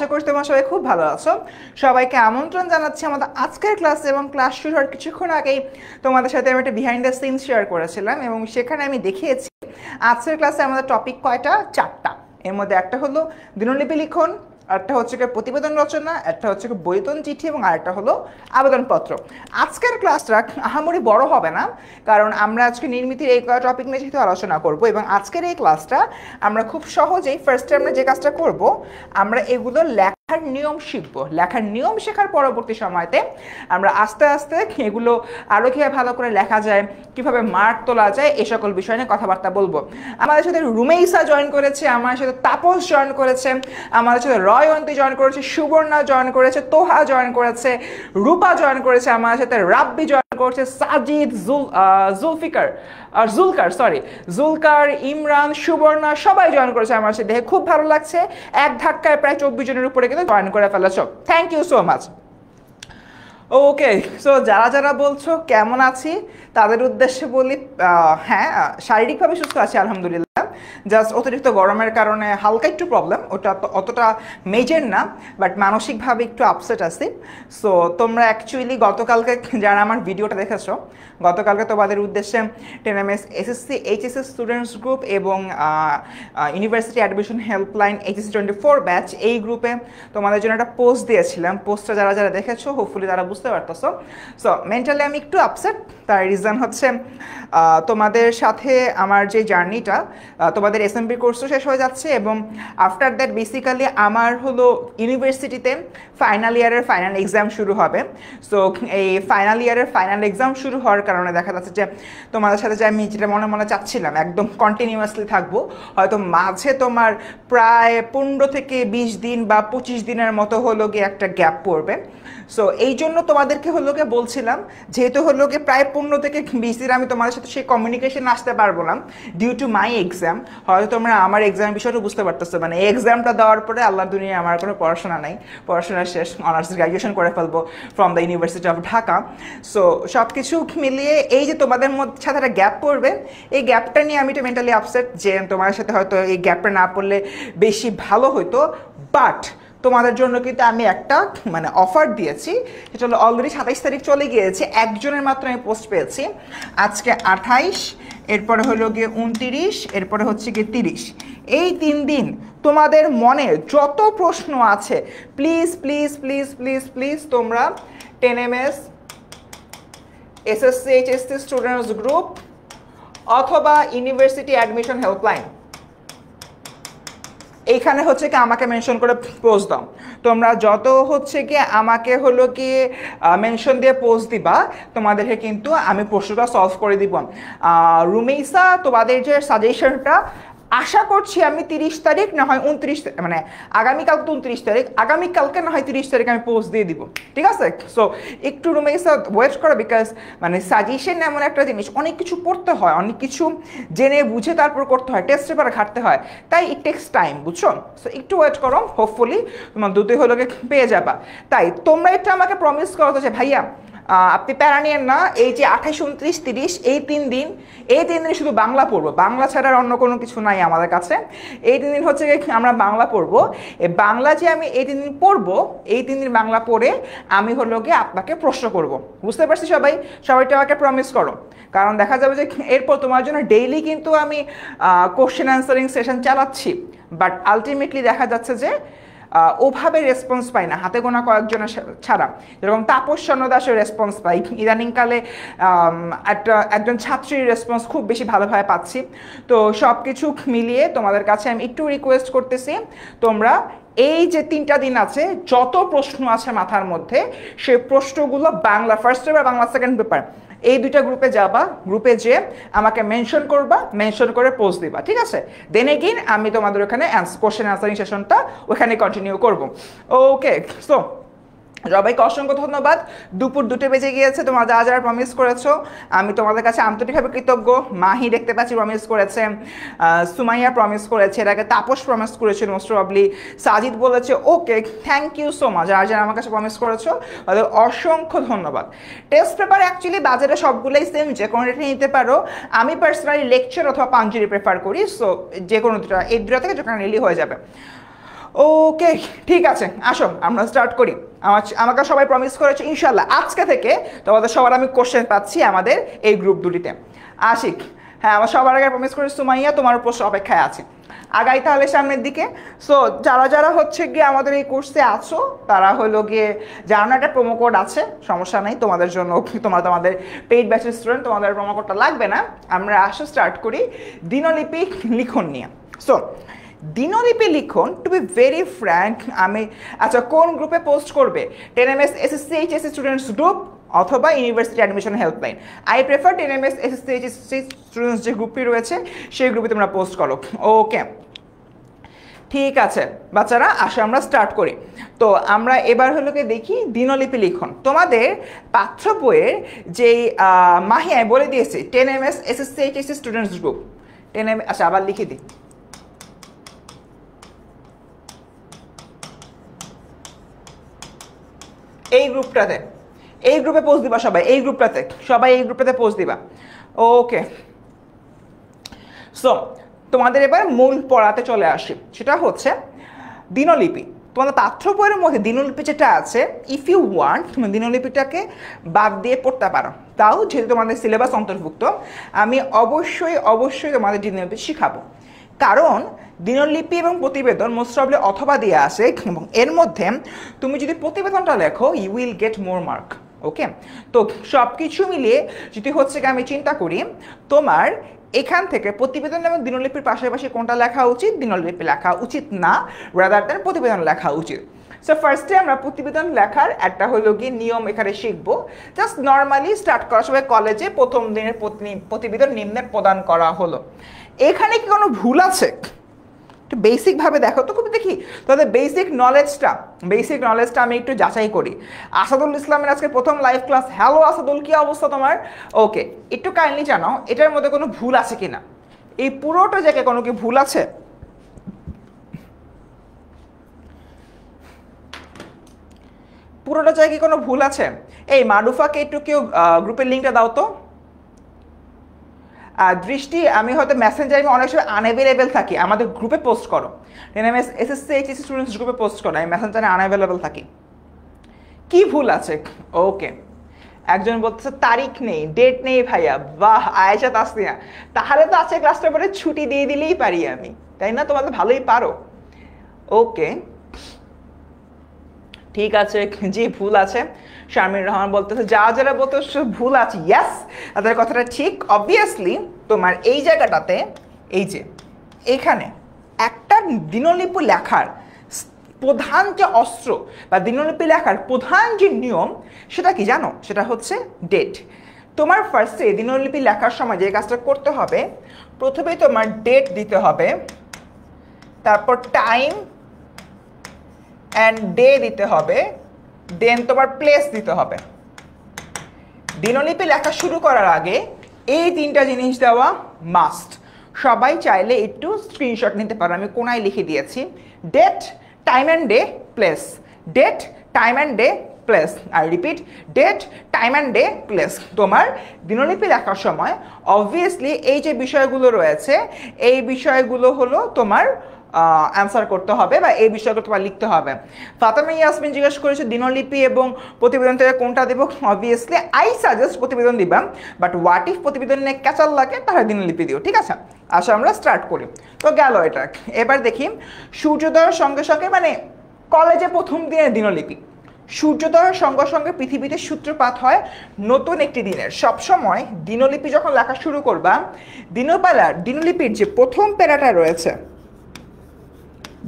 আশা করি তোমরা সবাই খুব ভালো আছো। সবাইকে আমন্ত্রণ জানাচ্ছি আমাদের আজকের ক্লাসে এবং ক্লাস শুরু হওয়ার কিছুক্ষণ আগেই তোমাদের সাথে আমি একটা বিহাইন্ড দ্য সিনস শেয়ার করেছিলাম এবং সেখানে আমি দেখিয়েছি আজকের ক্লাসে আমাদের টপিক কয়টা, 4টা। এর মধ্যে একটা হলো দিনলিপি লিখন, একটা হচ্ছে প্রতিবেদন রচনা, একটা হচ্ছে বৈতন চিঠি এবং আরেকটা হলো আবেদনপত্র। আজকের ক্লাসটা আহামরি বড় হবে না, কারণ আমরা আজকে নির্মিতির এই টপিক নিয়ে যেহেতু আলোচনা করব এবং আজকের এই ক্লাসটা আমরা খুব সহজেই ফার্স্টে আমরা যে কাজটা করব, আমরা এগুলো লেখার নিয়ম শিখব। লেখার নিয়ম শেখার পরবর্তী সময়তে আমরা আস্তে আস্তে এগুলো আরও কীভাবে ভালো করে লেখা যায়, কীভাবে মার্ক তোলা যায়, এই সকল বিষয় নিয়ে কথাবার্তা বলবো। আমাদের সাথে রুমেইসা জয়েন করেছে, আমার সাথে তাপস জয়েন করেছে, আমাদের সাথে রয়ন্তী জয়েন করেছে, সুবর্ণা জয়েন করেছে, তোহা জয়েন করেছে, রূপা জয়েন করেছে, আমার সাথে রাব্বি জয়েন করেছে, সাজিদ, জুলকার, ইমরান, সুবর্ণা সবাই জয়েন করেছে আমার সাথে। দেখে খুব ভালো লাগছে, এক ধাক্কায় প্রায় 24 জনের উপরে কিন্তু জয়েন করে ফেলেছো। Thank you so much. Okay, so যারা যারা বলছো কেমন আছি তাদের উদ্দেশ্যে বলি, হ্যাঁ শারীরিকভাবে সুস্থ আছি আলহামদুলিল্লাহ। জাস্ট অতিরিক্ত গরমের কারণে হালকা একটু প্রবলেম, ওটা অতটা মেজর না, বাট মানসিকভাবে একটু আপসেট আছি। সো তোমরা অ্যাকচুয়ালি গতকালকে যারা আমার ভিডিওটা দেখেছো, গতকালকে তোমাদের উদ্দেশ্যে 10MS SSC HSS students group এবং university admission helpline HSC 24 batch, এই গ্রুপে তোমাদের জন্য একটা পোস্ট দিয়েছিলাম। পোস্টটা যারা যারা দেখেছো হোপফুলি তারা বুঝতে পারতেছো। সো মেন্টালি আমি একটু আপসেট, তার রিজন হচ্ছে তোমাদের সাথে আমার যে জার্নিটা, তোমাদের এসএমবি কোর্সও শেষ হয়ে যাচ্ছে এবং আফটার দ্যাট বেসিক্যালি আমার হলো ইউনিভার্সিটিতে ফাইনাল ইয়ারের ফাইনাল এক্সাম শুরু হবে। সো এই ফাইনাল ইয়ারের ফাইনাল এক্সাম শুরু হওয়ার কারণে দেখা যাচ্ছে যে তোমাদের সাথে যে আমি যেটা মনে মনে চাচ্ছিলাম একদম কন্টিনিউয়াসলি থাকবো, হয়তো মাঝে তোমার প্রায় 15 থেকে 20 দিন বা 25 দিনের মতো হলো গিয়ে একটা গ্যাপ পড়বে। সো এই জন্য তোমাদেরকে হলো গিয়ে বলছিলাম, যেহেতু হলো গিয়ে প্রায় 15 থেকে 20 দিন আমি তোমাদের সাথে সেই কমিউনিকেশন আসতে পারবো না ডিউ টু মাই এক্সাম। হয়তো তোমরা আমার এক্সামের বিষয়টা বুঝতে পারতেছো, মানে এই এক্সামটা দেওয়ার পরে আল্লাহর দুনিয়ায় আমার কোনো পড়াশোনা নাই, পড়াশোনা শেষ, অনার্স গ্র্যাজুয়েশন করে ফেলবো from the university of Dhaka. So সব কিছু মিলিয়ে এই যে তোমাদের মধ্যে সাথে একটা গ্যাপ পড়বে, এই গ্যাপটা নিয়ে আমি একটু মেন্টালি আপসেট যে তোমাদের সাথে হয়তো এই গ্যাপটা না পড়লে বেশি ভালো হতো। বাট তোমাদের জন্য কিন্তু আমি একটা মানে অফার দিয়েছি, সেটা হলো অলরেডি 27 তারিখ চলে গিয়েছে, একজনের মাত্র আমি পোস্ট পেয়েছি। আজকে 28, এরপরে হলো গিয়ে 29, এরপরে হচ্ছে গিয়ে 30। এই 3 দিন তোমাদের মনে যত প্রশ্ন আছে please please please please please তোমরা 10MS SSC HSC students group অথবা ইউনিভার্সিটি অ্যাডমিশন হেল্পলাইন, এইখানে হচ্ছে কি আমাকে মেনশন করে পোস্ট দাও। তোমরা যত হচ্ছে কি আমাকে হলো কি মেনশন দিয়ে পোস্ট দিবা, তোমাদেরকে কিন্তু আমি প্রশ্নটা সলভ করে দিব। রুমেইসা, তোমাদের যে সাজেশনটা আশা করছি আমি 30 তারিখ না হয় 29, মানে আগামীকাল তো 29 তারিখ, আগামীকালকে না হয় 30 তারিখ আমি পোস্ট দিয়ে দিব, ঠিক আছে? সো একটু রুমেইসা ওয়েট করো, বিকজ মানে সাজেশন এমন একটা জিনিস, অনেক কিছু পড়তে হয়, অনেক কিছু জেনে বুঝে তারপর করতে হয়, টেস্ট পেপার ঘাটতে হয়, তাই ইট টেক্স টাইম, বুঝছো? সো একটু ওয়েট করো, হোপফুলি তোমার দুটোই হলো পেয়ে যাবা। তাই তোমরা এটা আমাকে প্রমিস করো তো যে ভাইয়া আপনি প্যারা নিয়েন না, এই যে 28, 29, 30 এই 3 দিন, এই 3 দিন শুধু বাংলা পড়বো, বাংলা ছাড়া আর অন্য কোনো কিছু নাই আমাদের কাছে। এই 3 দিন হচ্ছে আমরা বাংলা পড়বো। এই বাংলা যে আমি এই 3 দিন পড়বো, এই 3 দিন বাংলা পড়ে আমি হলো গিয়ে আপনাকে প্রশ্ন করব। বুঝতে পারছি সবাই? সবাইটা আমাকে প্রমিস করো, কারণ দেখা যাবে যে এরপর তোমার জন্য ডেইলি কিন্তু আমি কোশ্চেন অ্যান্সারিং সেশন চালাচ্ছি, বাট আলটিমেটলি দেখা যাচ্ছে যে ওভাবে রেসপন্স পাই না, হাতে গোনা কয়েকজনের ছাড়া। যেরকম তাপস চন্দ্র দাসের রেসপন্স পাই, ইদানিংকালে একজন ছাত্রীর রেসপন্স খুব বেশি ভালোভাবে পাচ্ছি। তো সব কিছু মিলিয়ে তোমাদের কাছে আমি একটু রিকোয়েস্ট করতেছি, তোমরা এই যে 3টা দিন আছে, যত প্রশ্ন আছে মাথার মধ্যে সেই প্রশ্নগুলো Bangla first paper, Bangla second paper, এই 2টা গ্রুপে যাবা, গ্রুপে যে আমাকে মেনশন করবা, মেনশন করে পোস্ট দিবা, ঠিক আছে? দেন এগেইন আমি তোমাদের ওখানে কোশ্চেন অ্যান্সারিং সেশনটা ওখানে কন্টিনিউ করবো। ওকে, সো সবাইকে অসংখ্য ধন্যবাদ। দুপুর 2টে বেজে গিয়েছে, তোমরা যারা যারা প্রমিস করেছো আমি তোমাদের কাছে আন্তরিকভাবে কৃতজ্ঞ। মাহি দেখতে পাচ্ছি প্রমিস করেছে, সুমাইয়া প্রমিস করেছে, এর আগে তাপস প্রমিস করেছিল মোস্ট প্রবাবলি, সাজিদ বলেছে ওকে, থ্যাংক ইউ সো মাচ। যারা যারা আমার কাছে প্রমিস করেছো তাদের অসংখ্য ধন্যবাদ। টেস্ট পেপার অ্যাকচুয়ালি বাজারে সবগুলোই সেম, যে কোনো একটা নিতে পারো। আমি পার্সোনালি লেকচার অথবা পাঞ্জুরি প্রেফার করি, সো যে কোনো দুটো, এই দুটো থেকে যেখানে নিলেই হয়ে যাবে। ওকে ঠিক আছে, আসো আমরা স্টার্ট করি। আমাকে সবাই প্রমিস করেছে ইনশাল্লাহ আজকে থেকে তোমাদের সবার আমি কোশ্চেন পাচ্ছি আমাদের এই গ্রুপ দুটিতে। আশিক, হ্যাঁ আমার সবার আগে প্রমিস করেছি সুমাইয়া তোমার প্রশ্ন অপেক্ষায় আছে। আগাই তাহলে সামনের দিকে। সো যারা যারা হচ্ছে গিয়ে আমাদের এই কোর্সে আছো তারা হলো গিয়ে জানো একটা প্রোমো কোড আছে, সমস্যা নেই তোমাদের জন্য, তোমরা তোমাদের পেইড ব্যাচের স্টুডেন্ট, তোমাদের প্রোমো কোডটা লাগবে না। আমরা আসো স্টার্ট করি দিনলিপি লিখন নিয়ে। সো দিনলিপি লিখন, টু বি ভেরি ফ্র্যাঙ্ক আমি আচ্ছা কোন গ্রুপে পোস্ট করবে? 10MS SSC HSC students group অথবা university admission helpline. I prefer 10MS SSC HSC students যে গ্রুপটি রয়েছে সেই গ্রুপে তোমরা পোস্ট করো। ওকে ঠিক আছে বাচ্চারা, আসো আমরা স্টার্ট করি। তো আমরা এবার হলো গিয়ে দেখি দিনলিপি লিখন। তোমাদের পাঠ্য বইয়ের যেই মাহিয়ায় বলে দিয়েছে 10MS SSC HSC students group 10MS, আচ্ছা আবার লিখে দিই, এই গ্রুপটাতে, এই গ্রুপে পোস্ট দিবা সবাই, এই গ্রুপটাতে সবাই এই গ্রুপটাতে পোস্ট দিবা। ওকে সো তোমাদের এবার মূল পড়াতে চলে আসি, সেটা হচ্ছে দিনলিপি। তোমাদের পাঠ্য বইয়ের মধ্যে দিনলিপি যেটা আছে, ইফ ইউ ওয়ান্ট তুমি দিনলিপিটাকে বাদ দিয়ে পড়তে পারো, তাও যেহেতু তোমাদের সিলেবাস অন্তর্ভুক্ত আমি অবশ্যই অবশ্যই তোমাদের দিনলিপি শিখাবো। কারণ দিনলিপি এবং প্রতিবেদন মোস্ট প্রবলি অথবা দিয়ে আসে, এবং এর মধ্যে তুমি যদি প্রতিবেদনটা লেখো you will get more mark. Okay, তো সব কিছু মিলিয়ে যদি হচ্ছে কি আমি চিন্তা করি তোমার এখান থেকে প্রতিবেদন এবং দিনলিপির পাশাপাশি কোনটা লেখা উচিত? দিনলিপি লেখা উচিত না, রাদার দ্যান প্রতিবেদন লেখা উচিত। সো ফার্স্টে আমরা প্রতিবেদন লেখার একটা হলো গিয়ে নিয়ম এখানে শিখবো। জাস্ট নর্মালি স্টার্ট করার সময় কলেজে প্রথম দিনের প্রতিবেদন নিম্নে প্রদান করা হলো। এখানে কি কোনো ভুল আছে? একটু বেসিকভাবে দেখো তো, খুব দেখি তাদের বেসিক নলেজটা আমি একটু যাচাই করি। আসাদুল ইসলামের আজকে প্রথম লাইভ ক্লাস। হ্যালো আসাদুল, কি অবস্থা তোমার? ওকে, একটু কাইন্ডলি জানাও এটার মধ্যে কোনো ভুল আছে কিনা, এই পুরোটা জায়গায় কোনো কি ভুল আছে? পুরোটা জায়গায় কোনো ভুল আছে? এই মারুফাকে একটু কেউ গ্রুপের লিঙ্কটা দাও তো। দৃষ্টি, আমি হয়তো মেসেঞ্জারে আমি অনেক সময় আনঅ্যাভেলেবেল থাকি, আমাদের গ্রুপে পোস্ট করো, 10MS SSC HSC স্টুডেন্টস গ্রুপে পোস্ট করো, আমি মেসেঞ্জারে আনঅ্যাভেলেবেল থাকি। কি ভুল আছে? ওকে, একজন বলতেছে তারিখ নেই, ডেট নেই ভাইয়া। বাহ আয়েশা তাসনিয়া, তাহলে তো আছে ক্লাসটা পরে ছুটি দিয়ে দিলেই পারি আমি, তাই না? তোমরা তো ভালোই পারো। ওকে ঠিক আছে, জি ভুল আছে। শারমিন রহমান বলতেছে যা যারা বলতেছে ভুল আছে, ইয়াস তাদের কথাটা ঠিক। অবভিয়াসলি তোমার এই জায়গাটাতে, এই যে এখানে একটা দিনলিপি লেখার প্রধান যে অস্ত্র বা দিনলিপি লেখার প্রধান যে নিয়ম সেটা কি জানো? সেটা হচ্ছে ডেট। তোমার ফার্স্টে দিনলিপি লেখার সময় যে কাজটা করতে হবে, প্রথমে তোমার ডেট দিতে হবে, তারপর টাইম অ্যান্ড ডে দিতে হবে, দেন তোমার প্লেস দিতে হবে। দিনলিপি লেখা শুরু করার আগে এই তিনটা জিনিস দেওয়া মাস্ট। সবাই চাইলে একটু স্ক্রিনশট নিতে পারো, আমি কোনায় লিখে দিয়েছি। Date, time and day, place. Date, time and day, place. I repeat, date, time and day, place. তোমার দিনলিপি লেখার সময় অবভিয়াসলি এই যে বিষয়গুলো রয়েছে, এই বিষয়গুলো হলো তোমার অ্যান্সার করতে হবে বা এই বিষয়গুলো তোমার লিখতে হবে। ফাতেমা ইয়াসমিন জিজ্ঞেস করেছে দিনলিপি এবং প্রতিবেদন থেকে কোনটা দেবো? অবভিয়াসলি আই সাজেস্ট প্রতিবেদন দিবা, বাট হোয়াট ইফ প্রতিবেদন নিয়ে ক্যাচাল লাগে তাহলে দিনলিপি দিও, ঠিক আছে? আচ্ছা আমরা স্টার্ট করি। তো গেল এটা। এবার দেখি সূর্যোদয়ের সঙ্গে সঙ্গে, মানে কলেজে প্রথম দিনের দিনলিপি, সূর্যোদয়ের সঙ্গে সঙ্গে পৃথিবীতে সূত্রপাত হয় নতুন একটি দিনের। সবসময় দিনলিপি যখন লেখা শুরু করবা, দিনলিপির যে প্রথম প্যারাটা রয়েছে,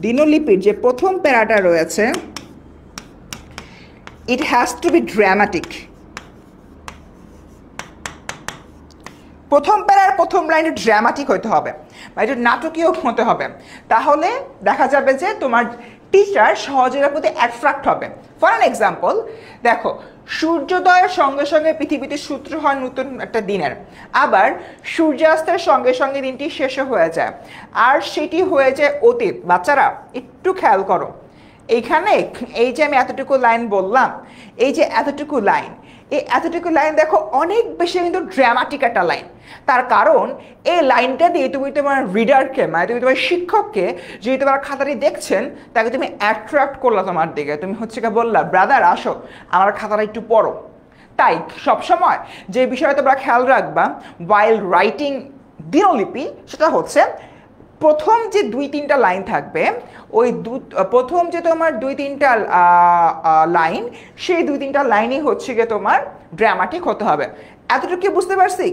দিনলিপির যে প্রথম প্যারাটা রয়েছে, it has to be dramatic. প্রথম প্যারার প্রথম লাইনে ড্রামাটিক হতে হবে, বা একটু নাটকীয় হতে হবে, তাহলে দেখা যাবে যে তোমার টিচার সহজের প্রতি অ্যাট্রাক্ট হবে। ফর অ্যান এক্সাম্পল দেখো, সূর্যোদয়ের সঙ্গে সঙ্গে পৃথিবীতে সূত্র হয় নতুন একটা দিনের, আবার সূর্যাস্তের সঙ্গে সঙ্গে দিনটি শেষ হয়ে যায়, আর সেটি হয়ে যায় অতীত। বাচ্চারা একটু খেয়াল করো, এইখানে এই যে আমি এতটুকু লাইন বললাম, এই যে এতটুকু লাইন, এই এতটুকু লাইন দেখো অনেক বেশি কিন্তু ড্রামাটিক একটা লাইন। তার কারণ এই লাইনটা দিয়ে তুমি তোমার রিডারকে মানে তুমি তোমার শিক্ষককে যদি তোমার খাতাটি দেখছেন তাকে তুমি অ্যাট্রাক্ট করলা তোমার দিকে, তুমি হচ্ছে কি বললা ব্রাদার আসো আমার খাতাটা একটু পড়ো। তাই সবসময় যে বিষয়টা তোমরা খেয়াল রাখবা ওয়াইল রাইটিং দিনলিপি সেটা হচ্ছে প্রথম যে 2-3টা লাইন থাকবে ওই প্রথম যে তোমার 2-3টা লাইন সেই 2-3টা লাইনই হচ্ছে গিয়ে তোমার ড্রামাটিক হতে হবে। এতটুকু বুঝতে পারছি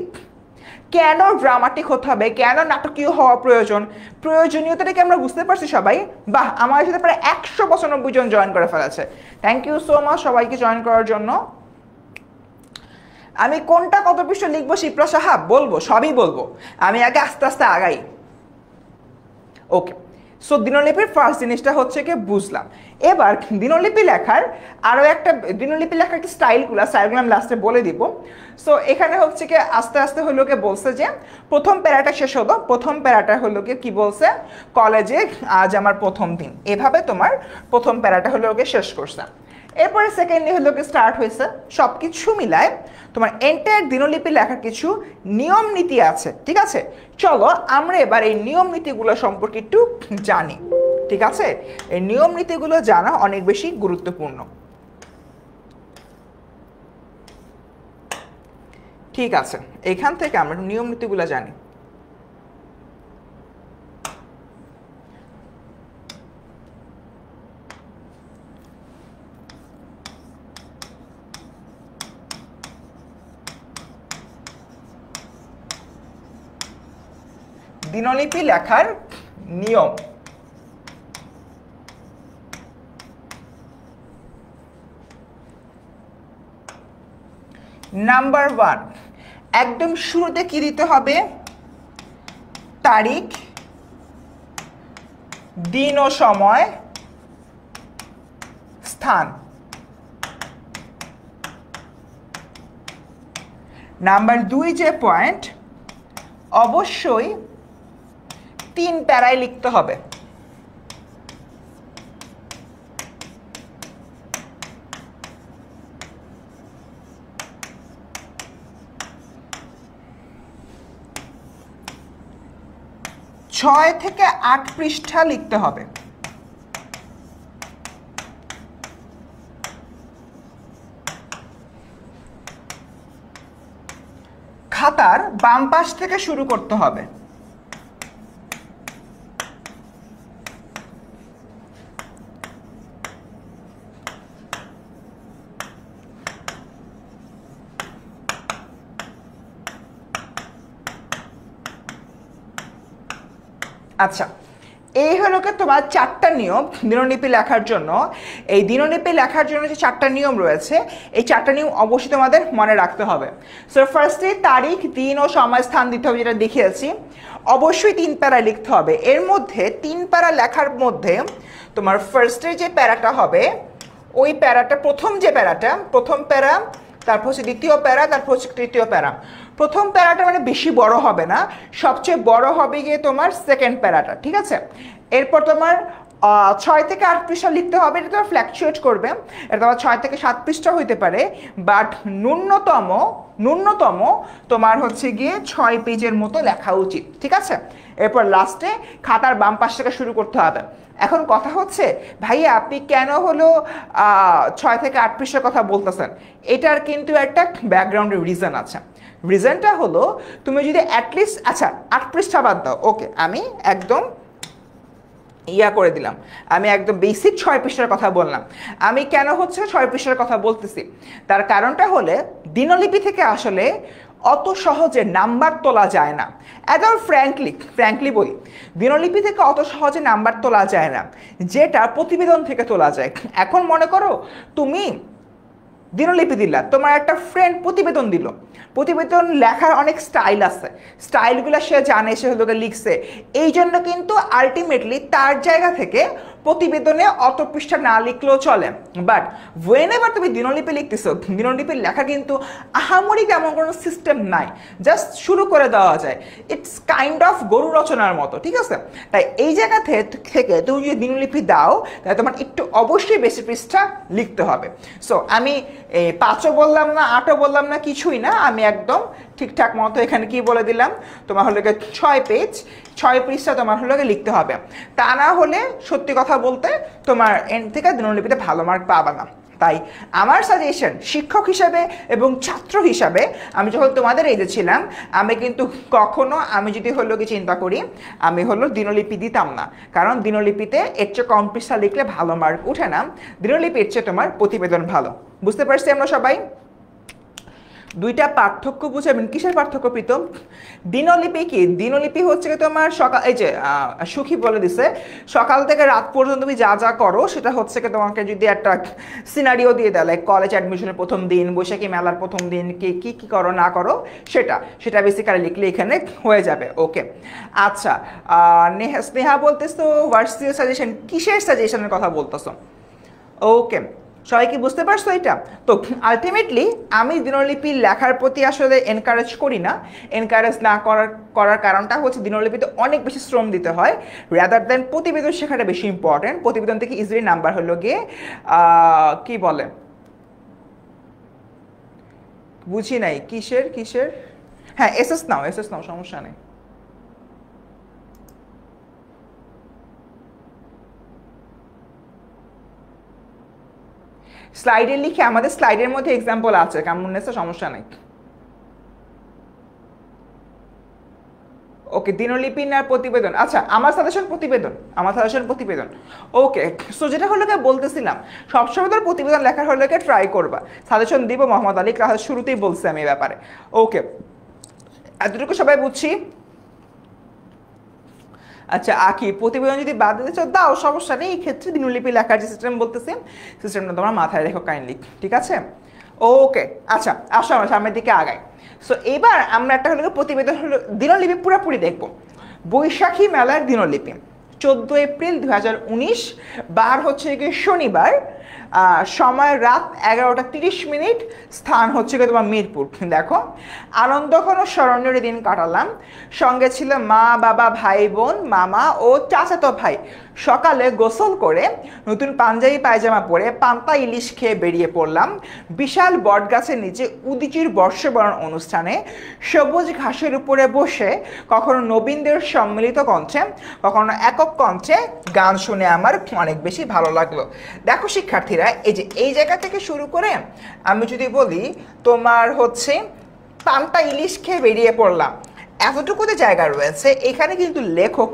কেন ড্রামাটিক হতে হবে, কেন নাটকীয় হওয়া প্রয়োজন, প্রয়োজনীয়তাটাকে আমরা বুঝতে পারছি সবাই। বাহ, আমার সাথে প্রায় 195 জন জয়েন করে ফেলেছে। থ্যাংক ইউ সো মাচ সবাইকে জয়েন করার জন্য। আমি কোনটা কত পৃষ্ঠা লিখবো শিপ্রা সাহা বলবো, সবই বলবো, আমি আগে আস্তে আস্তে আগাই। ওকে, সো দিনলিপির ফার্স্ট জিনিসটা হচ্ছে কি বুঝলাম। এবার দিনলিপি লেখার আরও একটা দিনলিপি লেখার একটা স্টাইলগুলো আমি লাস্টে বলে দিব। সো এখানে হচ্ছে কি আস্তে আস্তে হলো কি বলছে যে প্রথম প্যারাটা শেষ হলো, প্রথম প্যারাটা হলো কি বলছে কলেজে আজ আমার প্রথম দিন, এভাবে তোমার প্রথম প্যারাটা হলো কি শেষ করছে। এরপরে সেকেন্ডলি হলো কি স্টার্ট হয়েছে। সব কিছু মিলায় তোমার এন্টায়ার দিনলিপি লেখার কিছু নিয়ম নীতি আছে, ঠিক আছে? চলো আমরা এবার এই নিয়ম নীতিগুলো সম্পর্কে একটু জানি, ঠিক আছে? এই নিয়ম নীতিগুলো জানা অনেক বেশি গুরুত্বপূর্ণ। ঠিক আছে, এখান থেকে আমরা নিয়ম নীতিগুলো জানি। দিনলিপি লেখার নিয়ম। নাম্বার 1, একদম শুরুতে কি দিতে হবে? তারিখ, দিন ও সময়, স্থান। নাম্বার 2 যে পয়েন্ট, অবশ্যই 3 প্যারায় লিখতে হবে। ছয় থেকে 8 পৃষ্ঠা লিখতে হবে। খাতার বাম পাশ থেকে শুরু করতে হবে। আচ্ছা, এই হলো কি তোমার 4টা নিয়ম দিনলিপি লেখার জন্য। এই দিনলিপি লেখার জন্য যে 4টা নিয়ম রয়েছে এই 4টা নিয়ম অবশ্যই তোমাদের মনে রাখতে হবে। সো ফার্স্টে তারিখ, দিন ও সময়, স্থান দিতে হবে, যেটা দেখিয়েছি। অবশ্যই 3 প্যারা লিখতে হবে। এর মধ্যে 3 প্যারা লেখার মধ্যে তোমার ফার্স্টে যে প্যারাটা হবে ওই প্যারাটা প্রথম যে প্যারাটা, প্রথম প্যারা, তারপর হচ্ছে দ্বিতীয় প্যারা, তারপর হচ্ছে তৃতীয় প্যারা। প্রথম প্যারাটা মানে বেশি বড় হবে না, সবচেয়ে বড় হবে গিয়ে তোমার সেকেন্ড প্যারাটা, ঠিক আছে? এরপর তোমার 6 থেকে 8 পৃষ্ঠা লিখতে হবে। এটা তোমার ফ্ল্যাকচুয়েট করবে, এটা তোমার 6 থেকে 7 পৃষ্ঠা হইতে পারে, বাট ন্যূনতম তোমার হচ্ছে গিয়ে 6 পেজের মতো লেখা উচিত, ঠিক আছে? এরপর লাস্টে খাতার বাম পাশ থেকে শুরু করতে হবে। এখন কথা হচ্ছে ভাইয়া আপনি কেন হলো 6 থেকে 8 পৃষ্ঠার কথা বলতেছেন? এটার কিন্তু একটা ব্যাকগ্রাউন্ডের রিজন আছে। রিজনটা হলো তুমি যদি অ্যাটলিস্ট, আচ্ছা 8 পৃষ্ঠা বাদ দাও, ওকে আমি একদম করে দিলাম, আমি একদম বেসিক 6 পৃষ্ঠার কথা বললাম। আমি কেন হচ্ছে 6 পৃষ্ঠার কথা বলতেছি তার কারণটা হলে দিনলিপি থেকে আসলে অত সহজে নাম্বার তোলা যায় না। একদম ফ্র্যাঙ্কলি বলি, দিনলিপি থেকে অত সহজে নাম্বার তোলা যায় না, যেটা প্রতিবেদন থেকে তোলা যায়। এখন মনে করো তুমি দিনলিপি দিলা, তোমার একটা ফ্রেন্ড প্রতিবেদন দিল, প্রতিবেদন লেখার অনেক স্টাইল আছে, স্টাইলগুলো সে জানে, সে হলো লিখছে, এই জন্য কিন্তু আলটিমেটলি তার জায়গা থেকে প্রতিবেদনে অত পৃষ্ঠা না লিখলেও চলে, বাট whenever তুমি দিনলিপি লিখতেছো, দিনলিপির লেখা কিন্তু আহামরি তেমন কোনো সিস্টেম নাই, জাস্ট শুরু করে দেওয়া যায়, ইটস কাইন্ড অফ গরু রচনার মতো, ঠিক আছে? তাই এই জায়গা থেকে তুমি যদি দিনলিপি দাও তাহলে তোমার একটু অবশ্যই বেশি পৃষ্ঠা লিখতে হবে। সো আমি 5ও বললাম না, 8ও বললাম না, কিছুই না, আমি একদম ঠিকঠাক মতো এখানে কি বলে দিলাম, তোমার হলো 6 পৃষ্ঠা তোমার হলো লিখতে হবে। তা না হলে সত্যি কথা বলতে তোমার এন্ড থেকে দিনলিপিতে ভালো মার্ক পাবা না। তাই আমার সাজেশন শিক্ষক হিসাবে এবং ছাত্র হিসাবে আমি যখন তোমাদের এই যে ছিলাম, আমি কিন্তু কখনো আমি যদি হলো কি চিন্তা করি, আমি হলো দিনলিপি দিতাম না, কারণ দিনলিপিতে এর চেয়ে কম পৃষ্ঠা লিখলে ভালো মার্ক উঠে না, দিনলিপির চেয়ে তোমার প্রতিবেদন ভালো। বুঝতে পারছি আমরা সবাই? দুইটা পার্থক্য বুঝাবেন। কিসের পার্থক্য প্রীতম? দিনলিপি কি? দিনলিপি হচ্ছে কি তোমার সকাল, এই যে সুখী বলে দিছে, সকাল থেকে রাত পর্যন্ত তুমি যা যা করো সেটা হচ্ছে কি তোমাকে যদি একটা সিনারিও দিয়ে দেয়, লাইক কলেজ অ্যাডমিশনের প্রথম দিন, বৈশাখী মেলার প্রথম দিন, কি কি করো না করো সেটা বেসিক্যালি লিখলে এখানে হয়ে যাবে। ওকে, আচ্ছা, স্নেহা বলতেছো হোয়াটস ইউর সাজেশন? কিসের সাজেশনের কথা বলতেছো? ওকে, সবাই কি বুঝতে পারছো এটা? তো আলটিমেটলি আমি দিনলিপি লেখার প্রতি আসলে এনকারেজ করি না। এনকারেজ না করার কারণটা হচ্ছে দিনলিপিতে অনেক বেশি শ্রম দিতে হয়, রাদার দেন প্রতিবেদন শেখাটা বেশি ইম্পর্টেন্ট। প্রতিবেদন থেকে ইজিলি নাম্বার হলো গিয়ে কি বলে, বুঝি নাই কিসের, হ্যাঁ এসএস নাও, সমস্যা নেই। স্লাইডে লিখে, আমাদের স্লাইডের মধ্যে এক্সাম্পল আছে, কেমন নেছে, সমস্যা নাই। ওকে, দিনলিপি না প্রতিবেদন? আচ্ছা, আমার সাজেশন প্রতিবেদন। ওকে, সো যেটা হলো বলতেছিলাম, সবসময় তোর প্রতিবেদন লেখার হলে ট্রাই করবা। সাজেশন দিব মোহাম্মদ আলী ক্লাসের শুরুতেই বলছি আমি এই ব্যাপারে। ওকে, এতটুকু সবাই বুঝছি? আচ্ছা, আকি প্রতিবেদন যদি বাদ দিতে চাও দাও, সমস্যা নেই। এই ক্ষেত্রে দিনলিপি লেখার যে সিস্টেম বলতেছি, সিস্টেমটা তোমার মাথায় রেখো কাইন্ডলি, ঠিক আছে? ওকে, আচ্ছা, আসো আমরা সামনের দিকে আগাই। সো এবার আমরা একটা হলো প্রতিবেদন হলো দিনলিপি পুরোপুরি দেখবো। বৈশাখী মেলার দিনলিপি 14 এপ্রিল 2019, বার হচ্ছে গিয়ে শনিবার, সময় রাত 11টা 30 মিনিট, স্থান হচ্ছে গিয়ে তোমার মিরপুর। দেখো, আনন্দঘন স্মরণীয় দিন কাটালাম, সঙ্গে ছিল মা বাবা ভাই বোন মামা ও চাচাতো ভাই। সকালে গোসল করে নতুন পাঞ্জাবি পায়জামা পরে পান্তা ইলিশ খেয়ে বেরিয়ে পড়লাম বিশাল বটগাছের নিচে উদীচীর বর্ষবরণ অনুষ্ঠানে। সবুজ ঘাসের উপরে বসে কখনো নবীনদের সম্মিলিত কণ্ঠে, কখনো একক কণ্ঠে গান শুনে আমার অনেক বেশি ভালো লাগলো। দেখো শিক্ষার্থীরা, এই জায়গা থেকে শুরু করে আমি যদি বলি তোমার হচ্ছে পান্তা ইলিশ খেয়ে বেরিয়ে পড়লাম, এতটুকুতে জায়গা রয়েছে। এখানে কিন্তু লেখক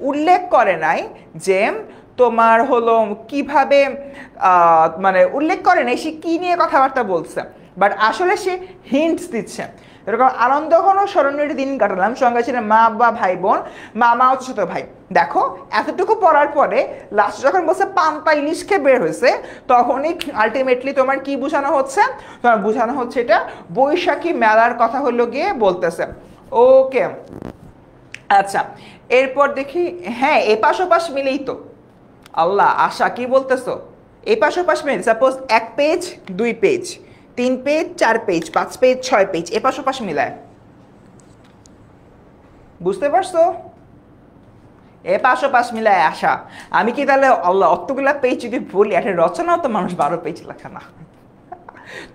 উল্লেখ করে নাই যে তোমার হলো কিভাবে, মানে উল্লেখ করে নাই সে কি নিয়ে কথাবার্তা বলছে, বাট আসলে সে হিন্টস দিচ্ছে। এরকম আনন্দঘন স্মরণীয় দিন কাটালাম, সঙ্গে ছিলেন মা বাবা ভাই বোন মামা ও ছোট ভাই। দেখো, এতটুকু পড়ার পরে লাস্ট যখন বলছে পান্তা ইলিশ খেয়ে বের হয়েছে, তখনই আলটিমেটলি তোমার কি বোঝানো হচ্ছে? তোমার বোঝানো হচ্ছে এটা বৈশাখী মেলার কথা হলো গিয়ে বলতেছে। ওকে, আচ্ছা, এরপর দেখি, হ্যাঁ এপাশ ওপাশ মিলেই তো। আল্লাহ, আশা কি বলতেছো? এপাশ ওপাশ মিলে, suppose 1 page 2 page 3 page 4 page 5 page 6 page, এপাশ ওপাশ মিলায়। বুঝতে পারছো? এপাশ ওপাশ মিলায় আশা। আমি কি তাহলে আল্লাহ অতগুলা পেজ যদি বলি, একটা রচনাও তো মানুষ 12 পেজ লেখা না,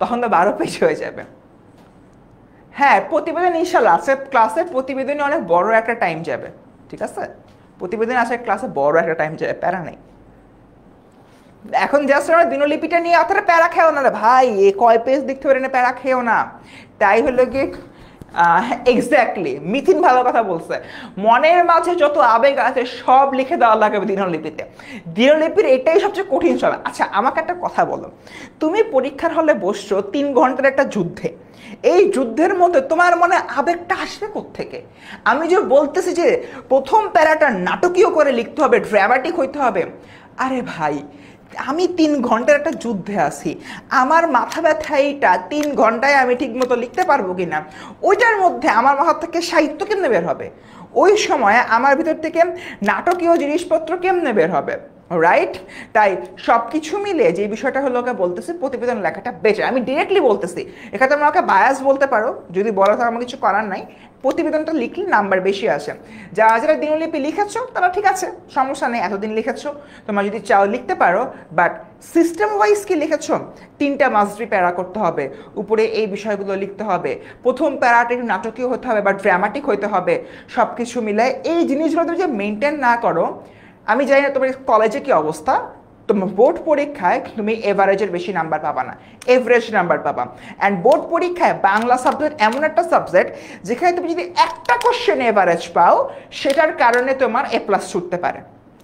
তখন তো 12 পেজ হয়ে যাবে। হ্যাঁ, প্রতিবেদন ইনশাল্লাহ আছে, ক্লাসের প্রতিবেদনে অনেক বড় একটা টাইম যাবে, ঠিক আছে? প্রতিবেদন আছে ক্লাসে বড় একটা টাইম যাবে, প্যারা নেই। এখন জাস্ট আমরা দিনলিপিটা নিয়ে অতটা প্যারা খেও না রে ভাই, এ কয় পেজ দেখতে পারে না, প্যারা খেও না। তাই হলো গিয়ে এক্স্যাক্টলি মিথিন ভালো কথা বলছে, মনের মাঝে যত আবেগ আছে সব লিখে দেওয়া লাগবে দিনলিপিতে। দিনলিপির এটাই সবচেয়ে কঠিন সময়। আচ্ছা, আমাকে একটা কথা বলো, তুমি পরীক্ষার হলে বসছো 3 ঘন্টার একটা যুদ্ধে, এই যুদ্ধের মধ্যে তোমার মনে আবেগটা আসবে কোত্থেকে? আমি যে বলতেছি যে প্রথম প্যারাটা নাটকীয় করে লিখতে হবে, ড্রামাটিক হইতে হবে, আরে ভাই আমি 3 ঘন্টার একটা যুদ্ধে আছি, আমার মাথা ব্যথা এইটা 3 ঘন্টায় আমি ঠিক মতো লিখতে পারবো কিনা, ওইটার মধ্যে আমার মাথা থেকে সাহিত্য কেমনে বের হবে? ওই সময় আমার ভিতর থেকে নাটকীয় জিনিসপত্র কেমনে বের হবে? রাইট? তাই সব কিছু মিলে যে বিষয়টা হলো ওকে বলতেছি প্রতিবেদন লেখাটা বেটার। আমি ডিরেক্টলি বলতেছি, এখানে তোমরা ওকে বায়াস বলতে পারো, যদি বলো তো আমার কিছু করার নাই। প্রতিবেদনটা লিখলে নাম্বার বেশি আসে। যারা যারা দিনলিপি লিখেছো তারা ঠিক আছে, সমস্যা নেই, এতদিন লিখেছো, তোমরা যদি চাও লিখতে পারো। বাট সিস্টেম ওয়াইজ কি লিখেছো, 3টা মাস্টারি প্যারা করতে হবে, উপরে এই বিষয়গুলো লিখতে হবে, প্রথম প্যারাটা একটু নাটকীয় হতে হবে বা ড্রামাটিক হতে হবে, সব কিছু মিলে এই জিনিসগুলো তুমি যে মেনটেন না করো, আমি জানি না তোমার কলেজে কি অবস্থা, তোমার বোর্ড পরীক্ষায় তুমি এভারেজের বেশি নাম্বার পাবা না, এভারেজ নাম্বার পাবা। অ্যান্ড বোর্ড পরীক্ষায় বাংলা সাবজেক্ট এমন একটা সাবজেক্ট যেখানে তুমি যদি একটা কোশ্চেন এভারেজ পাও, সেটার কারণে তোমার A+ ছুটতে পারে।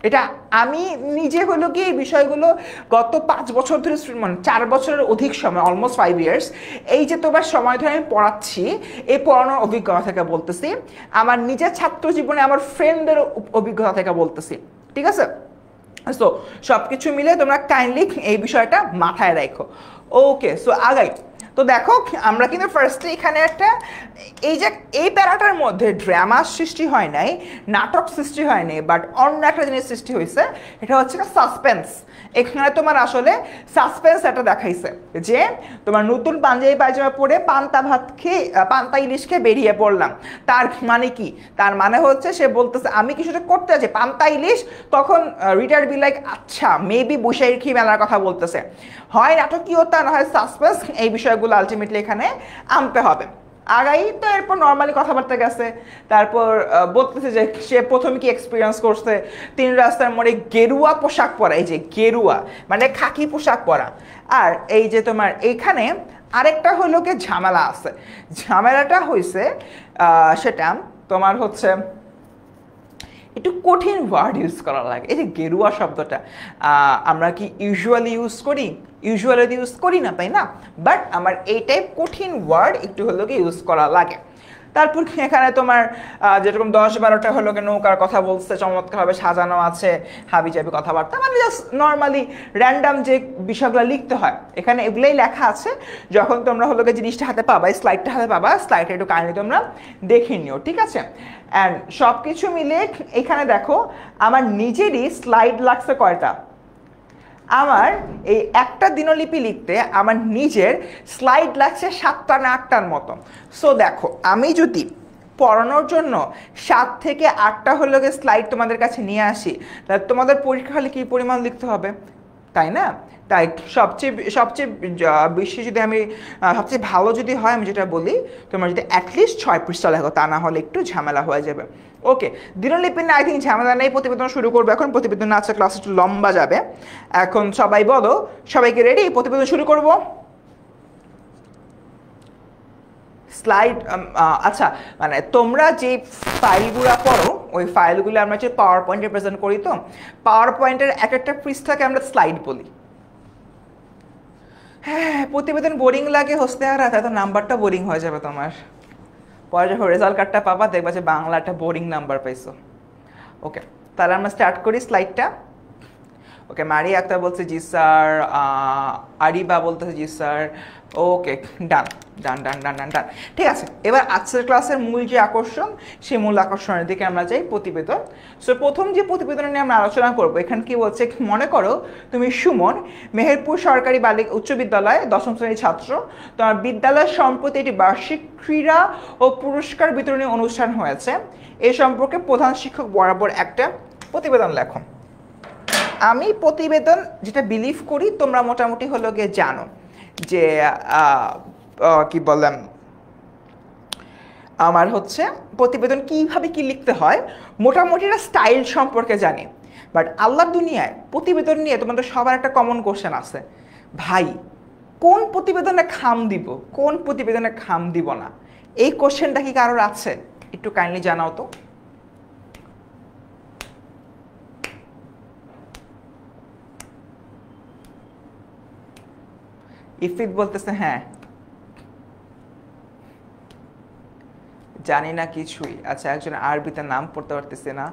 এটা আমি নিজে হলো কি এই বিষয়গুলো গত 5 বছর ধরে, মানে 4 বছরের অধিক সময়, অলমোস্ট 5 ইয়ার্স, এই যে তোমার সময় ধরে আমি পড়াচ্ছি, এই পড়ানোর অভিজ্ঞতা থেকে বলতেছি, আমার নিজের ছাত্র জীবনে আমার ফ্রেন্ডদের অভিজ্ঞতা থেকে বলতেছি, ঠিক আছে? সো সব কিছু মিলে তোমরা কাইন্ডলি এই বিষয়টা মাথায় রাখো। ওকে, সো আগাই। তো দেখো আমরা কিন্তু ফার্স্টে এখানে একটা এই যে এই প্যারাটার মধ্যে ড্রামা সৃষ্টি হয় নাই, নাটক সৃষ্টি হয় নাই, বাট অন্য একটা জিনিস সৃষ্টি হয়েছে, এটা হচ্ছে সাসপেন্স। এখানে তোমার আসলে সাসপেন্স একটা দেখাইছে যে তোমার নতুন পাঞ্জাবি পায়জামা পরে পান্তা ভাত খেয়ে, পান্তা ইলিশ খেয়ে বেরিয়ে পড়লাম। তার মানে কি? তার মানে হচ্ছে সে বলতেছে আমি কিছুটা করতে আছি, পান্তা ইলিশ। তখন রিডার বি লাইক আচ্ছা মেবি বৈশাখী মেলার কথা বলতেছে। হয় নাটকীয়তা না হয় সাসপেন্স, এই বিষয়গুলো আলটিমেটলি এখানে আনতে হবে। আগাই তো এরপর নর্মালি কথাবার্তা গেছে, তারপর বলতেছে যে সে প্রথমে কি এক্সপিরিয়েন্স করছে, 3 রাস্তার মোড়ে গেরুয়া পোশাক পরা, এই যে গেরুয়া মানে খাকি পোশাক পরা। আর এই যে তোমার এইখানে আরেকটা হলো কি ঝামেলা আছে, ঝামেলাটা হয়েছে সেটা তোমার হচ্ছে একটু কঠিন ওয়ার্ড ইউজ করা লাগে। এই যে গেরুয়া শব্দটা আমরা কি ইউজুয়ালি ইউজ করি? ইউজুয়ালি ইউজ করি না, তাই না? বাট আমার এই টাইপ কঠিন ওয়ার্ড একটু হলো কি ইউজ করা লাগে। তারপর এখানে তোমার যেরকম 10-12টা হলো কি নৌকার কথা বলছে, চমৎকারভাবে সাজানো আছে, হাবিজাবি কথাবার্তা, মানে জাস্ট নর্মালি র্যান্ডাম যে বিষয়গুলো লিখতে হয় এখানে এগুলোই লেখা আছে। যখন তোমরা হলো কি জিনিসটা হাতে পাবা, স্লাইডটা হাতে পাবা, স্লাইডটা একটু কাইন্ডলি তোমরা দেখে নিও, ঠিক আছে? অ্যান্ড সব কিছু মিলে এখানে দেখো আমার নিজেরই স্লাইড লাগছে কয়টা, আমার এই একটা দিনলিপি লিখতে আমার নিজের স্লাইড লাগছে 7টা না 8টার মতো। সো দেখো আমি যদি পড়ানোর জন্য 7 থেকে 8টা হলো স্লাইড তোমাদের কাছে নিয়ে আসি, তাহলে তোমাদের পরীক্ষা হলে কী পরিমাণ লিখতে হবে, তাই না? তাই সবচেয়ে সবচেয়ে বেশি যদি আমি সবচেয়ে ভালো যদি হয় আমি যেটা বলি, তোমরা যদি অ্যাটলিস্ট 6 পৃষ্ঠা লেখো, তা না হলে একটু ঝামেলা হয়ে যাবে। ওকে, দিনলিপি না আই থিঙ্ক ঝামেলা নেই, প্রতিবেদন শুরু করবো এখন। প্রতিবেদন আছে, ক্লাস একটু লম্বা যাবে এখন। সবাই বলো, সবাইকে রেডি? প্রতিবেদন শুরু করব। স্লাইড আচ্ছা, মানে তোমরা যে ফাইলগুলো পড়ো ওই ফাইলগুলো আমরা যে পাওয়ার পয়েন্টে প্রেজেন্ট করি, তো পাওয়ার পয়েন্টের এক একটা পৃষ্ঠাকে আমরা স্লাইড বলি। হ্যাঁ, প্রতিবেদন বোরিং লাগে হসতে আর তাই তো নাম্বারটা বোরিং হয়ে যাবে তোমার। পরে যখন রেজাল্ট কার্ডটা পাবা দেখবা যে বাংলা একটা বোরিং নাম্বার পাইছো। ওকে, তাহলে আমরা স্টার্ট করি স্লাইডটা। ওকে, মারিয়া আক্তার বলছে জি স্যার, আরিবা বলতেছে জি স্যার। ওকে, ডান ডান ডান ডান ডান ডান, ঠিক আছে। এবার আজকের ক্লাসের মূল যে আকর্ষণ, সেই মূল আকর্ষণের দিকে আমরা যাই, প্রতিবেদন। সো প্রথম যে প্রতিবেদন নিয়ে আমরা আলোচনা করবো, এখানে কি বলছে, মনে করো তুমি সুমন, মেহেরপুর সরকারি বালিকা উচ্চ বিদ্যালয় 10ম শ্রেণীর ছাত্র। তোমার বিদ্যালয়ের সম্প্রতি একটি বার্ষিক ক্রীড়া ও পুরস্কার বিতরণী অনুষ্ঠান হয়েছে, এ সম্পর্কে প্রধান শিক্ষক বরাবর একটা প্রতিবেদন লেখো। আমি প্রতিবেদন যেটা বিলিভ করি তোমরা মোটামুটি হলো গিয়ে জানো যে কি বললাম, আমার হচ্ছে প্রতিবেদন কিভাবে কি লিখতে হয় মোটামুটি একটা স্টাইল সম্পর্কে জানি। বাট আল্লাহর দুনিয়ায় প্রতিবেদন নিয়ে তোমাদের সবার একটা কমন কোশ্চেন আছে, ভাই কোন প্রতিবেদনে খাম দিব, কোন প্রতিবেদনে খাম দিব না, এই কোশ্চেনটা কি কারোর আছে? একটু কাইন্ডলি জানাও তো। ইফিত বলতেছে হ্যাঁ জানি না কিছুই। আচ্ছা, একজন আরবিতে নাম পড়তে পারতেছে না,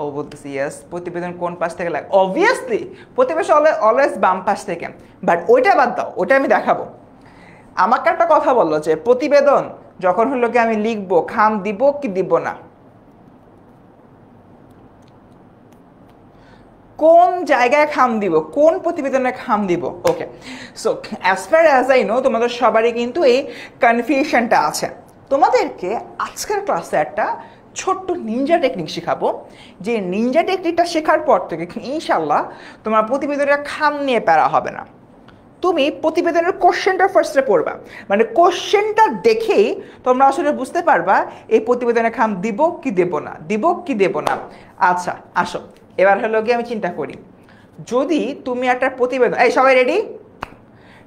ও বলতেছে ইয়েস। প্রতিবেদন কোন পাশ থেকে লাগে? অবভিয়াসলি প্রতিবেদন অলওয়েজ বাম পাশ থেকে। বাট ওইটা বাদ দাও, ওইটা আমি দেখাবো। আমাকে একটা কথা বললো যে প্রতিবেদন যখন হলো কি আমি লিখবো, খাম দিব কি দিব না, কোন জায়গায় খাম দিব, কোন প্রতিবেদনে খাম দিব। Okay, so as far as I know তোমাদের সবারই কিন্তু এই কনফিউশনটা আছে। তোমাদেরকে আজকের ক্লাসে একটা ছোট্ট নিনজা টেকনিক শেখাবো, যে নিনজা টেকনিকটা শেখার পর থেকে ইনশাল্লাহ তোমার প্রতিবেদনে খাম নিয়ে প্যারা হবে না। তুমি প্রতিবেদনের কোশ্চেনটা ফার্স্টে পড়বা, মানে কোশ্চেনটা দেখেই তোমরা আসলে বুঝতে পারবা এই প্রতিবেদনে খাম দিব কি দেব না, দিব কি দেব না। আচ্ছা আসো, এবার হলো কি আমি চিন্তা করি, যদি তুমি একটা প্রতিবেদন, এই সবাই রেডি?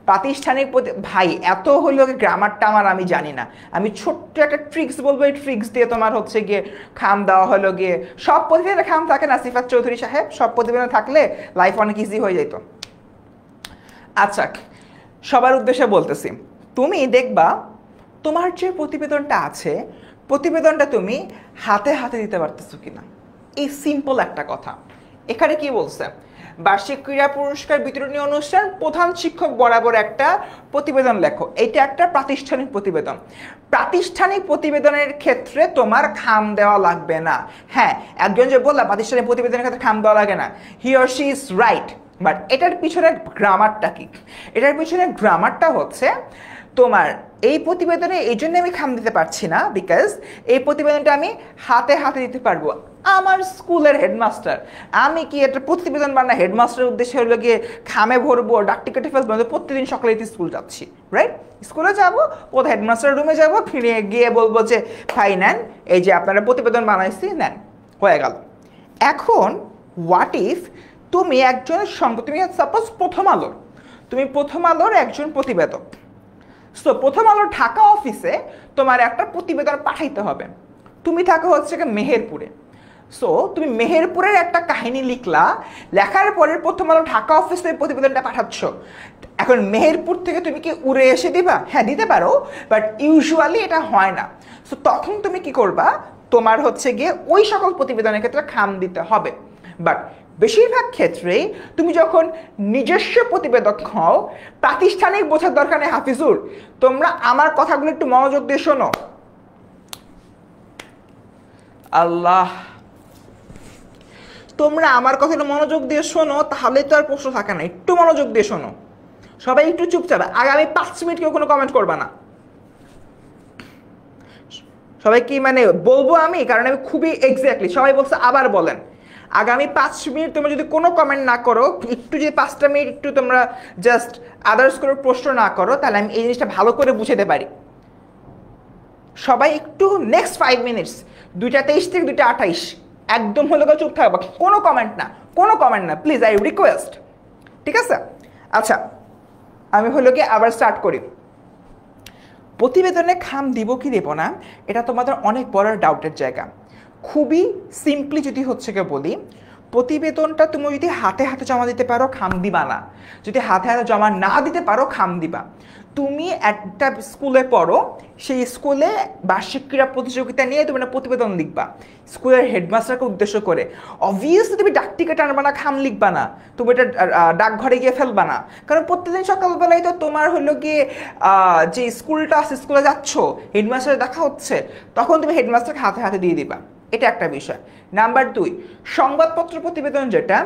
প্রাতিষ্ঠানিক ভাই এত হলো গ্রামারটা আমার আমি জানি না, আমি ছোট্ট একটা ট্রিক্স বলবো, এই ট্রিক্স দিয়ে তোমার হচ্ছে গিয়ে খাম দেওয়া হলো গিয়ে। সব প্রতিবেদনে খাম থাকে না সিফাত চৌধুরী সাহেব, সব প্রতিবেদনে থাকলে লাইফ অনেক ইজি হয়ে যেত। আচ্ছা সবার উদ্দেশ্যে বলতেছি, তুমি দেখবা তোমার যে প্রতিবেদনটা আছে, প্রতিবেদনটা তুমি হাতে হাতে দিতে পারতেছো কিনা। এই সিম্পল একটা কথা। এখানে কি বলছে, বার্ষিক ক্রীড়া পুরস্কার বিতরণী অনুষ্ঠান, প্রধান শিক্ষক বরাবর একটা প্রতিবেদন লেখো। এটা একটা প্রাতিষ্ঠানিক প্রতিবেদন। প্রাতিষ্ঠানিক প্রতিবেদনের ক্ষেত্রে তোমার খাম দেওয়া লাগবে না। হ্যাঁ, একজন যে বললা প্রাতিষ্ঠানিক প্রতিবেদনের ক্ষেত্রে খাম দেওয়া লাগে না, he or she is right, but এটার পিছনে গ্রামারটা কি? এটার পিছনে গ্রামারটা হচ্ছে তোমার এই প্রতিবেদনে এই জন্য আমি খাম দিতে পারছি না, বিকজ এই প্রতিবেদনটা আমি হাতে হাতে দিতে পারবো। আমার স্কুলের হেডমাস্টার, আমি কি একটা প্রতিবেদন বানা হেডমাস্টারের উদ্দেশ্যে হলো গিয়ে খামে ভরবো, ডাক টিকেটে ফেলবো? প্রতিদিন সকালে স্কুল যাচ্ছি, রাইট? স্কুলে যাবো, কোথাও হেডমাস্টারের রুমে যাবো, ফিরে গিয়ে বলবো যে ভাই নেন, এই যে আপনারা প্রতিবেদন বানাইছি, নেন, হয়ে গেল। এখন হোয়াট ইফ তুমি একজনের সঙ্গে, তুমি সাপোজ তুমি প্রথম আলোর একজন প্রতিবেদক। সো প্রথম আলোর ঢাকা অফিসে তোমার একটা প্রতিবেদন পাঠাইতে হবে। তুমি থাকো হচ্ছে মেহেরপুরে। সো তুমি মেহেরপুরের একটা কাহিনী লিখলা, লেখার পরে প্রথম আলো ঢাকা অফিসে প্রতিবেদনটা পাঠাচ্ছ। এখন মেহেরপুর থেকে তুমি কি উড়ে এসে দিবা? হ্যাঁ দিতে পারো, বাট ইউজুয়ালি এটা হয় না। সো তখন তুমি কি করবা, তোমার হচ্ছে গিয়ে ওই সকল প্রতিবেদনের ক্ষেত্রে খাম দিতে হবে। বাট বেশিরভাগ ক্ষেত্রেই তুমি যখন নিজস্ব প্রতিবেদক হও, প্রাতিষ্ঠানিক বোঝার দরকার নেই। হাফিজুর, তোমরা আমার কথাগুলো একটু মনোযোগ দিয়ে শোনো। আল্লাহ, তোমরা আমার কথাটা মনোযোগ দিয়ে শোনো, তাহলে তো আর প্রশ্ন থাকে না। একটু মনোযোগ দিয়ে শোনো, সবাই একটু চুপচাপ। আগামী 5 মিনিট কেউ কোনো কমেন্ট করবা না। সবাই কি মানে বলবো আমি, কারণ আমি খুবই এক্স্যাক্টলি, সবাই বলছে আবার বলেন। আগামী 5 মিনিট তোমরা যদি কোনো কমেন্ট না করো, একটু যদি 5টা মিনিট একটু তোমরা জাস্ট আদার্স করে প্রশ্ন না করো, তাহলে আমি এই জিনিসটা ভালো করে বুঝাতে পারি। সবাই একটু নেক্সট 5 মিনিটস, 2:23 থেকে 2:28 একদম হলো চুপ থাকবা, কোনো কমেন্ট না, কোনো কমেন্ট না, প্লিজ, আই রিকোয়েস্ট। ঠিক আছে? আচ্ছা, আমি হলো কি আবার স্টার্ট করি। প্রতিবেদনে খাম দিব কি দেব না, এটা তোমাদের অনেক বড় ডাউটের জায়গা। খুবই সিম্পলি যদি হচ্ছে কে বলি, প্রতিবেদনটা তুমি যদি হাতে হাতে জমা দিতে পারো খাম দিবা না, যদি হাতে হাতে জমা না দিতে পারো খাম দিবা। তুমি একটা স্কুলে পড়ো, সেই স্কুলে বার্ষিক ক্রীড়া প্রতিযোগিতা নিয়ে তুমি একটা প্রতিবেদন লিখবা স্কুলের হেডমাস্টারকে উদ্দেশ্য করে। অবভিয়াসলি তুমি ডাক টিকিট আনবা না, খাম লিখবা না, তুমি এটা ডাকঘরে গিয়ে ফেলবা না, কারণ প্রত্যেকদিন সকালবেলায় তো তোমার হলো গিয়ে যে স্কুলটা আছে, স্কুলে যাচ্ছ, হেডমাস্টার দেখা হচ্ছে, তখন তুমি হেডমাস্টারকে হাতে হাতে দিয়ে দিবা। এটা একটা বিষয়। নাম্বার 2, সংবাদপত্র প্রতিবেদন, যেটা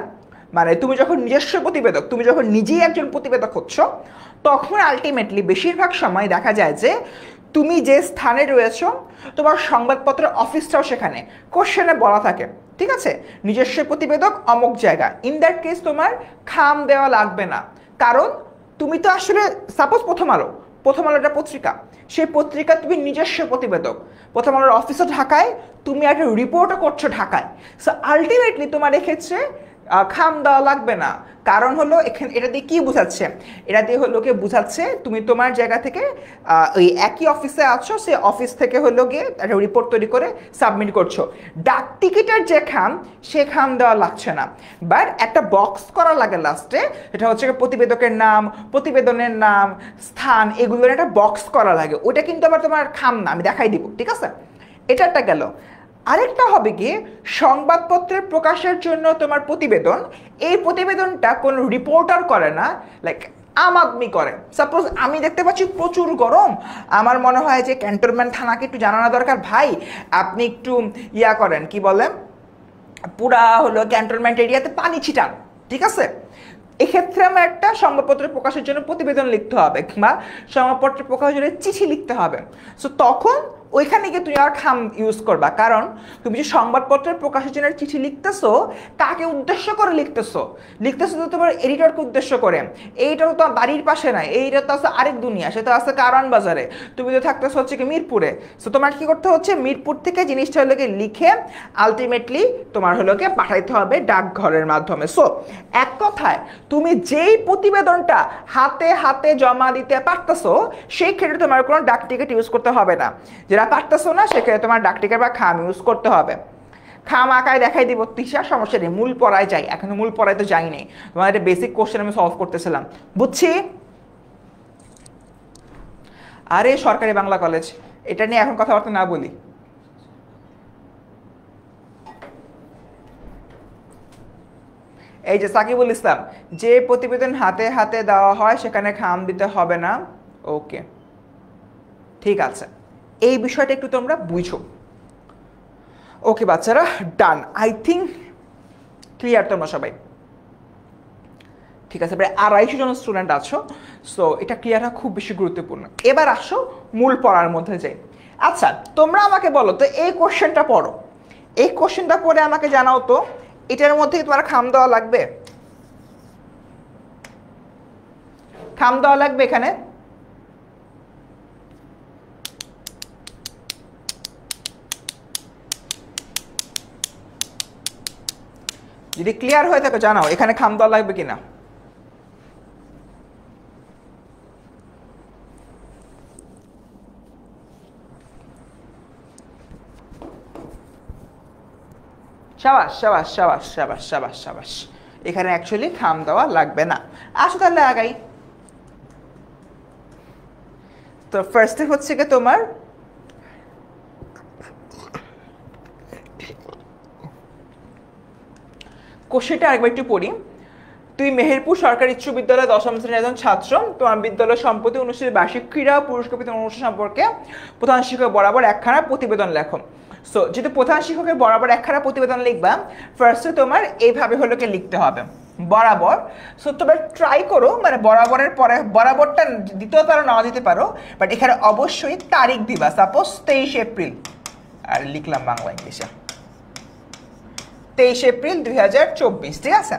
মানে তুমি যখন নিজস্ব প্রতিবেদক, তুমি যখন নিজেই একজন প্রতিবেদক হচ্ছ, তখন আলটিমেটলি বেশিরভাগ সময় দেখা যায় যে তুমি যে স্থানে রয়েছ, তোমার সংবাদপত্রের অফিসটাও সেখানে, কোশ্চেনে বলা থাকে, ঠিক আছে, নিজস্ব প্রতিবেদক অমুক জায়গা। ইন দ্যাট কেস তোমার খাম দেওয়া লাগবে না, কারণ তুমি তো আসলে সাপোজ প্রথম আলো একটা পত্রিকা, সেই পত্রিকা তুমি নিজস্ব প্রতিবেদক, প্রথম আলোর অফিসও ঢাকায়, তুমি একটা রিপোর্টও করছো ঢাকায়। সো আলটিমেটলি তোমার এক্ষেত্রে খাম দেওয়া লাগবে না। কারণ হলো এখানে এটা দিয়ে কি বোঝাচ্ছে, এটা দিয়ে হলো গিয়ে বোঝাচ্ছে তুমি তোমার জায়গা থেকে ওই একই অফিসে আছো, সে অফিস থেকে হলো গিয়ে একটা রিপোর্ট তৈরি করে সাবমিট করছো। ডাক টিকিটের যে খাম, সে খাম দেওয়া লাগছে না, বাট একটা বক্স করা লাগে লাস্টে, এটা হচ্ছে প্রতিবেদকের নাম, প্রতিবেদনের নাম, স্থান, এগুলোর একটা বক্স করা লাগে। ওটা কিন্তু আবার তোমার খাম না, আমি দেখাই দিব, ঠিক আছে? এটা একটা গেল। আরেকটা হবে কি, সংবাদপত্রের প্রকাশের জন্য তোমার প্রতিবেদন, এই প্রতিবেদনটা কোনো রিপোর্টার করে না, লাইক আম আদমি করে। সাপোজ আমি দেখতে পাচ্ছি প্রচুর গরম, আমার মনে হয় যে ক্যান্টনমেন্ট থানাকে একটু জানানো দরকার, ভাই আপনি একটু ইয়া করেন, কি বলেন, পুরা হলো ক্যান্টনমেন্ট এরিয়াতে পানি ছিটান, ঠিক আছে? এক্ষেত্রে আমার একটা সংবাদপত্র প্রকাশের জন্য প্রতিবেদন লিখতে হবে বা সংবাদপত্র প্রকাশের জন্য চিঠি লিখতে হবে। সো তখন ওইখানে গিয়ে তুমি আর খাম ইউজ করবা, কারণ তুমি যে সংবাদপত্রের প্রকাশের জন্য চিঠি লিখতেছো কাকে উদ্দেশ্য করে লিখতেছো তো তোমার এডিটরকে উদ্দেশ্য করে। এইটা তো বাড়ির পাশে নাই, এইটা তো আছে আরেক দুনিয়া, সেটা আছে কারওয়ান বাজারে, তুমি তো থাকতেছো হচ্ছে কি মিরপুরে। সো তোমার কি করতে হচ্ছে, মিরপুর থেকে জিনিসটা হলো লিখে আলটিমেটলি তোমার হলো পাঠাইতে হবে ডাকঘরের মাধ্যমে। সো এক কথায় তুমি যেই প্রতিবেদনটা হাতে হাতে জমা দিতে পারতেছো সেই ক্ষেত্রে তোমার কোনো ডাক টিকিট ইউজ করতে হবে না। যেটা পারতেছো না সেক্ষেত্রে তোমার ডাক টিকিট বা খাম ইউজ করতে হবে। খাম আঁকায় দেখাই দিব তিশা, সমস্যা নেই, মূল পড়ায় যাই, এখনো মূল পড়ায় তো যাইনি, তোমার একটা বেসিক কোশ্চেন আমি সলভ করতেছিলাম, বুঝছি? আরে সরকারি বাংলা কলেজ, এটা নিয়ে এখন কথাবার্তা না বলি। এই যে সাকিবুল ইসলাম, যে প্রতিবেদন হাতে হাতে দেওয়া হয় সেখানে খাম দিতে হবে না। ওকে, ঠিক আছে, এই বিষয়টা একটু তোমরা বুঝো। ওকে বাচ্চারা, ডান, আই থিঙ্ক ক্লিয়ার তোমরা সবাই, ঠিক আছে? প্রায় 250 জন স্টুডেন্ট আছো, সো এটা ক্লিয়ার হওয়া খুব বেশি গুরুত্বপূর্ণ। এবার আসো মূল পড়ার মধ্যে যাই। আচ্ছা তোমরা আমাকে বলো তো, এই কোশ্চেনটা পড়ো, এই কোশ্চেনটা পড়ে আমাকে জানাও তো এটার মধ্যে তোমার খাম দেওয়া লাগবে? খাম দেওয়া লাগবে এখানে? যদি ক্লিয়ার হয়ে থাকে জানাও এখানে খাম দেওয়া লাগবে কিনা। সাবাস সাবাস সাবাস সাবাস সাবাস সাবাস, এখানে অ্যাকচুয়ালি খাম দেওয়া লাগবে না। আসো তাহলে আগাই। তো ফার্স্টে হচ্ছে কি তোমার কোশ্চেনটা আরেকবার একটু পড়ি। তুই মেহেরপুর সরকারি উচ্চ বিদ্যালয়ে 10ম শ্রেণীর একজন ছাত্র, তোমার বিদ্যালয় সম্প্রতি অনুষ্ঠিত বার্ষিক ক্রীড়া পুরস্কার বিতরণ অনুষ্ঠান সম্পর্কে প্রধান শিক্ষক বরাবর একখানা প্রতিবেদন লেখো। সো যেহেতু প্রধান শিক্ষকের বরাবর একখানা প্রতিবেদন লিখবা, ফার্স্টে তোমার এইভাবে হলো লিখতে হবে বরাবর। সো তোমরা ট্রাই করো, মানে বরাবরের পরে বরাবরটা দিতেও পারো, নাও দিতে পারো, বাট এখানে অবশ্যই তারিখ দিবা। সাপোজ 23 এপ্রিল, আর লিখলাম বাংলা ইংলিশে 23 এপ্রিল 2024, ঠিক আছে?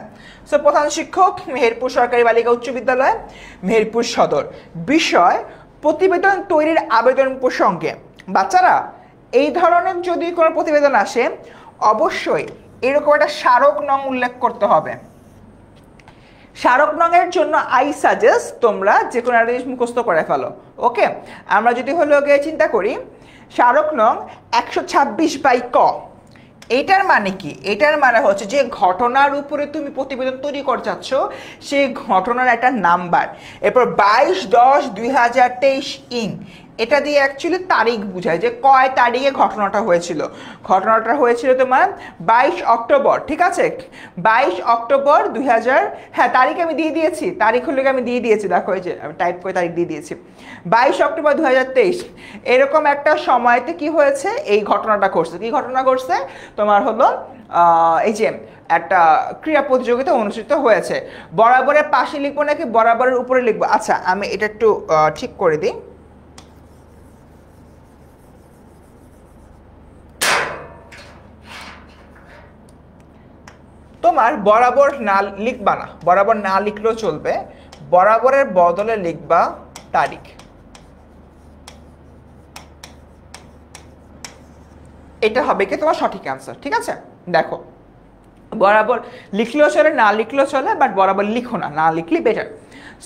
সো প্রধান শিক্ষক মেহেরপুর সরকারি বালিকা উচ্চ বিদ্যালয় মেহেরপুর সদর, বিষয় প্রতিবেদন তৈরির আবেদন প্রসঙ্গে। বাচ্চারা এই ধরনের যদি কোনো প্রতিবেদন আসে অবশ্যই এরকম একটা স্মারক নং উল্লেখ করতে হবে। স্মারক নংয়ের জন্য আই সাজেস্ট তোমরা যে কোনো একটা জিনিস মুখস্থ করে ফেলো। ওকে, আমরা যদি হলো গিয়ে চিন্তা করি স্মারক নং 126/ক, এটার মানে কি? এটার মানে হচ্ছে যে ঘটনার উপরে তুমি প্রতিবেদন তৈরি করতে চাচ্ছ সেই ঘটনার একটা নাম্বার, এরপর 22/10/2023 ইং, এটা দিয়ে অ্যাকচুয়ালি তারিখ বোঝায় যে কয় তারিখে ঘটনাটা হয়েছিল। ঘটনাটা হয়েছিল তোমার 22 অক্টোবর, ঠিক আছে? 22 অক্টোবর 2000, হ্যাঁ তারিখ আমি দিয়ে দিয়েছি, তারিখ হলো আমি দিয়ে দিয়েছি, দেখো এই যে আমি টাইপ করে তারিখ দিয়ে দিয়েছি 22 অক্টোবর 2023। এরকম একটা সময়তে কি হয়েছে, এই ঘটনাটা ঘটছে। কি ঘটনা ঘটছে তোমার হলো এই যে একটা ক্রীড়া প্রতিযোগিতা অনুষ্ঠিত হয়েছে। বরাবরের পাশে লিখবো নাকি বরাবরের উপরে লিখবো? আচ্ছা আমি এটা একটু ঠিক করে দিই। তোমার বরাবর না লিখবা না, বরাবর না লিখলেও চলবে, বরাবরের বদলে লিখবা তারিখ। এটা হবে কি তোমার সঠিক অ্যান্সার, ঠিক আছে? দেখো বরাবর লিখলেও চলে, না লিখলেও চলে, বাট বরাবর লিখো না, না লিখলে বেটার।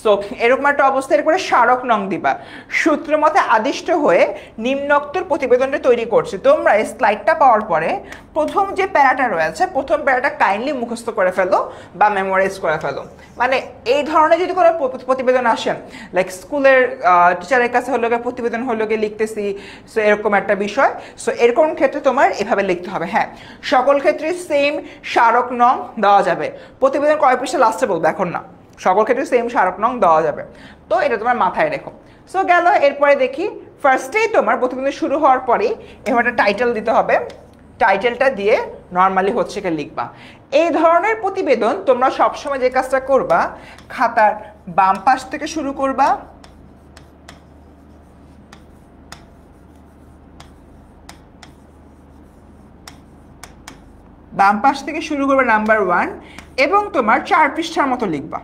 সো এরকম একটা অবস্থা, এরপরে স্মারক নং দিবা। সূত্র মতে আদিষ্ট হয়ে নিম্নোক্তর প্রতিবেদনটা তৈরি করছি। তোমরা এই স্লাইডটা পাওয়ার পরে প্রথম যে প্যারাটা রয়েছে, প্রথম প্যারাটা কাইন্ডলি মুখস্থ করে ফেলো বা মেমোরাইজ করে ফেলো। মানে এই ধরনের যদি কোনো প্রতিবেদন আসেন, লাইক স্কুলের টিচারের কাছে হলো গিয়ে প্রতিবেদন হলো গিয়ে লিখতেছি, সো এরকম একটা বিষয়, সো এরকম ক্ষেত্রে তোমার এভাবে লিখতে হবে। হ্যাঁ, সকল ক্ষেত্রে সেম স্মারক নং দেওয়া যাবে। প্রতিবেদন কয় পৃষ্ঠা লাস্টে বলবো এখন না, সকল ক্ষেত্রে সেম স্মারক নং দেওয়া যাবে। তো এটা তোমার মাথায় রেখো। সো গেল, এরপরে দেখি ফার্স্টেই তোমার প্রতিবেদন শুরু হওয়ার পরেই এবার একটা টাইটেল দিতে হবে। টাইটেলটা দিয়ে নর্মালি হচ্ছে কি লিখবা। এই ধরনের প্রতিবেদন তোমরা সবসময় যে কাজটা করবা, খাতার বাম পাশ থেকে শুরু করবা, বাম পাশ থেকে শুরু করবে নাম্বার 1 এবং তোমার 4 পৃষ্ঠার মতো লিখবা।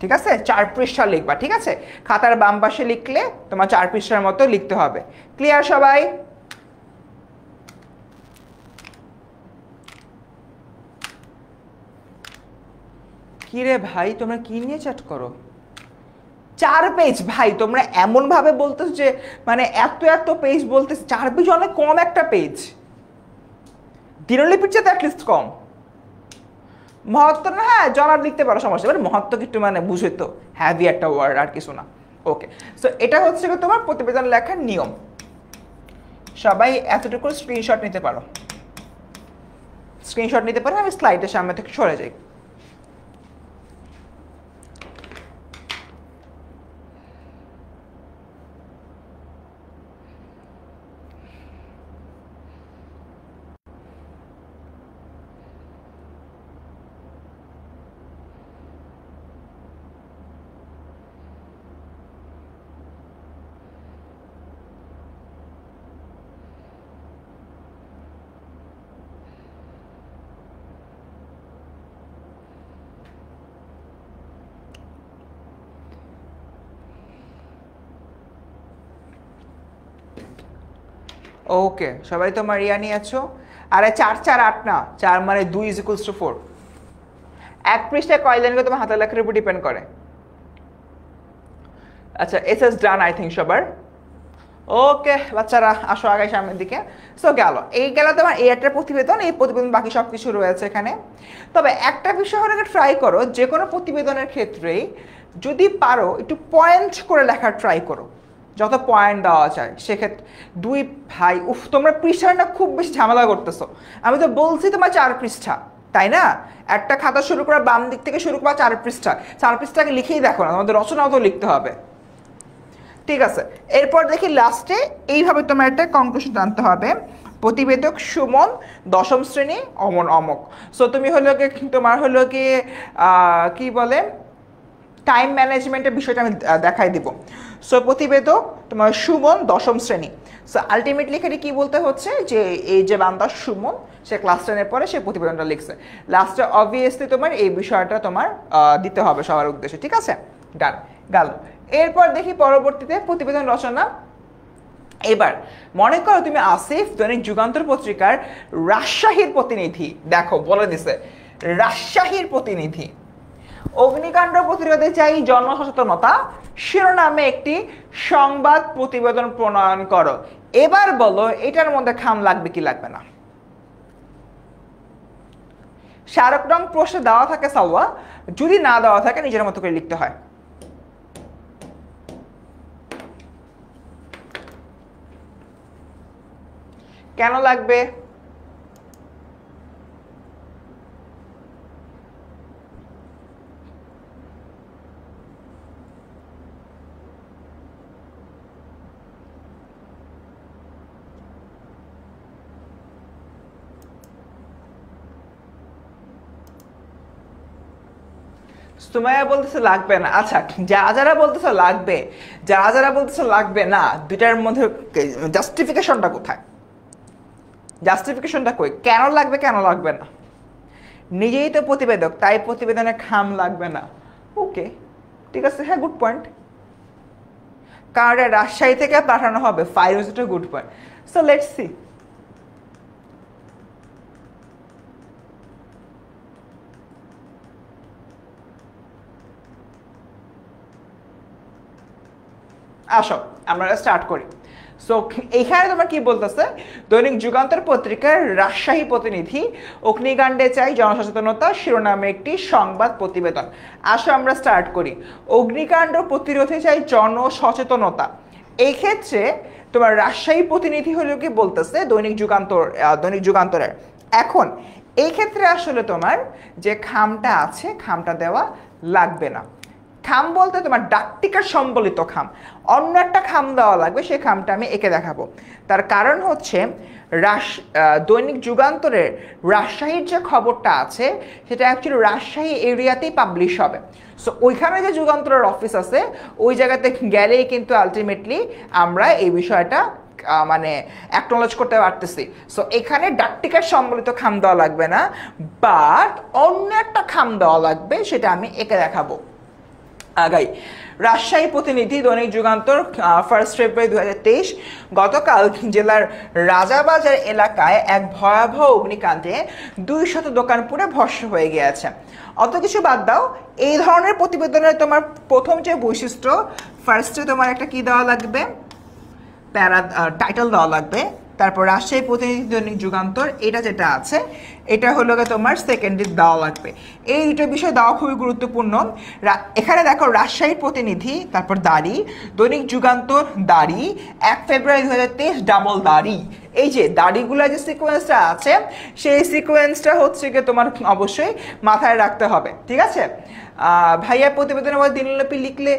ঠিক আছে, 4 পৃষ্ঠা লিখবা। ঠিক আছে, খাতার বাম পাশে লিখলে তোমার 4 পৃষ্ঠার মতো লিখতে হবে। ক্লিয়ার সবাই? কি রে ভাই, তোমরা কি নিয়ে চ্যাট করো? 4 পেজ ভাই, তোমরা এমন ভাবে বলতেছো যে মানে এত এত পেজ বলতেছো, 4 পেজ অনেক কম একটা পেজ, দিনলিপির চেয়ে অ্যাটলিস্ট কম। মহত্ব না, হ্যাঁ জনাব লিখতে পারো, সমস্যা, মানে মহত্ব একটু মানে বুঝে তো, হ্যাভি একটা ওয়ার্ড আর কিছু না। ওকে, সো এটা হচ্ছে তোমার প্রতিবেদন লেখার নিয়ম। সবাই এতটুকু স্ক্রিনশট নিতে পারো, স্ক্রিনশট নিতে পারো। আমি স্লাইডের সামনে থেকে সরে যাই। ওকে, সবাই তোমার ইয়া নিয়ে আছো? আরে 4 4 8 না, 4 মানে 2 = 4। এক পৃষ্ঠায় কয় লাইন করে তোমার হাতের লেখার উপর ডিপেন্ড করে। আচ্ছা, এসএস ডান আই থিঙ্ক সবার। ওকে বাচ্চারা আসো আগে সামনের দিকে। সো গেল, এই গেল তোমার এই একটা প্রতিবেদন। এই প্রতিবেদন বাকি সব কিছু রয়েছে এখানে। তবে একটা বিষয় হলো, ট্রাই করো যে কোনো প্রতিবেদনের ক্ষেত্রেই যদি পারো একটু পয়েন্ট করে লেখার ট্রাই করো, যত পয়েন্ট দেওয়া যায় সেক্ষেত্রে। 2 ভাই উফ, তোমরা পৃষ্ঠাটা খুব বেশি ঝামেলা করতেছো। আমি তো বলছি তোমার 4 পৃষ্ঠা, তাই না? একটা খাতা শুরু করা, বাম দিক থেকে শুরু করা 4 পৃষ্ঠা। 4 পৃষ্ঠাকে লিখেই দেখো না, তোমাদের রচনাও তো লিখতে হবে। ঠিক আছে, এরপর দেখি লাস্টে এইভাবে তোমার একটা কনক্লুশন আনতে হবে। প্রতিবেদক সুমন, 10ম শ্রেণী, অমন অমক। সো তুমি হলো গিয়ে তোমার হলো গিয়ে কি বলে টাইম ম্যানেজমেন্টের বিষয়টা আমি দেখাই দিব। সো প্রতিবেদক তোমার সুমন, 10ম শ্রেণী। সো আলটিমেটলি এখানে কি বলতে হচ্ছে যে এই যে বান্দা সুমন, সে ক্লাস 10-এর পরে সে প্রতিবেদনটা লিখছে। লাস্টে অবভিয়াসলি তোমার এই বিষয়টা তোমার দিতে হবে সবার উদ্দেশ্যে। ঠিক আছে, ডান গেল। এরপর দেখি পরবর্তীতে প্রতিবেদন রচনা। এবার মনে করো তুমি আসিফ, দৈনিক যুগান্তর পত্রিকার রাজশাহীর প্রতিনিধি। দেখো বলে দিছে রাজশাহীর প্রতিনিধি। অগ্নিকাণ্ড প্রতিরোধে চাই জনসচেতনতা শিরোনামে একটি সংবাদ প্রতিবেদন প্রণয়ন করো। এবার বলো এটার মধ্যে খাম লাগবে কি লাগবে না? স্মারক রং প্রশ্নে দেওয়া থাকে সাওয়া, যদি না দেওয়া থাকে নিজের মতো করে লিখতে হয়। কেন লাগবে? সুমাইয়া বলতেছে লাগবে না। আচ্ছা, যারা বলতেছে লাগবে, যারা বলতেছে লাগবে না, দুইটার মধ্যে জাস্টিফিকেশনটা কোথায়? জাস্টিফিকেশনটা কই? কেন লাগবে কেন লাগবে না? নিজেই তো প্রতিবেদক, তাই প্রতিবেদনে খাম লাগবে না। ওকে ঠিক আছে, হ্যাঁ গুড পয়েন্ট। কারণ এটা রাজশাহী থেকে পাঠানো হবে, file is a good point. So let's see. আসো আমরা স্টার্ট করি। সো এইখানে তোমার কি বলতেছে, দৈনিক যুগান্তর পত্রিকার রাজশাহী প্রতিনিধি অগ্নিকাণ্ডে চাই জনসচেতনতা শিরোনামে একটি সংবাদ প্রতিবেদন। আসো আমরা স্টার্ট করি। অগ্নিকাণ্ড প্রতিরোধে চাই জনসচেতনতা। এই ক্ষেত্রে তোমার রাজশাহী প্রতিনিধি হলো কি বলতেছে দৈনিক যুগান্তরের। এখন এই ক্ষেত্রে আসলে তোমার যে খামটা আছে, খামটা দেওয়া লাগবে না। খাম বলতে তোমার ডাকটিকার সম্বলিত খাম, অন্য একটা খাম দেওয়া লাগবে, সেই খামটা আমি এঁকে দেখাবো। তার কারণ হচ্ছে দৈনিক যুগান্তরের রাজশাহীর যে খবরটা আছে সেটা অ্যাকচুয়ালি রাজশাহী এরিয়াতেই পাবলিশ হবে। সো ওইখানে যে যুগান্তরের অফিস আছে ওই জায়গাতে গেলেই কিন্তু আলটিমেটলি আমরা এই বিষয়টা মানে অ্যাকনোলেজ করতে পারতেছি। সো এখানে ডাকটিকার সম্বলিত খাম দেওয়া লাগবে না, বাট অন্য একটা খাম দেওয়া লাগবে, সেটা আমি এঁকে দেখাবো। আগাই রাজশাহী প্রতিনিধি দৈনিক যুগান্তর 1 ফেব্রুয়ারি 2023, গতকাল জেলার রাজাবাজার এলাকায় এক ভয়াবহ অগ্নিকাণ্ডে 200 দোকান পুড়ে ভস্ম হয়ে গিয়েছে। অত কিছু বাদ দাও, এই ধরনের প্রতিবেদনের তোমার প্রথম যে বৈশিষ্ট্য, ফার্স্টে তোমার একটা কি দেওয়া লাগবে, টাইটেল দেওয়া লাগবে, তারপর রাজশাহী প্রতিনিধি দৈনিক যুগান্তর এটা যেটা আছে এটা হলো তোমার সেকেন্ডারি দেওয়া লাগবে। এই দুটো বিষয় দেওয়া খুবই গুরুত্বপূর্ণ। এখানে দেখো রাজশাহী প্রতিনিধি, তারপর দাড়ি, দৈনিক যুগান্তর দাড়ি, 1 ফেব্রুয়ারি 2023 ডাবল দাড়ি। এই যে দাড়িগুলো যে সিকোয়েন্সটা আছে সেই সিকোয়েন্সটা হচ্ছে গিয়ে তোমার অবশ্যই মাথায় রাখতে হবে, ঠিক আছে? ভাইয়া প্রতিবেদনের মধ্যে দিনলিপি লিখলে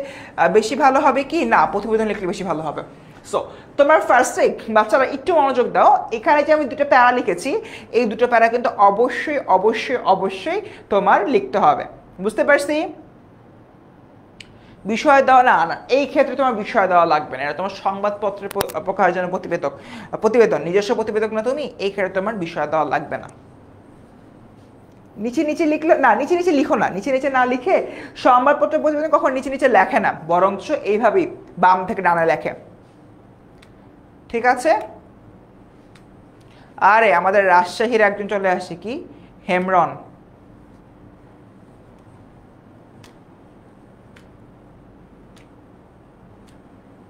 বেশি ভালো হবে কি না, প্রতিবেদন লিখলে বেশি ভালো হবে? সো তোমার ফার্স্টে বাচ্চারা একটু মনোযোগ দাও, এখানে যে আমি দুটো প্যারা লিখেছি এই দুটো প্যারা কিন্তু অবশ্যই অবশ্যই অবশ্যই তোমার লিখতে হবে, বুঝতে পারছি? বিষয় দেওয়া না না, এই ক্ষেত্রে তোমার বিষয় দেওয়া লাগবে না, এটা তোমার সংবাদপত্রের প্রকাশের জন্য প্রতিবেদন, নিজস্ব প্রতিবেদক না তুমি, এই ক্ষেত্রে তোমার বিষয় দেওয়া লাগবে না। নিচে নিচে লিখলে না, নিচে নিচে লিখো না, নিচে নিচে না লিখে সংবাদপত্রের প্রতিবেদন কখন নিচে নিচে লেখে না, বরঞ্চ এইভাবেই বাম থেকে ডানে লেখে, ঠিক আছে? আরে আমাদের রাজশাহীর একজন চলে আসে, কি হেমরন,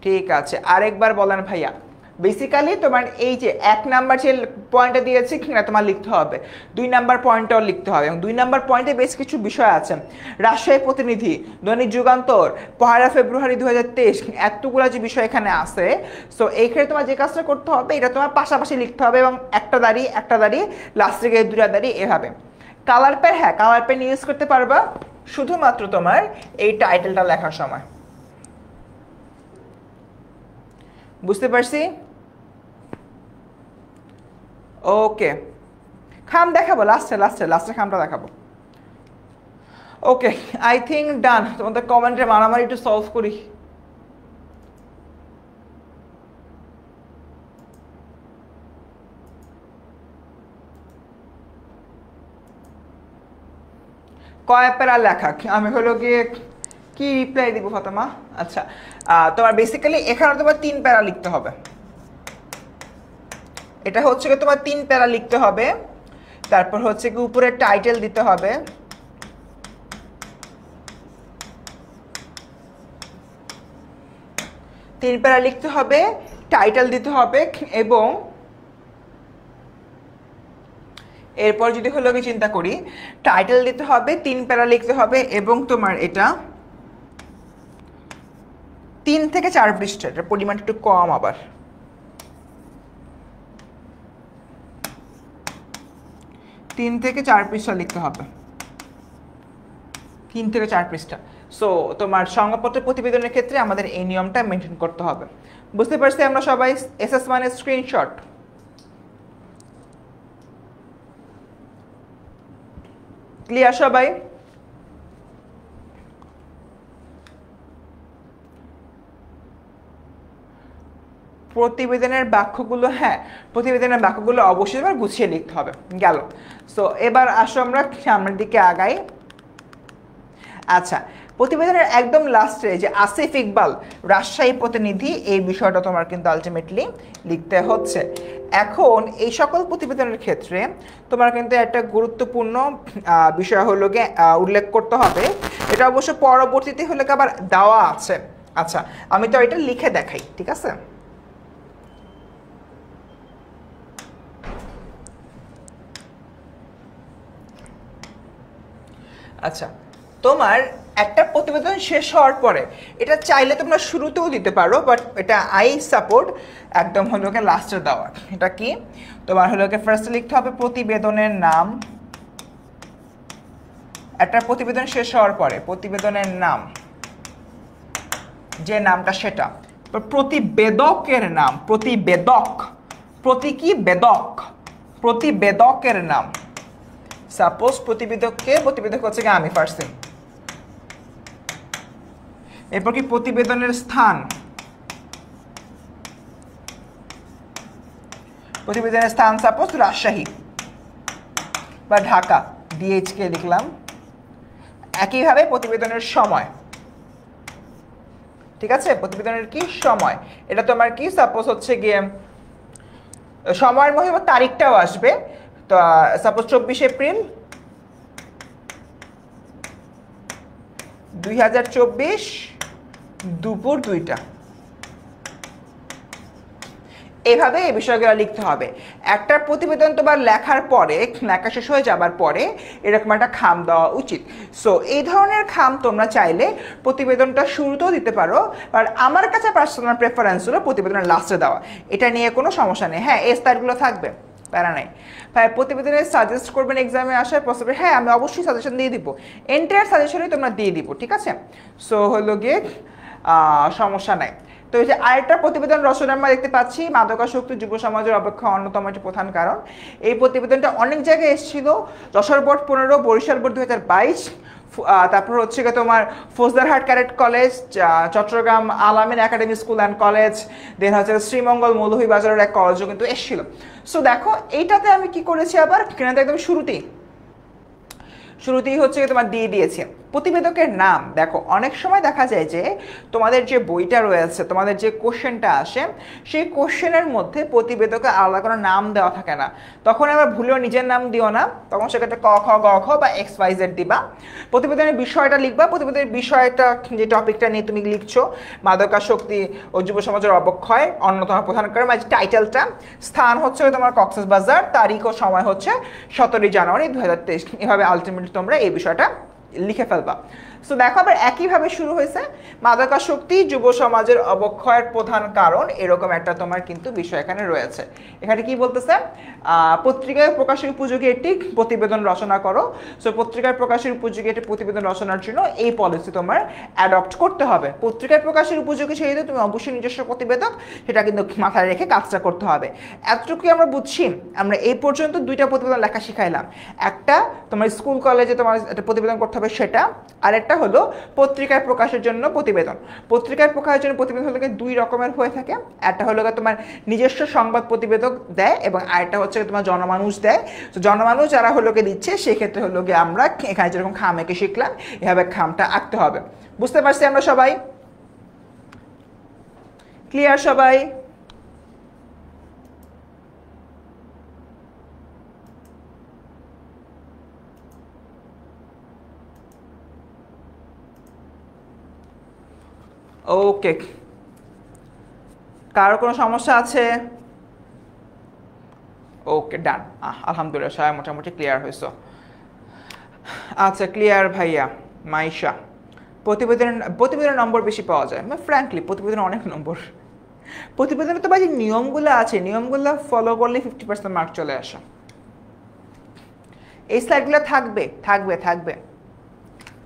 ঠিক আছে, আরেকবার বলেন ভাইয়া। বেসিক্যালি তোমার এই যে 1 নাম্বার যে পয়েন্টটা দিয়েছে কিনা তোমার লিখতে হবে, 2 নাম্বার পয়েন্টটাও লিখতে হবে, এবং 2 নাম্বার পয়েন্টে বেশ কিছু বিষয় আছে। রাজশাহী প্রতিনিধি দৈনিক যুগান্তর 1 ফেব্রুয়ারি 2023, এতগুলো যে বিষয় এখানে আছে। সো এইখানে তোমার যে কাজটা করতে হবে এটা তোমার পাশাপাশি লিখতে হবে, এবং একটা দাড়ি লাস্টে গিয়ে 2টা দাড়ি, এভাবে। কালার পেন, হ্যাঁ কালার পেন ইউজ করতে পারবা শুধুমাত্র তোমার এই টাইটেলটা লেখার সময়, বুঝতে পারছি? ওকে, খাম দেখাবো লাস্টে খামটা দেখাবো। ওকে, আই থিঙ্ক ডান। তোমাদের কমেন্টে মারামারি একটু সলভ করি। কয় প্যারা লেখা, আমি হলো গিয়ে কি রিপ্লাই দিব ফাতেমা? আচ্ছা, তোমার বেসিক্যালি এখানে তোমার 3 প্যারা লিখতে হবে, এটা হচ্ছে কি তোমার 3 প্যারা লিখতে হবে। তারপর হচ্ছে কি উপরে টাইটেল দিতে হবে, তিন প্যারা লিখতে হবে, টাইটেল দিতে হবে, এবং এরপর যদি হলো কি চিন্তা করি, টাইটেল দিতে হবে, 3 প্যারা লিখতে হবে, এবং তোমার এটা 3 থেকে 4 পৃষ্ঠা, এটার পরিমাণ একটু কম, আবার 3 থেকে 4 পৃষ্ঠা লিখতে হবে, 3 থেকে 4 পৃষ্ঠা। সো তোমার সংবাদপত্রের প্রতিবেদনের ক্ষেত্রে আমাদের এই নিয়মটা মেনটেন করতে হবে, বুঝতে পারছি আমরা সবাই? এসএস মানে স্ক্রিনশট, ক্লিয়ার সবাই? প্রতিবেদনের বাক্যগুলো, হ্যাঁ প্রতিবেদনের বাক্যগুলো অবশ্যই এবার গুছিয়ে লিখতে হবে, গেল। সো এবার আসো আমরা সামনের দিকে আগাই। আচ্ছা, প্রতিবেদনের একদম লাস্টে যে আসিফ ইকবাল রাজশাহী প্রতিনিধি, এই বিষয়টা তোমার কিন্তু আলটিমেটলি লিখতে হচ্ছে। এখন এই সকল প্রতিবেদনের ক্ষেত্রে তোমার কিন্তু একটা গুরুত্বপূর্ণ বিষয় হলো গিয়ে উল্লেখ করতে হবে, এটা অবশ্য পরবর্তীতে হলে আবার দেওয়া আছে। আচ্ছা, আমি তো এটা লিখে দেখাই, ঠিক আছে? আচ্ছা, তোমার একটা প্রতিবেদন শেষ হওয়ার পরে এটা চাইলে তোমরা শুরুতেও দিতে পারো, বাট এটা আই সাপোর্ট একদম হলো গিয়ে লাস্টে দেওয়ার। এটা কি তোমার হলো গিয়ে ফার্স্টে লিখতে হবে প্রতিবেদনের নাম, একটা প্রতিবেদন শেষ হওয়ার পরে প্রতিবেদনের নাম, যে নামটা সেটা। প্রতিবেদকের নাম, প্রতিবেদক, প্রতি কি বেদক, প্রতিবেদকের নাম। সাপোজ প্রতিবেদক হচ্ছে কি আমি পারছি। এরপর কি প্রতিবেদনের স্থান, প্রতিবেদনের স্থান সাপোজ রাজশাহী বা ঢাকা, ডিএইচকে লিখলাম। একইভাবে প্রতিবেদনের সময়, ঠিক আছে, প্রতিবেদনের কি সময়, এটা তোমার কি সাপোজ হচ্ছে গিয়ে সময়ের মধ্যে তারিখটাও আসবে। তো সাপোজ 24 এপ্রিল 2024 দুপুর 2টা। এভাবে এই বিষয়গুলো লিখতে হবে। একটা প্রতিবেদন তোমার লেখার পরে, লেখা শেষ হয়ে যাবার পরে এরকম একটা খাম দেওয়া উচিত। সো এই ধরনের খাম তোমরা চাইলে প্রতিবেদনটা শুরুতেও দিতে পারো, আর আমার কাছে পার্সোনাল প্রেফারেন্স হলো প্রতিবেদনের লাস্টে দেওয়া। এটা নিয়ে কোনো সমস্যা নেই। হ্যাঁ, এই স্টাইলগুলো থাকবে, প্যারা নাই ভাই। প্রতিবেদনে সাজেস্ট করবেন এক্সামে আসার পসিবল, হ্যাঁ আমি অবশ্যই সাজেশন দিয়ে দিব, এন্টায়ার সাজেশনই তোমরা দিয়ে দিব, ঠিক আছে। সো হলো গিয়ে সমস্যা নাই। তো এই যে আরেকটা প্রতিবেদন রচনা আমরা দেখতে পাচ্ছি, মাদকাসক্ত যুব সমাজের অপেক্ষা অন্যতম একটি প্রধান কারণ। এই প্রতিবেদনটা অনেক জায়গায় এসেছিল, যশোর বোর্ড 15, বরিশাল বোর্ড 2022, তারপর হচ্ছে গিয়ে তোমার ফৌজদারহাট ক্যাডেট কলেজ, চট্টগ্রাম আলামিন একাডেমি স্কুল অ্যান্ড কলেজ, দেন হচ্ছে শ্রীমঙ্গল মৌলভীবাজারের এক কলেজও কিন্তু এসেছিল। সো দেখো এইটাতে আমি কি করেছি, আবার কেনাতে একদম শুরুতেই হচ্ছে তোমার দিয়ে দিয়েছে প্রতিবেদকের নাম। দেখো অনেক সময় দেখা যায় যে তোমাদের যে বইটা রয়েছে, তোমাদের যে কোশ্চেনটা আসে, সেই কোশ্চেনের মধ্যে প্রতিবেদকের আলাদা কোনো নাম দেওয়া থাকে না। তখন আবার ভুলেও নিজের নাম দিও না, তখন সেক্ষেত্রে ক খ গ ঘ বা XYZ দিবা। প্রতিবেদনের বিষয়টা লিখবা, প্রতিবেদনের বিষয়টা যে টপিকটা নিয়ে তুমি লিখছো, মাদকাসক্তি ও যুব সমাজের অবক্ষয় অন্যতম প্রধান কারণ, মানে টাইটেলটা। স্থান হচ্ছে তোমার কক্সবাজার, তারিখ ও সময় হচ্ছে 17 জানুয়ারি 2023। এভাবে আলটিমেটলি তোমরা এই বিষয়টা লিখে ফেলবা। সো দেখো আবার একইভাবে শুরু হয়েছে, মাদকাসক্তি যুব সমাজের অবক্ষয়ের প্রধান কারণ, এরকম একটা তোমার কিন্তু বিষয় এখানে রয়েছে। এখানে কি বলতেছে, পত্রিকায় প্রকাশের উপযোগী একটি প্রতিবেদন রচনা করো। সো পত্রিকায় প্রকাশের উপযোগী একটি প্রতিবেদন রচনার জন্য এই পলিসি তোমার অ্যাডপ্ট করতে হবে। পত্রিকায় প্রকাশের উপযোগী সেই তুমি অবশ্যই নিজস্ব প্রতিবেদক, সেটা কিন্তু মাথায় রেখে কাজটা করতে হবে। এতটুকুই আমরা বুঝছি। আমরা এই পর্যন্ত 2টা প্রতিবেদন লেখা শিখাইলাম। একটা তোমার স্কুল কলেজে তোমার একটা প্রতিবেদন করতে হবে সেটা, আর একটা হলো পত্রিকায় প্রকাশের জন্য প্রতিবেদন। পত্রিকায় প্রকাশের জন্য প্রতিবেদন হলো 2 রকমের হয়ে থাকে। একটা হলো তোমার নিজস্ব সংবাদ প্রতিবেদক দেয়, এবং আরেকটা হচ্ছে তোমার জনমানুষ দেয়। তো জনমানুষ যারা হলো দিচ্ছে, সেক্ষেত্রে হলো আমরা এখানে যেরকম খাম এঁকে শিখলাম, এভাবে খামটা আঁকতে হবে। বুঝতে পারছি আমরা সবাই? ক্লিয়ার সবাই? ওকে, কারো কোনো সমস্যা আছে? ওকে, ডান। আলহামদুলিল্লাহ সবাই মোটামুটি ক্লিয়ার হয়েছে। আচ্ছা, ক্লিয়ার ভাইয়া। মাইশা, প্রতিবেদনের নম্বর বেশি পাওয়া যায়? ফ্র্যাঙ্কলি প্রতিবেদনের অনেক নম্বর। প্রতিবেদনে তো ভাই যে নিয়মগুলো আছে, নিয়মগুলো ফলো করলে 50% মার্ক চলে আসে। এই স্লাইডগুলো থাকবে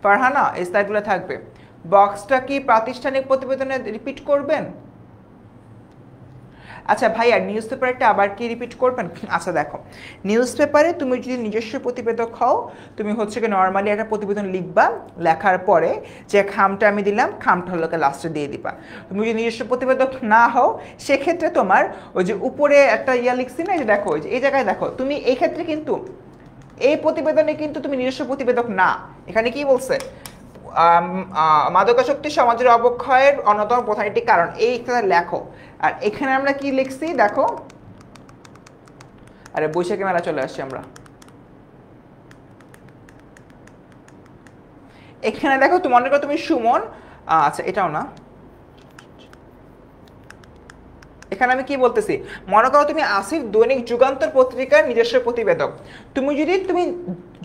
ফারহানা, এই স্লাইডগুলো থাকবে। বক্সটা কি প্রাতিষ্ঠানিক প্রতিবেদনে রিপিট করবেন? আচ্ছা ভাইয়া, নিউজ পেপারটা আবার কি রিপিট করবেন? আচ্ছা দেখো, নিউজ পেপারে তুমি যদি নিজস্ব প্রতিবেদক হও, তুমি হচ্ছে কি নর্মালি একটা প্রতিবেদন লিখবা, লেখার পরে যে খামটা আমি দিলাম, খামটা হলো লাস্টে দিয়ে দিবা। তুমি যদি নিজস্ব প্রতিবেদক না হও, সেক্ষেত্রে তোমার ওই যে উপরে একটা লিখছি না, যে দেখো ওই যে এই জায়গায় দেখো, তুমি এই ক্ষেত্রে কিন্তু এই প্রতিবেদনে কিন্তু তুমি নিজস্ব প্রতিবেদক না। এখানে কি বলছে, মাদকাসক্তি সমাজের অবক্ষয়ের অন্যতম প্রধান একটি কারণ, এই লেখো। আর এখানে আমরা কি লিখছি দেখো, আরে বৈশাখী মেলা চলে আসছি আমরা। এখানে দেখো, তুমি মনে করো তুমি সুমন, আচ্ছা এটাও না, এখানে আমি কি বলতেছি, মনে করো তুমি আসিফ দৈনিক যুগান্তর পত্রিকার নিজস্ব প্রতিবেদক। তুমি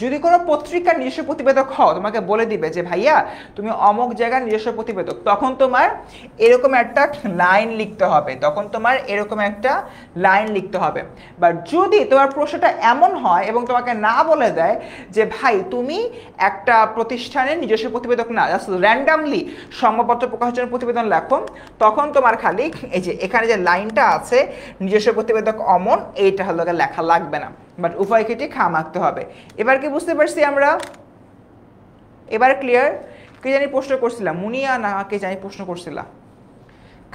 যদি কোনো পত্রিকার নিজস্ব প্রতিবেদক হও, তোমাকে বলে দিবে যে ভাইয়া তুমি অমুক জায়গার নিজস্ব প্রতিবেদক, তখন তোমার এরকম একটা লাইন লিখতে হবে, বাট যদি তোমার প্রশ্নটা এমন হয় এবং তোমাকে না বলে দেয় যে ভাই তুমি একটা প্রতিষ্ঠানের নিজস্ব প্রতিবেদক না, জাস্ট র্যান্ডামলি সংবাদপত্র প্রকাশের জন্য প্রতিবেদন লেখো, তখন তোমার খালি এই যে এখানে যে লাইনটা আছে নিজস্ব প্রতিবেদক অমন, এইটা হলো লেখা লাগবে না, বাট উভয় ক্ষেত্রে খাম আঁকতে হবে। এবার কি বুঝতে পারছি আমরা? এবার ক্লিয়ার? কে জানি প্রশ্ন করছিলাম, মুনিয়া না কে জানি প্রশ্ন করছিলাম,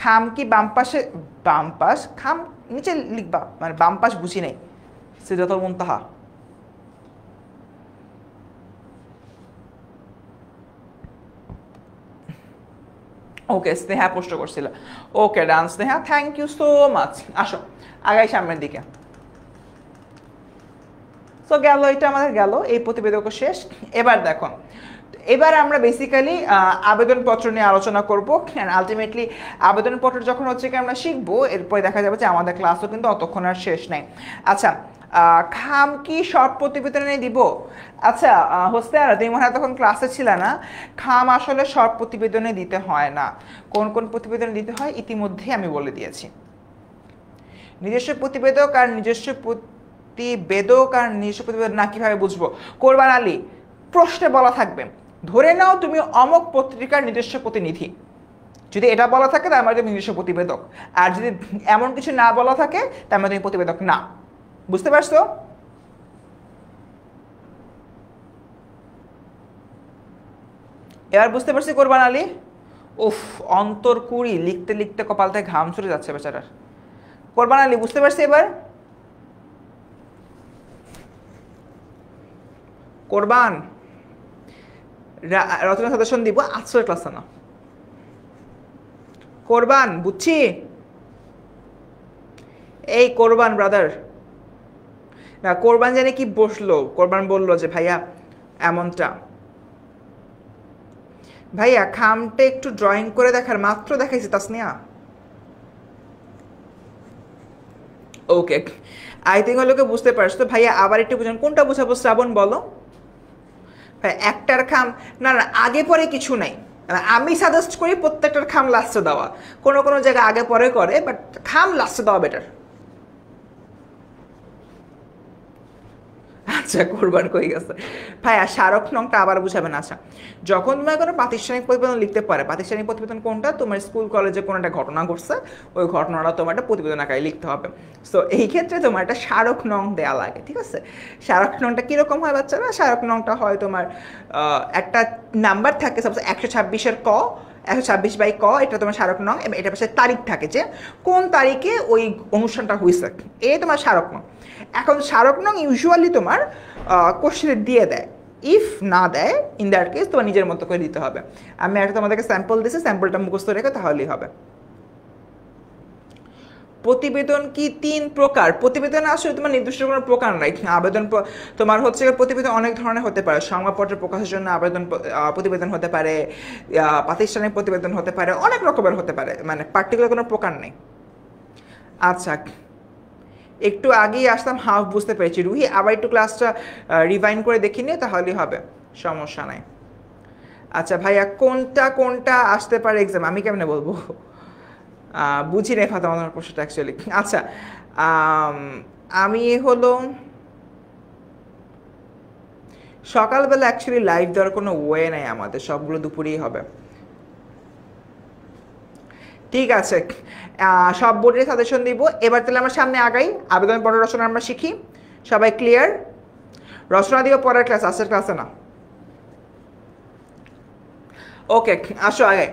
খাম কি বাম পাশে, বাম পাশ খাম নিচে লিখবা, মানে বাম পাশ বুঝি নেই, সিদরাতুল মুনতাহা। ওকে, স্নেহা প্রশ্ন করছিল। Okay done Sneha, thank you so much. আসো আগাই সামনের দিকে। সো গেল, এটা আমাদের গেল, এই প্রতিবেদকও শেষ। এবার দেখো, এবার আমরা বেসিক্যালি আবেদনপত্র নিয়ে আলোচনা করবো, অ্যান্ড আলটিমেটলি আবেদনপত্র যখন হচ্ছে কি আমরা শিখবো, এরপরে দেখা যাবে যে আমাদের ক্লাসও কিন্তু অতক্ষণ আর শেষ নাই। আচ্ছা, খাম কি সব প্রতিবেদনে দিব? আচ্ছা হোস্টেল, তুমি মনে হয় তখন ক্লাসে ছিল না, খাম আসলে সব প্রতিবেদনে দিতে হয় না। কোন কোন প্রতিবেদনে দিতে হয় ইতিমধ্যেই আমি বলে দিয়েছি। নিজস্ব প্রতিবেদক আর নিজস্ব প্রতিবেদন না, কিভাবে বুঝবো? কোরবান আলী, প্রশ্নে বলা থাকবে ধরে নাও তুমি অমক পত্রিকার নিজস্ব প্রতিনিধি, যদি এটা বলা থাকে তার মানে তুমি নিজস্ব প্রতিবেদক, আর যদি এমন কিছু না বলা থাকে তার মানে তুমি প্রতিবেদক না। বুঝতে পারছো? এবার বুঝতে পারছি কোরবান আলী? উফ, অন্তর কুড়ি লিখতে লিখতে কপাল থেকে ঘাম ছুটে যাচ্ছে বেচারার। কোরবান আলী বুঝতে পারছি এবার? কোরবান, রচনা সাজেশন দিব আজকের ক্লাসে না। কোরবান বুঝছি? এই কোরবান ব্রাদার, না কোরবান জানে কি বসলো, কোরবান বললো যে ভাইয়া এমনটা, ভাইয়া খামটা একটু ড্রয়িং করে দেখার, মাত্র দেখাইছি তাসনিয়া। ওকে, আই থিঙ্ক হলো বুঝতে পারছো ভাইয়া, আবার একটু বুঝুন, কোনটা বুঝাবো শ্রাবণ বলো? ভাই একটার খাম না না, আগে পরে কিছু নাই, আমি সাজেস্ট করি প্রত্যেকটার খাম লাস্টে দেওয়া, কোনো কোনো জায়গায় আগে পরে করে, বাট খাম লাস্টে দেওয়া বেটার। আচ্ছা কোরবান কই গেছে ভাইয়া, স্মারক নংটা আবার বুঝাবেন। আচ্ছা, যখন তোমার কোনো প্রাতিষ্ঠানিক প্রতিবেদন লিখতে পারে, প্রাতিষ্ঠানিক প্রতিবেদন কোনটা? তোমার স্কুল কলেজে কোনো একটা ঘটনা ঘটছে, ওই ঘটনাটা তোমার একটা প্রতিবেদন আকারে লিখতে হবে। সো এই ক্ষেত্রে তোমার একটা স্মারক নং দেওয়া লাগে, ঠিক আছে? স্মারক নংটা কীরকম হয় বাচ্চারা? স্মারক নংটা হয় তোমার একটা নাম্বার থাকে, সাপোজ 126-এর ক, 126/ক, এটা তোমার স্মারক নং, এটা পাশে তারিখ থাকে যে কোন তারিখে ওই অনুষ্ঠানটা হয়েছে, এই তোমার স্মারক নং। এখন স্মারক নং ইউজুয়ালি তোমার কোশ্চেনে দিয়ে দেয়, ইফ না দেয় ইন দ্যাট কেস তোমার নিজের মতো করে দিতে হবে। আমি একটা তোমাদেরকে স্যাম্পল দিচ্ছি, স্যাম্পলটা মুখস্থ রেখে তাহলেই হবে। প্রতিবেদন কি 3 প্রকার? প্রতিবেদন আসলে তোমার নির্দিষ্ট কোনো প্রকার নাই। আবেদন তোমার হচ্ছে প্রতিবেদন অনেক ধরনের হতে পারে, সংবাদপত্র প্রকাশের জন্য প্রতিবেদন হতে পারে, প্রাতিষ্ঠানিক প্রতিবেদন হতে পারে, অনেক রকমের হতে পারে, মানে পার্টিকুলার কোনো প্রকার নেই। আচ্ছা, একটু আগেই আসলাম, হাফ বুঝতে পেরেছি। রুহি আবার একটু ক্লাসটা রিভাইন্ড করে দেখি নিয়ে তাহলেই হবে, সমস্যা নাই। আচ্ছা ভাইয়া, কোনটা কোনটা আসতে পারে এক্সাম, আমি কেমনে বলবো? বুঝি নাই ফাতেমা তোমার প্রশ্নটা অ্যাকচুয়ালি। আচ্ছা, আমি হলো সকালবেলা অ্যাকচুয়ালি লাইভ দেওয়ার কোনো ওয়ে নাই আমাদের, সবগুলো দুপুরেই হবে। ঠিক আছে, সব বোর্ডের সাজেশন দিব। এবার তাহলে আমরা সামনে আগাই, আবেদনপত্র রচনা আমরা শিখি। সবাই ক্লিয়ার? রচনা দিব পরের ক্লাস, আজকের ক্লাসে না। ওকে, আসো আগে।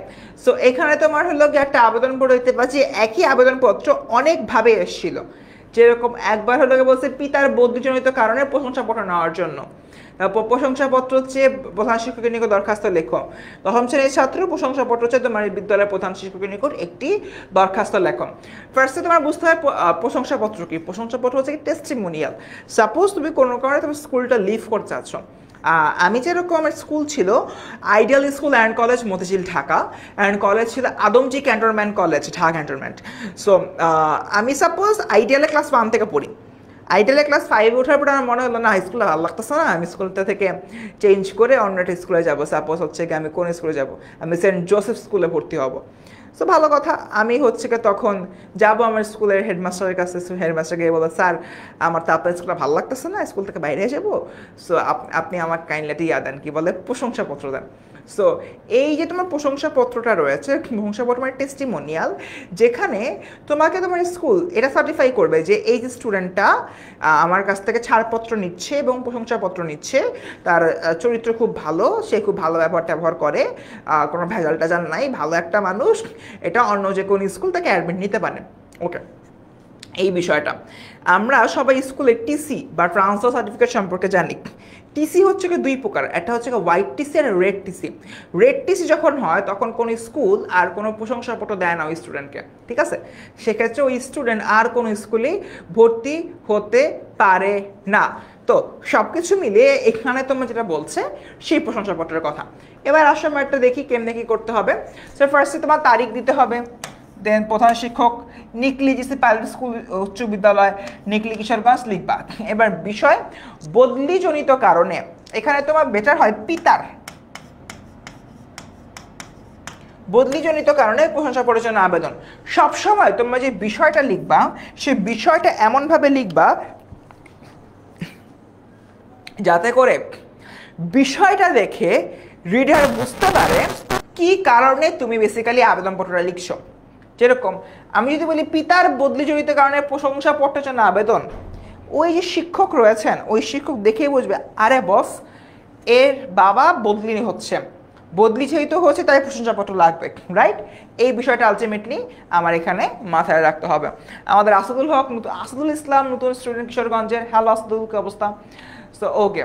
সো এখানে তোমার হলো কি একটা আবেদনপত্র দেখতে পাচ্ছি, একই আবেদনপত্র অনেকভাবে এসেছিল। যেরকম একবার হলো বলছে পিতার বদলিজনিত কারণে প্রশংসাপত্র নেওয়ার জন্য, প্রশংসাপত্র হচ্ছে প্রধান শিক্ষকের নিকট দরখাস্ত লেখো। দশম শ্রেণীর ছাত্র, প্রশংসাপত্র হচ্ছে তোমার বিদ্যালয়ের প্রধান শিক্ষকের নিকট একটি দরখাস্ত লেখো। ফার্স্টে তোমার বুঝতে হয় প্রশংসাপত্র কি। প্রশংসাপত্র হচ্ছে কি টেস্টিমোনিয়াল। সাপোজ তুমি কোনো কারণে তুমি স্কুলটা লিভ করতে চাচ্ছ, আমি যেরকম আমার স্কুল ছিল ideal school and college Motijheel Dhaka, and college ছিল Adamjee cantonment college Dhaka cantonment. So আমি সাপোজ আইডিয়ালে ক্লাস 1 থেকে পড়ি, আইটেলে ক্লাস 5 ওঠার পর আমার মনে হলো না স্কুলে ভালো লাগতেছে না, আমি স্কুলটা থেকে চেঞ্জ করে অন্য একটা স্কুলে যাবো। সাপোজ হচ্ছে কি আমি কোন স্কুলে যাব, আমি সেন্ট জোসেফ স্কুলে ভর্তি হব। সো ভালো কথা, আমি হচ্ছে কি তখন যাব আমার স্কুলের হেডমাস্টারের কাছে। হেডমাস্টার গিয়ে বলো, স্যার আমার তো আপনার স্কুলে ভালো লাগতেছে না, স্কুল থেকে বাইরে যাবো, সো আপনি আমার কাইন্ডলি একটা ইয়া দেন, কি বলে, প্রশংসাপত্র দেন। সো এই যে তোমার প্রশংসাপত্রটা রয়েছে, প্রশংসাপত্র মানে টেস্টিমোনিয়াল, যেখানে তোমাকে তোমার স্কুল এটা সার্টিফাই করবে যে এই যে স্টুডেন্টটা আমার কাছ থেকে ছাড়পত্র নিচ্ছে এবং প্রশংসাপত্র নিচ্ছে, তার চরিত্র খুব ভালো, সে খুব ভালো ব্যবহার করে, কোনো ভেজাল টাজাল নাই, ভালো একটা মানুষ, এটা অন্য যে কোনো স্কুল তাকে অ্যাডমিট নিতে পারে। ওকে, এই বিষয়টা আমরা সবাই স্কুলের টিসি বা ট্রান্সফার সার্টিফিকেট সম্পর্কে জানি। টিসি হচ্ছে কি দুই প্রকার, একটা হচ্ছে কি হোয়াইট টিসি আর রেড টিসি। রেড টিসি যখন হয় তখন কোনো স্কুল আর কোনো প্রশংসাপত্র দেয় না ওই স্টুডেন্টকে, ঠিক আছে? সেক্ষেত্রে ওই স্টুডেন্ট আর কোনো স্কুলেই ভর্তি হতে পারে না। তো সব কিছু মিলিয়ে এখানে তোমরা যেটা বলছে সেই প্রশংসাপত্রের কথা। এবার আসলে আমরা একটা দেখি কেমনে কি করতে হবে। সো ফার্স্টে তোমার তারিখ দিতে হবে, দেন প্রধান শিক্ষক নিকলি জিসি প্রাইভেট স্কুল উচ্চ বিদ্যালয় নিকলি কিশোরগঞ্জ লিখবা। এবার বিষয় বদলিজনিত কারণে, এখানে তোমার বেটার হয় পিতার বদলিজনিত কারণে প্রশংসাপত্রের জন্য আবেদন। সবসময় তোমরা যে বিষয়টা লিখবা সেই বিষয়টা এমনভাবে লিখবা যাতে করে বিষয়টা দেখে রিডার বুঝতে পারে কি কারণে তুমি বেসিক্যালি আবেদনপত্রটা লিখছো। যেরকম আমি যদি বলি পিতার বদলিজনিত কারণে প্রশংসাপত্রের জন্য আবেদন, ওই যে শিক্ষক রয়েছেন ওই শিক্ষক দেখেই বুঝবে, আরে বস এর বাবা বদলি হচ্ছে, বদলি যেহেতু হচ্ছে তাই প্রশংসাপত্র লাগবে, রাইট? এই বিষয়টা আলটিমেটলি আমার এখানে মাথায় রাখতে হবে। আমাদের আসাদুল হক, আসাদুল ইসলাম নতুন স্টুডেন্ট কিশোরগঞ্জের। হ্যালো আসাদুল, কি অবস্থা? সো ওকে,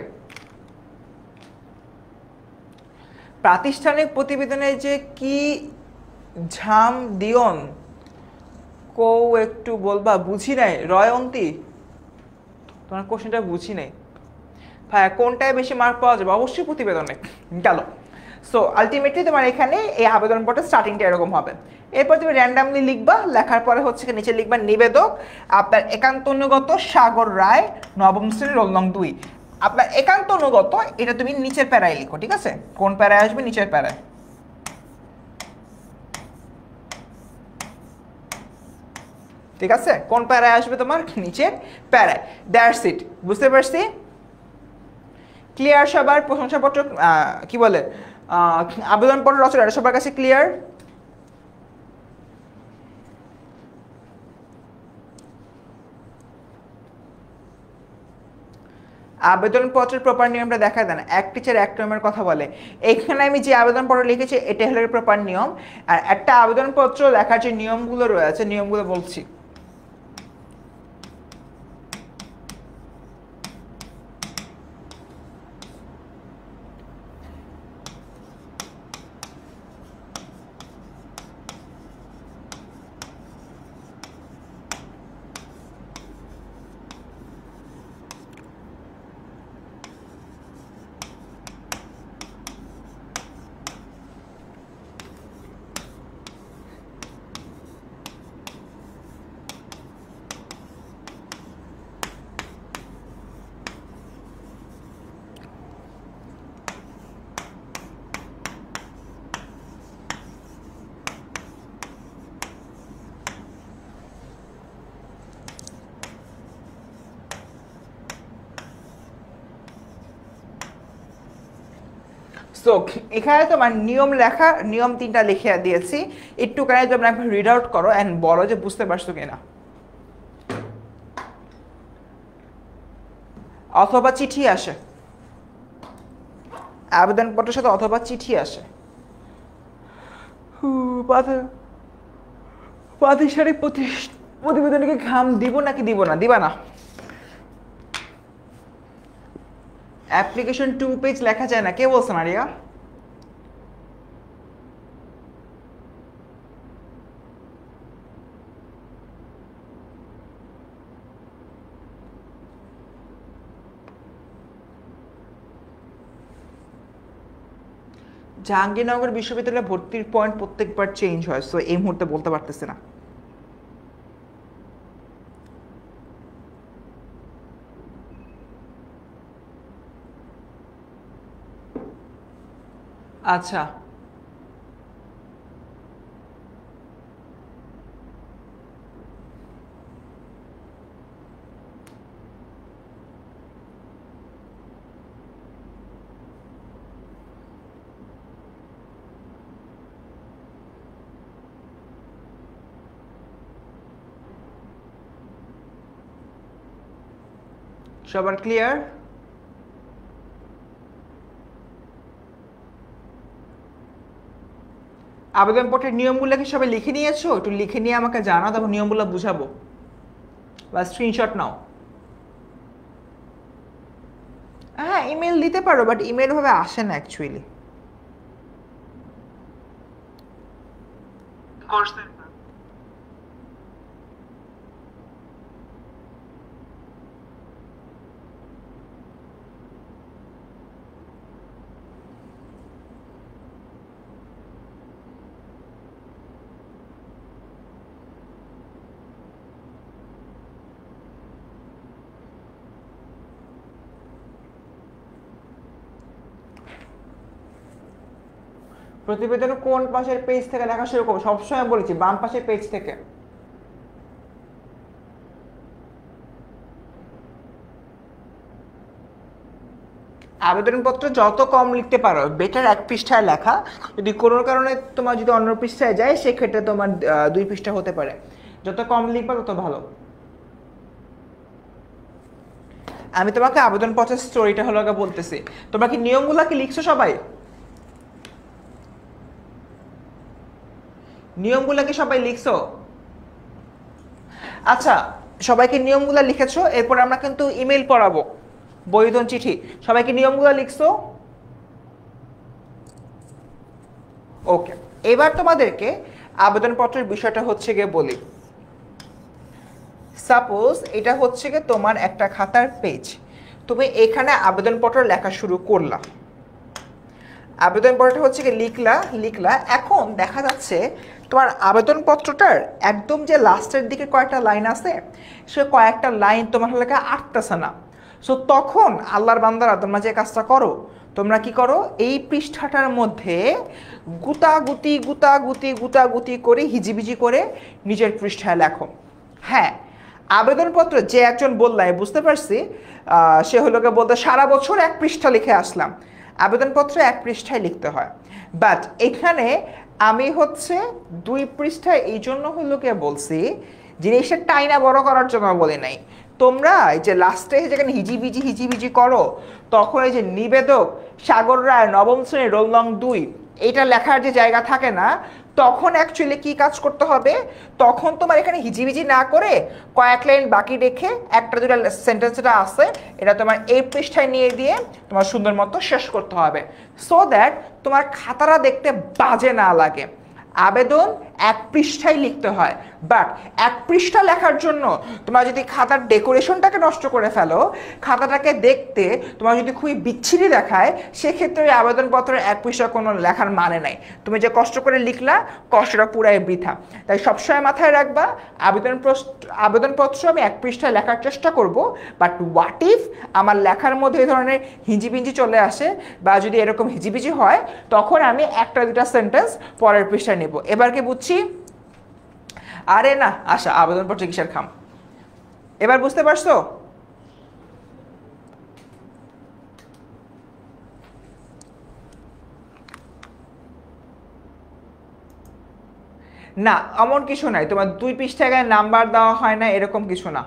প্রাতিষ্ঠানিক প্রতিবেদনে যে কি ঝাম দিয়ন কৌ একটু বলবা, বুঝি নাই রয়ন্তী, তোমার কোশ্চেনটা বুঝি নাই ভাই। কোনটায় বেশি মার্ক পাওয়া যাবে? অবশ্যই প্রতিবেদনে গেল। সো আলটিমেটলি তোমার এখানে এই আবেদনপত্রের স্টার্টিংটা এরকম হবে। এরপর তুমি র্যান্ডামলি লিখবা, লেখার পরে হচ্ছে নিচে লিখবা নিবেদক আপনার একান্ত অনুগত সাগর রায়, নবম শ্রেণী, রোল নং 2। আপনার একান্ত অনুগত এটা তুমি নিচের প্যারায় লিখো, ঠিক আছে? কোন প্যারায় আসবে? নিচের প্যারায়, ঠিক আছে? কোন প্যারায় আসবে? তোমার নিচের প্যারায়। দ্যাটস ইট, বুঝতে পারছি? ক্লিয়ার সবার? প্রশংসাপত্র কি বলে আবেদনপত্র রচনা সবার কাছে ক্লিয়ার? আবেদনপত্রের প্রপার নিয়মটা দেখা দেন, এক টিচার এক নিয়মের কথা বলে। এখানে আমি যে আবেদনপত্র লিখেছি এটা হলো প্রপার নিয়ম, আর একটা আবেদনপত্র লেখার যে নিয়মগুলো রয়েছে নিয়মগুলো বলছি। সো এখানে তোমার নিয়ম লেখা, নিয়ম 3টা লিখে দিয়েছি, একটুখানি তোমরা রিড আউট করো অ্যান্ড বলো যে বুঝতে পারছো কিনা। অথবা চিঠি আসে, আবেদনপত্রের সাথে অথবা চিঠি আসে। প্রাতিষ্ঠানিক প্রতিবেদনকে ঘাম দিব নাকি দিব না? দিবা না। অ্যাপ্লিকেশন 2 পেজ লেখা যায় না, কে বলছে মারিয়া? জাহাঙ্গীরনগর বিশ্ববিদ্যালয়ে ভর্তির পয়েন্ট প্রত্যেকবার চেঞ্জ হয়, সো এই মুহূর্তে বলতে পারতেছি না। আচ্ছা সবার ক্লিয়ার? আবেদনপত্রের নিয়মগুলো কি সবাই লিখে নিয়েছো? একটু লিখে নিয়ে আমাকে জানাও, তারপর নিয়মগুলো বুঝাবো, বা স্ক্রিনশট নাও। হ্যাঁ ইমেল দিতে পারো, বাট ইমেল ভাবে আসে না অ্যাকচুয়ালি। প্রতিবেদন কোন পাশের পেজ থেকে লেখা শুরু করবো? সবসময় বলেছি বাম পাশের পেজ থেকে। আবেদনপত্র যত কম লিখতে পারো বেটার, এক পৃষ্ঠায় লেখা। যদি কোনো কারণে তোমার যদি অন্য পৃষ্ঠায় যায় সেক্ষেত্রে তোমার 2 পৃষ্ঠা হতে পারে। যত কম লিখবা তত ভালো। আমি তোমাকে আবেদনপত্রের স্টোরিটা হলো বলতেছি। তোমরা কি নিয়মগুলো কি লিখছো সবাই? নিয়মগুলো কি সবাই লিখছো? আচ্ছা সবাইকে নিয়মগুলো লিখেছো, এরপর আমরা কিন্তু ইমেল পড়াবো, বৈধন চিঠি। সবাইকে নিয়মগুলো লিখছো? ওকে, এবার তোমাদেরকে আবেদনপত্রের বিষয়টা হচ্ছে গিয়ে বলি। সাপোজ এটা হচ্ছে গিয়ে তোমার একটা খাতার পেজ, তুমি এখানে আবেদনপত্র লেখা শুরু করলা। আবেদনপত্রটা হচ্ছে কি লিখলা। এখন দেখা যাচ্ছে তোমার আবেদনপত্রটার একদম যে লাস্টের দিকে কয়েকটা লাইন আছে, সে কয়েকটা লাইন তোমার লেখা আটতেছে না। সো তখন আল্লাহর বান্দারা তোমরা যে কাজটা করো, তোমরা কি করো, এই পৃষ্ঠাটার মধ্যে গুতাগুতি করে হিজিবিজি করে নিজের পৃষ্ঠায় লেখো। হ্যাঁ, আবেদনপত্র যে একজন বললাই বুঝতে পারছি, সে হলো বলতে সারা বছর 1 পৃষ্ঠা লিখে আসলাম। আবেদনপত্র 1 পৃষ্ঠায় লিখতে হয়, বাট এখানে আমি হচ্ছে 2 পৃষ্ঠায় এই জন্য হলো বলছি, জিনিসটা টাইনা বড় করার জন্য বলি নাই। তোমরা এই যে লাস্টে যেখানে হিজিবিজি করো, তখন এই যে নিবেদক সাগর রায় 9ম শ্রেণী রোল নং 2 এইটা লেখার যে জায়গা থাকে না, তখন অ্যাকচুয়ালি কি কাজ করতে হবে, তখন তোমার এখানে হিজিবিজি না করে কয়েক লাইন বাকি রেখে একটা দুটা সেন্টেন্স যেটা আছে এটা তোমার এই পৃষ্ঠায় নিয়ে দিয়ে তোমার সুন্দর মতো শেষ করতে হবে, সো দ্যাট তোমার খাতাটা দেখতে বাজে না লাগে। আবেদন 1 পৃষ্ঠায় লিখতে হয়, বাট 1 পৃষ্ঠা লেখার জন্য তোমার যদি খাতার ডেকোরেশনটাকে নষ্ট করে ফেলো, খাতাটাকে দেখতে তোমার যদি খুবই বিচ্ছিরি দেখায়, সেক্ষেত্রে ওই আবেদনপত্রের 1 পৃষ্ঠা কোনো লেখার মানে নাই। তুমি যে কষ্ট করে লিখলা, কষ্টটা পুরাই বৃথা। তাই সবসময় মাথায় রাখবা, আবেদনপত্র আমি 1 পৃষ্ঠায় লেখার চেষ্টা করব, বাট হোয়াট ইফ আমার লেখার মধ্যে এই ধরনের হিঞ্জিবিঞ্জি চলে আসে, বা যদি এরকম হিজিবিজি হয়, তখন আমি একটা দুটা সেন্টেন্স পরের পৃষ্ঠায় নেব। এবার কি বুঝছি? আরে না আশা, আবেদনপত্র কিসের খাম, এবার বুঝতে পারছো? না এমন কিছু নাই, তোমার 2 পৃষ্ঠায় নাম্বার দেওয়া হয় না এরকম কিছু না।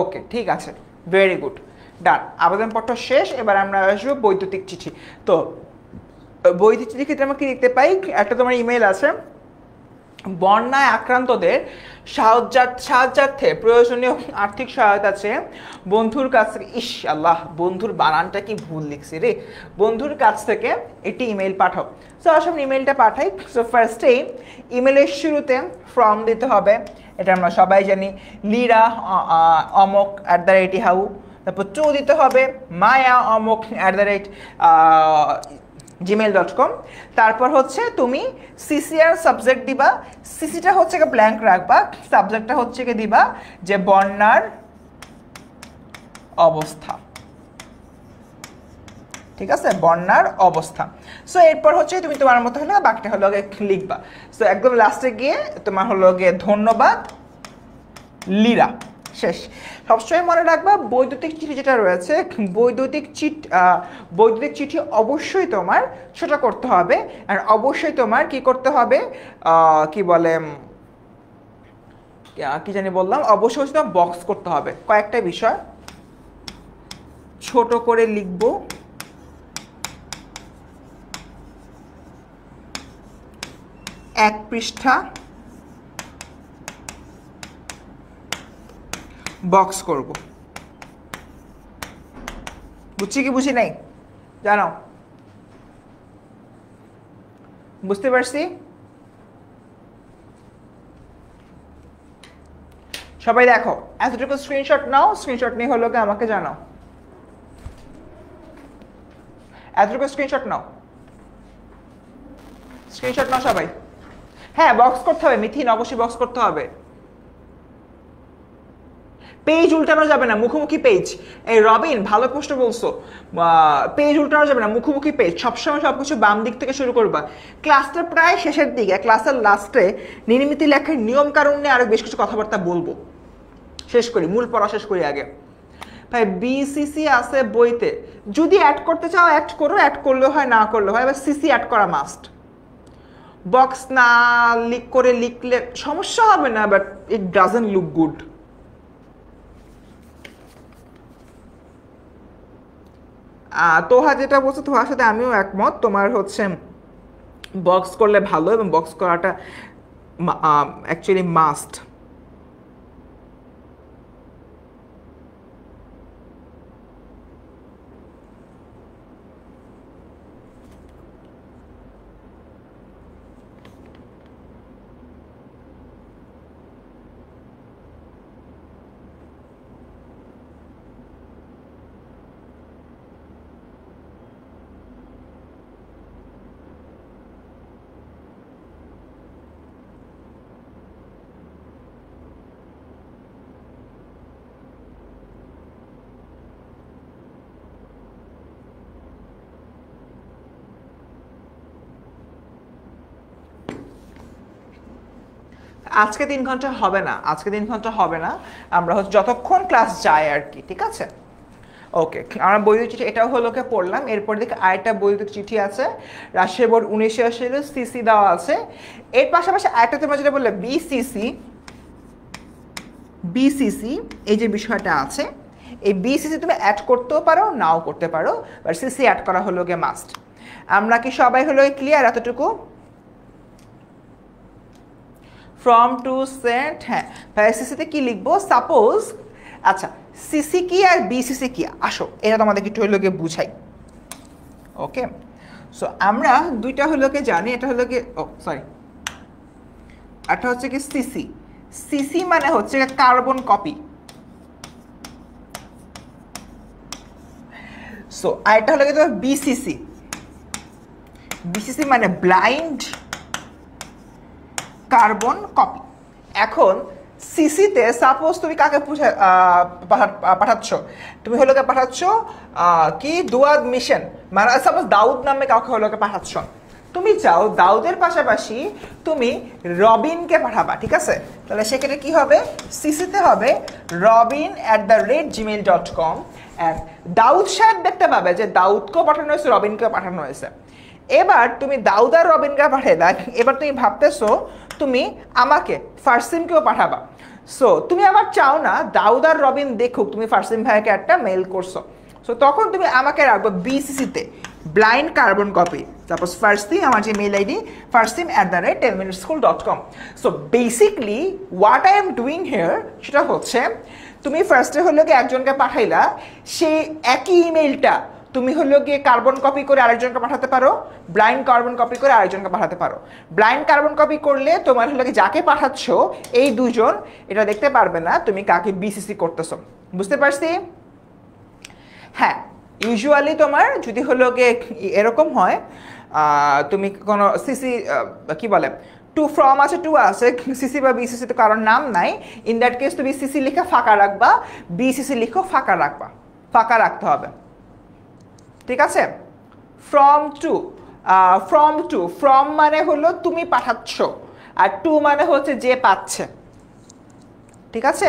ওকে ঠিক আছে, ভেরি গুড, ডান। আবেদনপত্র শেষ, এবার আমরা আসবো বৈদ্যুতিক চিঠি। তো বৈদ্যুতিক চিঠির ক্ষেত্রে আমরা কি লিখতে পাই? একটা তোমার ইমেল আছে, বন্যায় আক্রান্তদের সাহায্যার্থে প্রয়োজনীয় আর্থিক সহায়তা চেয়ে বন্ধুর কাছ থেকে, ইস আল্লাহ বন্ধুর বানানটা কি ভুল লিখছি রে, বন্ধুর কাছ থেকে একটি ইমেল পাঠাও। সো আসলে ইমেলটা পাঠাই। সো ফার্স্টেই ইমেলের শুরুতে ফ্রম দিতে হবে, এটা আমরা সবাই জানি, লিরা অমক @yahoo, তারপর টু দিতে হবে মায়া অমক @gmail.com। তারপর হচ্ছে তুমি সিসি আর সাবজেক্ট দিবা, সিসিটা হচ্ছে ব্ল্যাঙ্ক রাখবা, সাবজেক্টটা হচ্ছে কি দিবা যে বন্যার অবস্থা, ঠিক আছে, বন্যার অবস্থা। সো এরপর হচ্ছে তুমি তোমার মতো হলো বাকিটা হলো লিখবা। সো একদম লাস্টে গিয়ে তোমার হলো গিয়ে ধন্যবাদ লিরা, শেষ। সবসময় মনে রাখবা বৈদ্যুতিক চিঠি যেটা রয়েছে, বৈদ্যুতিক চিঠি অবশ্যই তোমার ছোট করতে হবে, আর অবশ্যই তোমার কি করতে হবে, কি বলে কি জানি বললাম, অবশ্যই তোমার বক্স করতে হবে। কয়েকটা বিষয় ছোট করে লিখবো, এক পৃষ্ঠা বক্স করব, বুঝছি কি বুঝি নাই জানো, বুঝতে পারছি? সবাই দেখো, এতটুকু স্ক্রিনশট নাও, স্ক্রিনশট নিয়ে হলো আমাকে জানাও, এতটুকু স্ক্রিনশট নাও, স্ক্রিনশট নাও সবাই। হ্যাঁ বক্স করতে হবে মিথিন, অবশ্যই বক্স করতে হবে। পেজ উল্টানো যাবে না, মুখোমুখি পেজ। এই রবিন ভালো প্রশ্ন বলছো, পেজ উল্টানো যাবে না, মুখোমুখি পেজ। সবসময় সবকিছু বাম দিক থেকে শুরু করবা। ক্লাসটা প্রায় শেষের দিকে, ক্লাসের লাস্টে নির্মিতি লেখার নিয়ম কারণ নিয়ে আরো বেশ কিছু কথাবার্তা বলবো। শেষ করি, মূল পড়া শেষ করি আগে। ভাই বিসিসি আছে বইতে, যদি অ্যাড করতে চাও অ্যাড করো, অ্যাড করলে হয় না করলে হয়, এবার সিসি অ্যাড করা মাস্ট। বক্স না করে লিখলে সমস্যা হবে না, but it doesn't look good. Toha যেটা বলছো, তোহার সাথে আমিও একমত, তোমার হচ্ছে বক্স করলে ভালো, এবং বক্স করাটা অ্যাকচুয়ালি মাস্ট। আজকে 3 ঘন্টা হবে না, আজকে 3 ঘন্টা হবে না, আমরা হচ্ছে যতক্ষণ ক্লাস যায় আর কি, ঠিক আছে? ওকে, আমরা বৈদ্যুতিক চিঠি এটাও হলো পড়লাম। এরপর দেখি আরেকটা বৈদ্যুতিক চিঠি আছে, রাজশাহী বোর্ড 1980 সিসি দেওয়া আছে। এর পাশাপাশি আরেকটা তোমরা যেটা বললে বিসিসি, এই যে বিষয়টা আছে, এই বিসিসি তুমি অ্যাড করতেও পারো নাও করতে পারো, বাট সিসি অ্যাড করা হলো মাস্ট। আমরা কি সবাই হলো ক্লিয়ার এতটুকু? ফ্রম টু সেট, হ্যাঁ ভাই সিসিতে কি লিখবো? সাপোজ, আচ্ছা সিসি কি আর বিসিসি কি, আসো এটা তোমাদের একটু হলো বুঝাই। ওকে, সো আমরা দুইটা হলো জানি, এটা হলো ও সরি, এটা হচ্ছে কি সিসি। সিসি মানে হচ্ছে কার্বন কপি। সো আর এটা হলো তোমার বিসিসি। বিসিসি মানে ব্লাইন্ড কার্বন কপি। এখন সিসিতে সাপোজ তুমি কাকে পাঠাচ্ছ, তুমি হলো পাঠাচ্ছ কি দুয়াদ মিশন, মানে সাপোজ দাউদ নামে কাউকে হলো পাঠাচ্ছ, তুমি চাও দাউদের পাশাপাশি তুমি রবিনকে পাঠাবা, ঠিক আছে? তাহলে সেক্ষেত্রে কি হবে? সিসিতে হবে robin@gmail.com, অ্যান্ড দাউদ সাহেব দেখতে পাবে যে দাউদকেও পাঠানো হয়েছে, রবিনকেও পাঠানো হয়েছে। এবার তুমি দাউদ আর রবিনকে পাঠিয়ে দাও, এবার তুমি ভাবতেছো তুমি আমাকে ফারসিমকেও পাঠাবা। সো তুমি আবার চাও না দাউদ আর রবিন দেখুক তুমি ফারসিম ভাইকে একটা মেইল করছো, সো তখন তুমি আমাকে রাখবো বিসিসিতে। ব্লাইন্ড কার্বন কপি, তারপর ফারসিম আমার যে mail ID farsim@10minuteschool.com। So basically what I am doing here সেটা হচ্ছে তুমি ফার্স্টে হলো গিয়ে একজনকে পাঠাইলা, সে একই ইমেলটা তুমি হলো গিয়ে কার্বন কপি করে আরেকজনকে পাঠাতে পারো, ব্লাইন্ড কার্বন কপি করে আরেকজনকে পাঠাতে পারো। ব্লাইন্ড কার্বন কপি করলে তোমার হলো গিয়ে যাকে পাঠাচ্ছ এই দুজন এটা দেখতে পারবে না তুমি কাকে বিসিসি করতেছো, বুঝতে পারছি? হ্যাঁ, ইউজুয়ালি তোমার যদি হলো গিয়ে এরকম হয় তুমি কোনো সিসি কি বলে টু ফ্রম আছে, টু আছে, সিসি বা বিসিসি তো কারোর নাম নাই, ইন দ্যাট কেস তুমি সিসি লিখে ফাঁকা রাখবা, বিসিসি লিখো ফাঁকা রাখবা, ফাঁকা রাখতে হবে, ঠিক আছে? ফ্রম টু, ফ্রম মানে হলো তুমি পাঠাচ্ছ, আর টু মানে হচ্ছে যে পাচ্ছে, ঠিক আছে?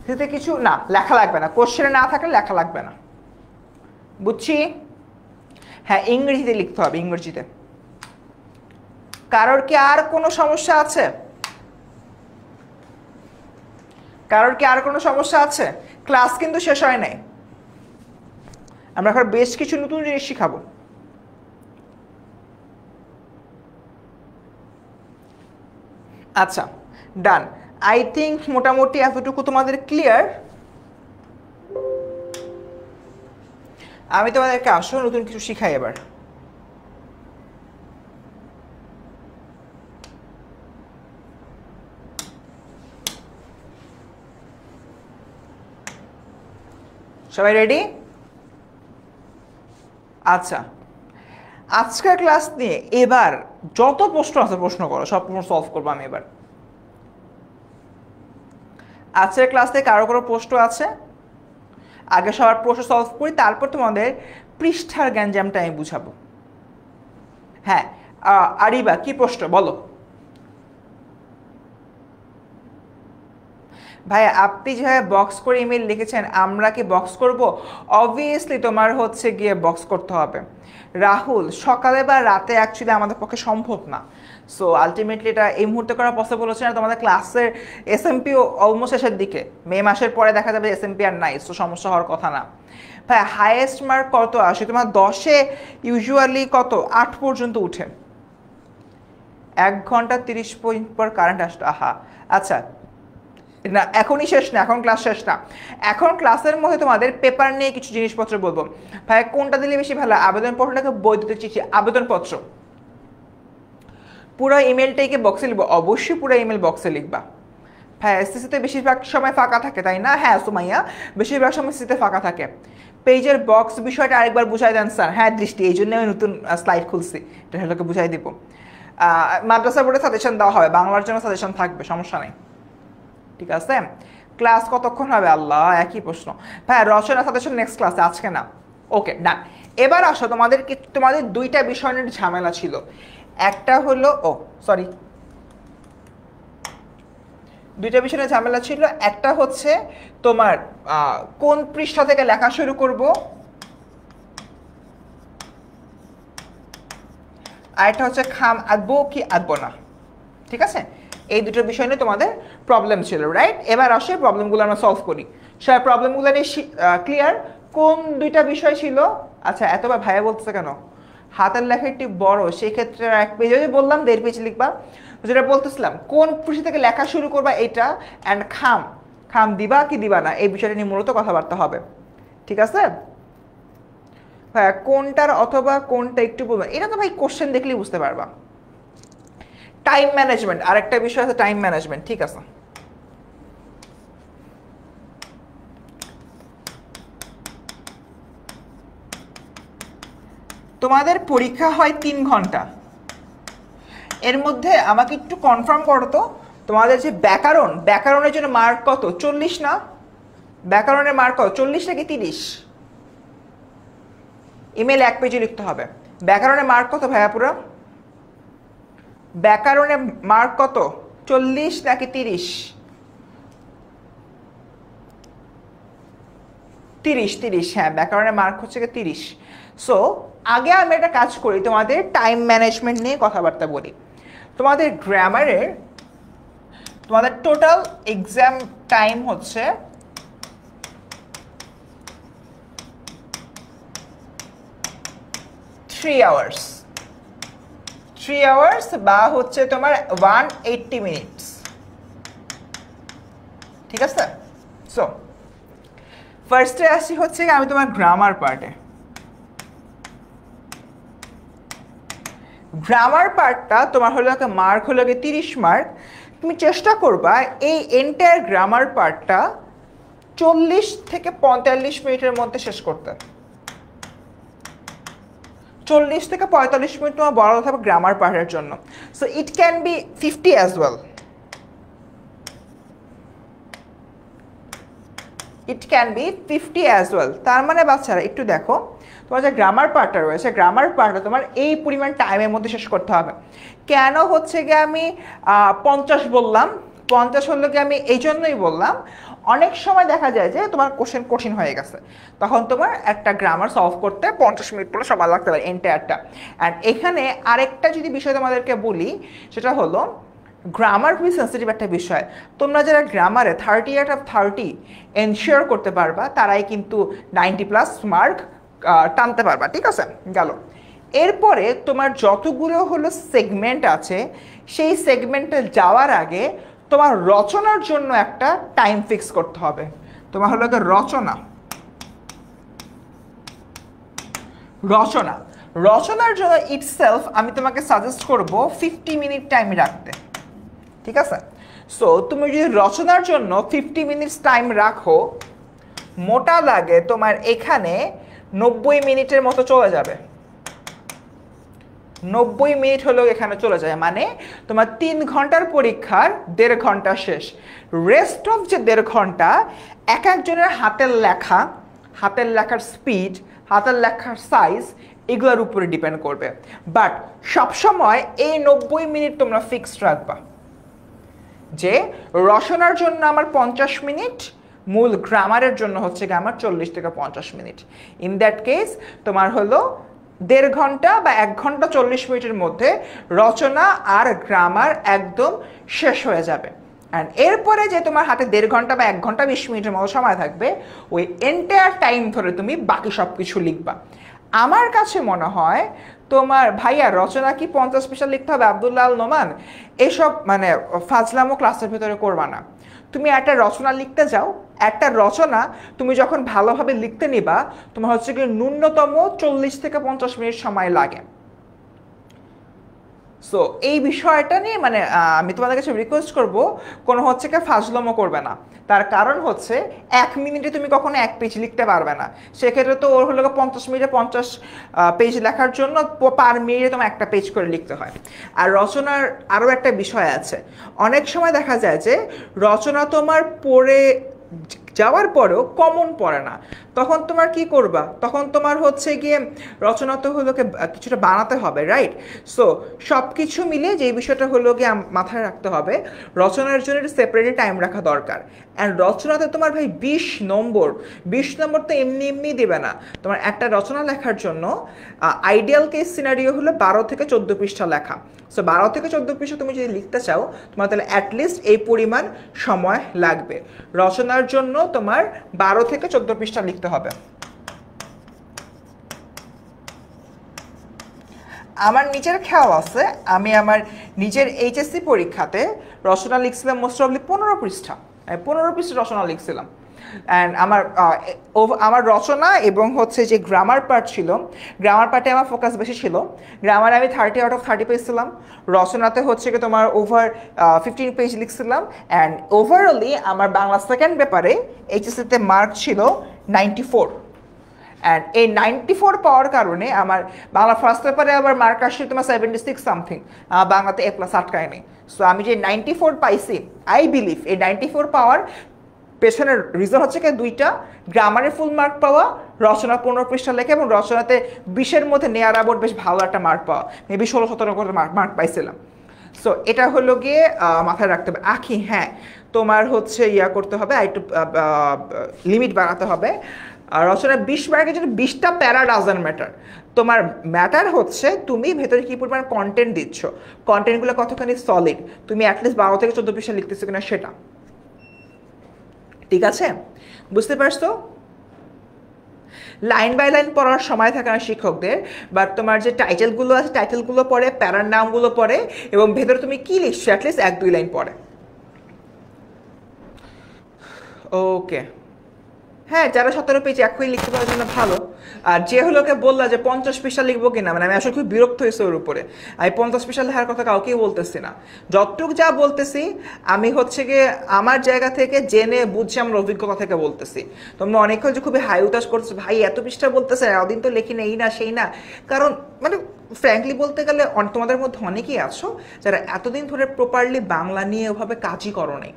সেটা কিছু না লেখা লাগবে না, কোশ্চেনে না থাকলে লেখা লাগবে না, বুঝছি? হ্যাঁ, ইংরেজিতে লিখতে হবে, ইংরেজিতে। কারোর কি আর কোনো সমস্যা আছে? কারোর কি আর কোনো সমস্যা আছে? ক্লাস কিন্তু শেষ হয় নাই, আমরা এখন বেশ কিছু নতুন জিনিস শিখাবো। আচ্ছা, ডান। আই থিঙ্ক মোটামুটি এতটুকু তোমাদের ক্লিয়ার। আমি তোমাদেরকে আসলে নতুন কিছু শিখাই এবার। সবাই রেডি? আচ্ছা, আজকের ক্লাস নিয়ে এবার যত প্রশ্ন আছে প্রশ্ন করো, সব প্রশ্ন সলভ করবো আমি এবার। আজকের ক্লাসে কারো কোনো প্রশ্ন আছে? আগে সবার প্রশ্ন সলভ করি, তারপর তোমাদের পৃষ্ঠার গ্যাঞ্জামটা আমি বুঝাবো। হ্যাঁ, আরিবা কি প্রশ্ন বলো? ভাই আপনি যেভাবে বক্স করে ইমেল লিখেছেন আমরা কি বক্স করব? অবভিয়াসলি তোমার হচ্ছে গিয়ে বক্স করতে হবে। রাহুল, সকালে বা রাতে অ্যাকচুয়ালি আমাদের পক্ষে সম্ভব না, সো আলটিমেটলি এটা এই মুহূর্তে করা পসিবল হচ্ছে না। তোমাদের ক্লাসের এসএমপিও অলমোস্ট শেষের দিকে, মে মাসের পরে দেখা যাবে এসএমপি আর নাই, সো সমস্যা হওয়ার কথা না। ভাই হাইয়েস্ট মার্ক কত আসে তোমার? 10-এ ইউজুয়ালি কত 8 পর্যন্ত উঠে। 1 ঘন্টা 30 মিনিট পর কারেন্ট আসতো, আহা। আচ্ছা না, এখনই শেষ না, এখন ক্লাস শেষ না, এখন ক্লাসের মধ্যে তোমাদের পেপার নিয়ে কিছু জিনিসপত্র বলবো। ভাই কোনটা দিলে বেশি ভালো? আবেদনপত্রটাকে বৈধতা চিঠি, আবেদনপত্র পুরো ইমেলটাকে বক্সে লিখবো? অবশ্যই পুরো ইমেল বক্সে লিখবা। হ্যাঁ, এসএসসিতে বেশিরভাগ সময় ফাঁকা থাকে তাই না? হ্যাঁ সুমাইয়া, বেশিরভাগ সময় এসএসসিতে ফাঁকা থাকে। পেজের বক্স বিষয়টা আরেকবার বুঝাই দেন স্যার। হ্যাঁ দৃষ্টি, এই জন্য আমি নতুন স্লাইড খুলছি, এটা হলোকে বুঝাই দিব। মাদ্রাসা বোর্ডে সাজেশন দেওয়া হবে, বাংলার জন্য সাজেশন থাকবে, সমস্যা নেই, ঠিক আছে? ক্লাস কতক্ষণ হবে? আল্লাহ, একই প্রশ্ন। হ্যাঁ রচনা সাজেশন নেক্সট ক্লাসে, আজকে না। ওকে ডান। এবার আসো, তোমাদের দুইটা বিষয় নিয়ে ঝামেলা ছিল। একটা হলো দুইটা বিষয় নিয়ে ঝামেলা ছিল। একটা হচ্ছে তোমার কোন পৃষ্ঠা থেকে লেখা শুরু করব, আর একটা হচ্ছে খাম আঁকবো কি আঁকবো না, ঠিক আছে? এই দুটো বিষয় নিয়ে তোমাদের প্রবলেম ছিল, রাইট? এবার আসে প্রবলেমগুলো আমরা সলভ করি। সব প্রবলেমগুলো নিয়ে ক্লিয়ার? কোন দুইটা বিষয় ছিল? আচ্ছা এতবার ভাইয়া বলতেছে কেন? হাতের লেখা একটু বড়, সেই ক্ষেত্রে এক পেজ, যদি বললাম 1.5 পেজ লিখবা। যেটা বলতেছিলাম কোন পৃষ্ঠা থেকে লেখা শুরু করবা এটা, অ্যান্ড খাম দিবা কি দিবা না, এই বিষয়টা নিয়ে মূলত কথাবার্তা হবে, ঠিক আছে? হ্যাঁ কোনটার অথবা কোনটা একটু বলবেন, এটা তো ভাই কোশ্চেন দেখলেই বুঝতে পারবা। টাইম ম্যানেজমেন্ট, আরেকটা বিষয় আছে টাইম ম্যানেজমেন্ট, ঠিক আছে? তোমাদের পরীক্ষা হয় 3 ঘন্টা, এর মধ্যে আমাকে একটু কনফার্ম করো তো তোমাদের যে ব্যাকরণের জন্য মার্ক কত? 40 না? ব্যাকরণের মার্ক কত? 40 নাকি 30? ইমেল 1 পেজে লিখতে হবে। ব্যাকরণের মার্ক কত ভাইয়া পুরো? ব্যাকরণের মার্ক কত? 40 নাকি 30? 30। হ্যাঁ ব্যাকরণের মার্ক হচ্ছে 30। সো আগে আমি একটা কাজ করি, তোমাদের টাইম ম্যানেজমেন্ট নিয়ে কথাবার্তা বলি। তোমাদের গ্রামারের তোমাদের টোটাল এক্সাম টাইম হচ্ছে 3 আওয়ার্স, 3 আওয়ার্স বা হচ্ছে তোমার 180 মিনিটস। ঠিক আছে? সো ফার্স্টে আসি হচ্ছে আমি তোমার গ্রামার পার্টে। গ্রামার পার্টটা তোমার হলো মার্ক হলো 30 মার্ক। তুমি চেষ্টা করবা এই এন্টায়ার গ্রামার পার্টটা 40 থেকে 45 মিনিটের মধ্যে শেষ করতে। 40 থেকে 45 মিনিট তোমার বলা হবে গ্রামার পার্টের জন্য। So it can be 50 as well. It can be 50 as well. তার মানে বাচ্চারা একটু দেখো, তোমার যে গ্রামার পার্টটা রয়েছে, গ্রামার পার্টটা তোমার এই পরিমাণ টাইমের মধ্যে শেষ করতে হবে। কেন হচ্ছে গিয়ে আমি 50 বললাম? 50 হলো গিয়ে আমি এই জন্যই বললাম, অনেক সময় দেখা যায় যে তোমার কোশ্চেন কঠিন হয়ে গেছে, তখন তোমার একটা গ্রামার সলভ করতে 50 মিনিট পরে সময় লাগতে পারে এন্টায়ারটা। অ্যান্ড এখানে আরেকটা যদি বিষয় তোমাদেরকে বলি, সেটা হলো গ্রামার খুবই সেন্সিটিভ একটা বিষয়। তোমরা যারা গ্রামারে 30 আউট অফ 30 এনশিওর করতে পারবা, তারাই কিন্তু 90+ মার্ক টানতে পারবা। ঠিক আছে, গেল। এরপরে তোমার যতগুলো হলো সেগমেন্ট আছে, সেই সেগমেন্টে যাওয়ার আগে তোমার রচনার জন্য একটা টাইম ফিক্স করতে হবে। তোমার হলো রচনা, রচনা রচনার জন্য ইটসেলফ আমি তোমাকে সাজেস্ট করব 50 মিনিট টাইম রাখতে। ঠিক আছে? সো তুমি যদি রচনার জন্য 50 মিনিটস টাইম রাখো, মোটা লাগে তোমার এখানে 90 মিনিটের মতো চলে যাবে। 90 মিনিট হলো এখানে চলে যায়, মানে তোমার 3 ঘন্টার পরীক্ষার 1.5 ঘন্টা শেষ। রেস্ট অফ যে 1.5 ঘন্টা এক একজনের হাতের লেখা, হাতের লেখার স্পিড, হাতের লেখার সাইজ, এগুলোর উপরে ডিপেন্ড করবে। বাট সবসময় এই 90 মিনিট তোমরা ফিক্সড রাখবা যে রচনার জন্য আমার 50 মিনিট, মূল গ্রামারের জন্য হচ্ছে গিয়ে আমার 40 থেকে 50 মিনিট। ইন দ্যাট কেস তোমার হলো 1.5 ঘন্টা বা 1 ঘন্টা 40 মিনিটের মধ্যে রচনা আর গ্রামার একদম শেষ হয়ে যাবে। অ্যান্ড এরপরে যে তোমার হাতে 1.5 ঘন্টা বা 1 ঘন্টা 20 মিনিটের মতো সময় থাকবে, ওই এন্টায়ার টাইম ধরে তুমি বাকি সব কিছু লিখবা। আমার কাছে মনে হয় তোমার ভাইয়া রচনা কি 50 পৃষ্ঠা লিখতে হবে আব্দুল্লাহ আল নোমান, এসব মানে ফাজলামো ক্লাসের ভিতরে করবা না। তুমি একটা রচনা লিখতে যাও, একটা রচনা তুমি যখন ভালোভাবে লিখতে নিবা, তোমার হচ্ছে কি ন্যূনতম 40 থেকে 50 মিনিট সময় লাগে। সো এই বিষয়টা নিয়ে মানে আমি তোমাদের কাছে রিকোয়েস্ট করব, কোনো হচ্ছে কি ফাজলামো করবে না। তার কারণ হচ্ছে 1 মিনিটে তুমি কখনো 1 পেজ লিখতে পারবে না। সেক্ষেত্রে তো ওর হলো 50 মিনিটে 50 পেজ লেখার জন্য পার মিনিটে তোমার একটা পেজ করে লিখতে হয়। আর রচনার আরও একটা বিষয় আছে, অনেক সময় দেখা যায় যে রচনা তোমার পড়ে যাওয়ার পরেও কমন পড়ে না, তখন তোমার কি করবা? তখন তোমার হচ্ছে গিয়ে রচনা তো হলো কিছুটা বানাতে হবে, রাইট? সো সব কিছু মিলে যে বিষয়টা হলো গিয়ে মাথায় রাখতে হবে, রচনার জন্য একটা সেপারেট টাইম রাখা দরকার। অ্যান্ড রচনাতে তোমার ভাই 20 নম্বর তো এমনি এমনি দেবে না। তোমার একটা রচনা লেখার জন্য আইডিয়াল কেস সিনারিও হলো 12 থেকে 14 পৃষ্ঠা লেখা। সো 12 থেকে 14 পৃষ্ঠা তুমি যদি লিখতে চাও, তোমার তাহলে অ্যাটলিস্ট এই পরিমাণ সময় লাগবে। রচনার জন্য তোমার 12 থেকে 14 পৃষ্ঠা লিখতে হবে। আমার নিজের খেয়াল আছে, আমি আমার নিজের এইচএসসি পরীক্ষাতে রচনা লিখছিলাম মোস্ট প্রবলি 15 পৃষ্ঠা, 15 পৃষ্ঠা রচনা লিখছিলাম। অ্যান্ড আমার রচনা এবং হচ্ছে যে গ্রামার পার্ট ছিল, গ্রামার পার্টে আমার ফোকাস বেশি ছিল। গ্রামারে আমি 30 আউট অফ 30 পেয়েছিলাম, রচনাতে হচ্ছে কি তোমার ওভার 15 পেজ লিখছিলাম। অ্যান্ড ওভারঅলি আমার বাংলা সেকেন্ড পেপারে এইচএসসিতে মার্ক ছিল 94। অ্যান্ড এই 94 পাওয়ার কারণে আমার বাংলা ফার্স্ট পেপারে আবার মার্ক আসছে তোমার 76 সামথিং, বাংলাতে A+ আটকায় নেই। সো আমি যে 94 পাইছি, আই বিলিভ এই 94 পাওয়ার পেছনের রিজন হচ্ছে কি দুইটা, গ্রামারে ফুল মার্ক পাওয়া, রচনা 15 পৃষ্ঠা লেখা, এবং রচনাতে 20-এর মধ্যে নেয়ার আবার বেশ ভালো একটা মার্ক পাওয়া, মেবি 16-17 করে মার্ক পাইছিলাম। সো এটা হলো গিয়ে মাথায় রাখতে হবে। হ্যাঁ, তোমার হচ্ছে ইয়া করতে হবে, একটু লিমিট বাড়াতে হবে। রচনা 20 মার্কের জন্য 20টা প্যারা ডাজন্ট ম্যাটার। তোমার ম্যাটার হচ্ছে তুমি ভেতরে কী পরিমাণ কন্টেন্ট দিচ্ছ, কন্টেন্টগুলো কতখানি সলিড, তুমি অ্যাটলিস্ট 12 থেকে 14 পৃষ্ঠা লিখতেছো কিনা সেটা। ঠিক আছে, বুঝতে পারছো? লাইন বাই লাইন পড়ার সময় থাকে না শিক্ষকদের, বাট তোমার যে টাইটেলগুলো আছে টাইটেলগুলো পড়ে, প্যারার নামগুলো পড়ে, এবং ভেতরে তুমি কি লিখছো অ্যাটলিস্ট 1-2 লাইন পড়ে। ওকে, হ্যাঁ, যারা 17 পেজ এখনই লিখতে পারার জন্য ভালো। আর যে হলোকে বললা যে 50 পৃষ্ঠা লিখবো কিনা, মানে আমি আসলে খুব বিরক্ত হয়েছি ওর উপরে। আমি 50 পৃষ্ঠা লেখার কথা কাউকেই বলতেছি না। যতটুকু যা বলতেছি আমি হচ্ছে গিয়ে আমার জায়গা থেকে জেনে বুঝছি, আমার অভিজ্ঞতা থেকে বলতেছি। তোমরা অনেকক্ষণ যে খুবই হাই উতাস করছো, ভাই এত পৃষ্ঠা বলতেছে, এতদিন তো লেখি না, এই না সেই না। কারণ মানে ফ্র্যাঙ্কলি বলতে গেলে তোমাদের মধ্যে অনেকেই আছো যারা এতদিন ধরে প্রপারলি বাংলা নিয়ে ওভাবে কাজই করো নাই।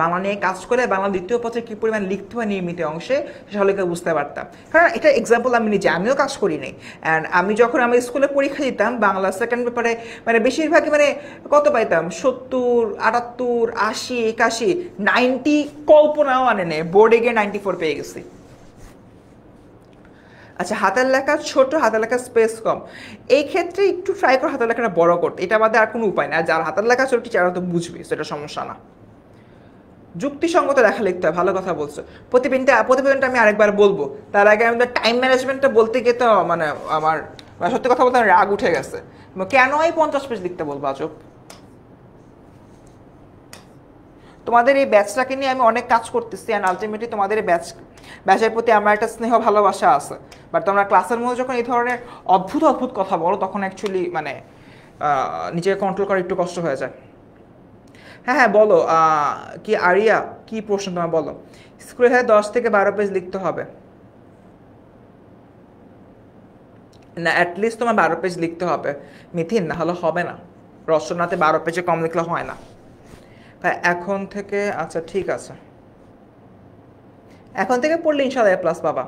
বাংলা নিয়ে কাজ করে বাংলা দ্বিতীয় পত্রে কী পরিমাণ লিখতে হয় নিয়মিত অংশে, সেটা বুঝতে পারতাম। কারণ এটা এক্সাম্পল আমি নিজে, আমিও কাজ করি নাই। অ্যান্ড আমি যখন আমি স্কুলে পরীক্ষা দিতাম বাংলা সেকেন্ড পেপারে, মানে বেশিরভাগই মানে কত পাইতাম, 70, 78, 80, 81, 90 কল্পনাও আনে নেই। বোর্ডে গিয়ে 94 পেয়ে গেছি। আচ্ছা, হাতের লেখা ছোট, হাতের লেখা স্পেস কম, এই ক্ষেত্রে একটু ট্রাই করো হাতের লেখাটা বড় করতে। এটা আমাদের আর কোনো উপায় না। যার হাতের লেখা ছোট টিচাররা তো বুঝবে, সেটা সমস্যা না। যুক্তিসঙ্গত লেখা লিখতে হয়, ভালো কথা বলছো। প্রতিবেদনটা আমি আরেকবার বলবো, তার আগে আমি টাইম ম্যানেজমেন্টটা বলতে গিয়ে তো মানে আমার সত্যি কথা বলতে রাগ উঠে গেছে। কেন এই 50 পেজ লিখতে বলবো আজব? তোমাদের এই ব্যাচটাকে নিয়ে আমি অনেক কাজ করতেছি, অ্যান্ড আলটিমেটলি তোমাদের এই ব্যাচের প্রতি আমার একটা স্নেহ ভালোবাসা আছে। বাট তোমরা ক্লাসের মধ্যে যখন এই ধরনের অদ্ভুত অদ্ভুত কথা বলো, তখন অ্যাকচুয়ালি মানে নিজেকে কন্ট্রোল করা একটু কষ্ট হয়ে যায়। হ্যাঁ হ্যাঁ, বলো কি আরিয়া, কি প্রশ্ন তোমার বলো? স্কুলে 10 থেকে 12 পেজ লিখতে হবে না, অ্যাটলিস্ট তোমার 12 পেজ লিখতে হবে মিথিন, না হলে হবে না। রচনাতে 12 পেজে কম লিখলে হয় না। এখন থেকে, আচ্ছা ঠিক আছে, এখন থেকে পড়লে ইনশাআল্লাহ A+ পাবা।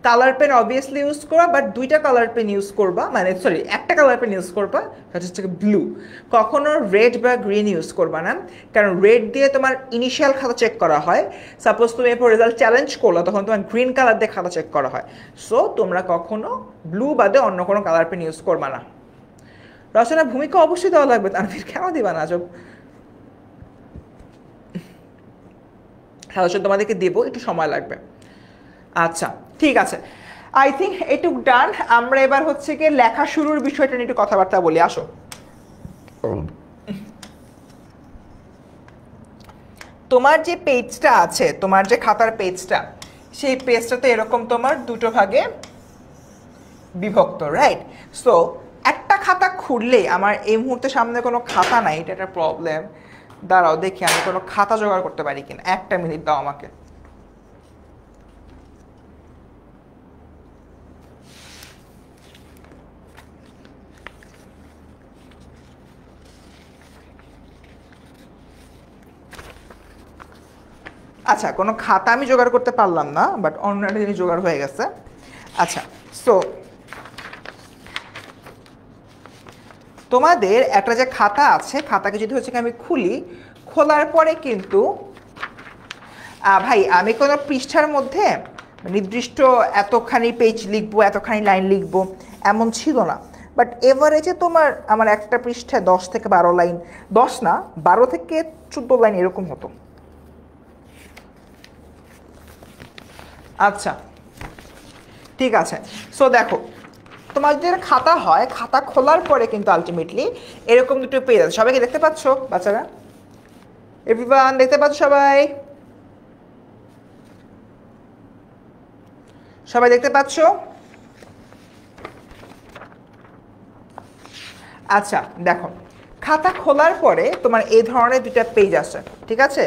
কালার পেন অবভিয়াসলি ইউজ করবা, বাট 2টা কালার পেন ইউজ করবা, মানে সরি একটা কালার পেন ইউজ করবা, সেটা হচ্ছে ব্লু। কখনো রেড বা গ্রিন ইউজ করবা না, কারণ রেড দিয়ে তোমার ইনিশিয়াল খাতা চেক করা হয়। সাপোজ তুমি এরপর রেজাল্ট চ্যালেঞ্জ করলো, তখন তোমার গ্রিন কালার দিয়ে খাতা চেক করা হয়। সো তোমরা কখনো ব্লু বাদে অন্য কোনো কালার পেন ইউজ করবা না। রচনার ভূমিকা অবশ্যই দেওয়া লাগবে, তানভীর কেন দিবা না আজব? সাজেশন তোমাদেরকে দেবো, একটু সময় লাগবে। আচ্ছা ঠিক আছে, আই থিঙ্ক এটুক ডান। আমরা এবার হচ্ছে গিয়ে লেখা শুরুর বিষয়টা নিয়ে একটু কথাবার্তা বলি, আসো। তোমার যে পেজটা আছে, তোমার যে খাতার পেজটা, সেই পেজটাতে এরকম তোমার 2টো ভাগে বিভক্ত, রাইট? সো একটা খাতা খুললে, আমার এই মুহূর্তে সামনে কোনো খাতা নাই, এটা একটা প্রবলেম। দাঁড়াও দেখি আমি কোনো খাতা জোগাড় করতে পারি কিনা, 1 মিনিট দাও আমাকে। আচ্ছা, কোনো খাতা আমি জোগাড় করতে পারলাম না, বাট অন্য একটা জিনিস জোগাড় হয়ে গেছে। আচ্ছা, সো তোমাদের একটা যে খাতা আছে, খাতাকে যদি হচ্ছে আমি খুলি, খোলার পরে কিন্তু ভাই আমি কোনো পৃষ্ঠার মধ্যে নির্দিষ্ট এতখানি পেজ লিখবো, এতখানি লাইন লিখবো এমন ছিল না। বাট এভারেজে আমার একটা পৃষ্ঠায় 10 থেকে 12 লাইন, 10 না 12 থেকে 14 লাইন এরকম হতো। আচ্ছা ঠিক আছে, সো দেখো তোমার যদি খাতা হয়, খাতা খোলার পরে কিন্তু আলটিমেটলি এরকম 2টো পেজ আছে। সবাইকে দেখতে পাচ্ছ বাচ্চারা? এভরিওয়ান দেখতে পাচ্ছ সবাই? সবাই দেখতে পাচ্ছ? আচ্ছা দেখো, খাতা খোলার পরে তোমার এই ধরনের 2টা পেজ আছে, ঠিক আছে?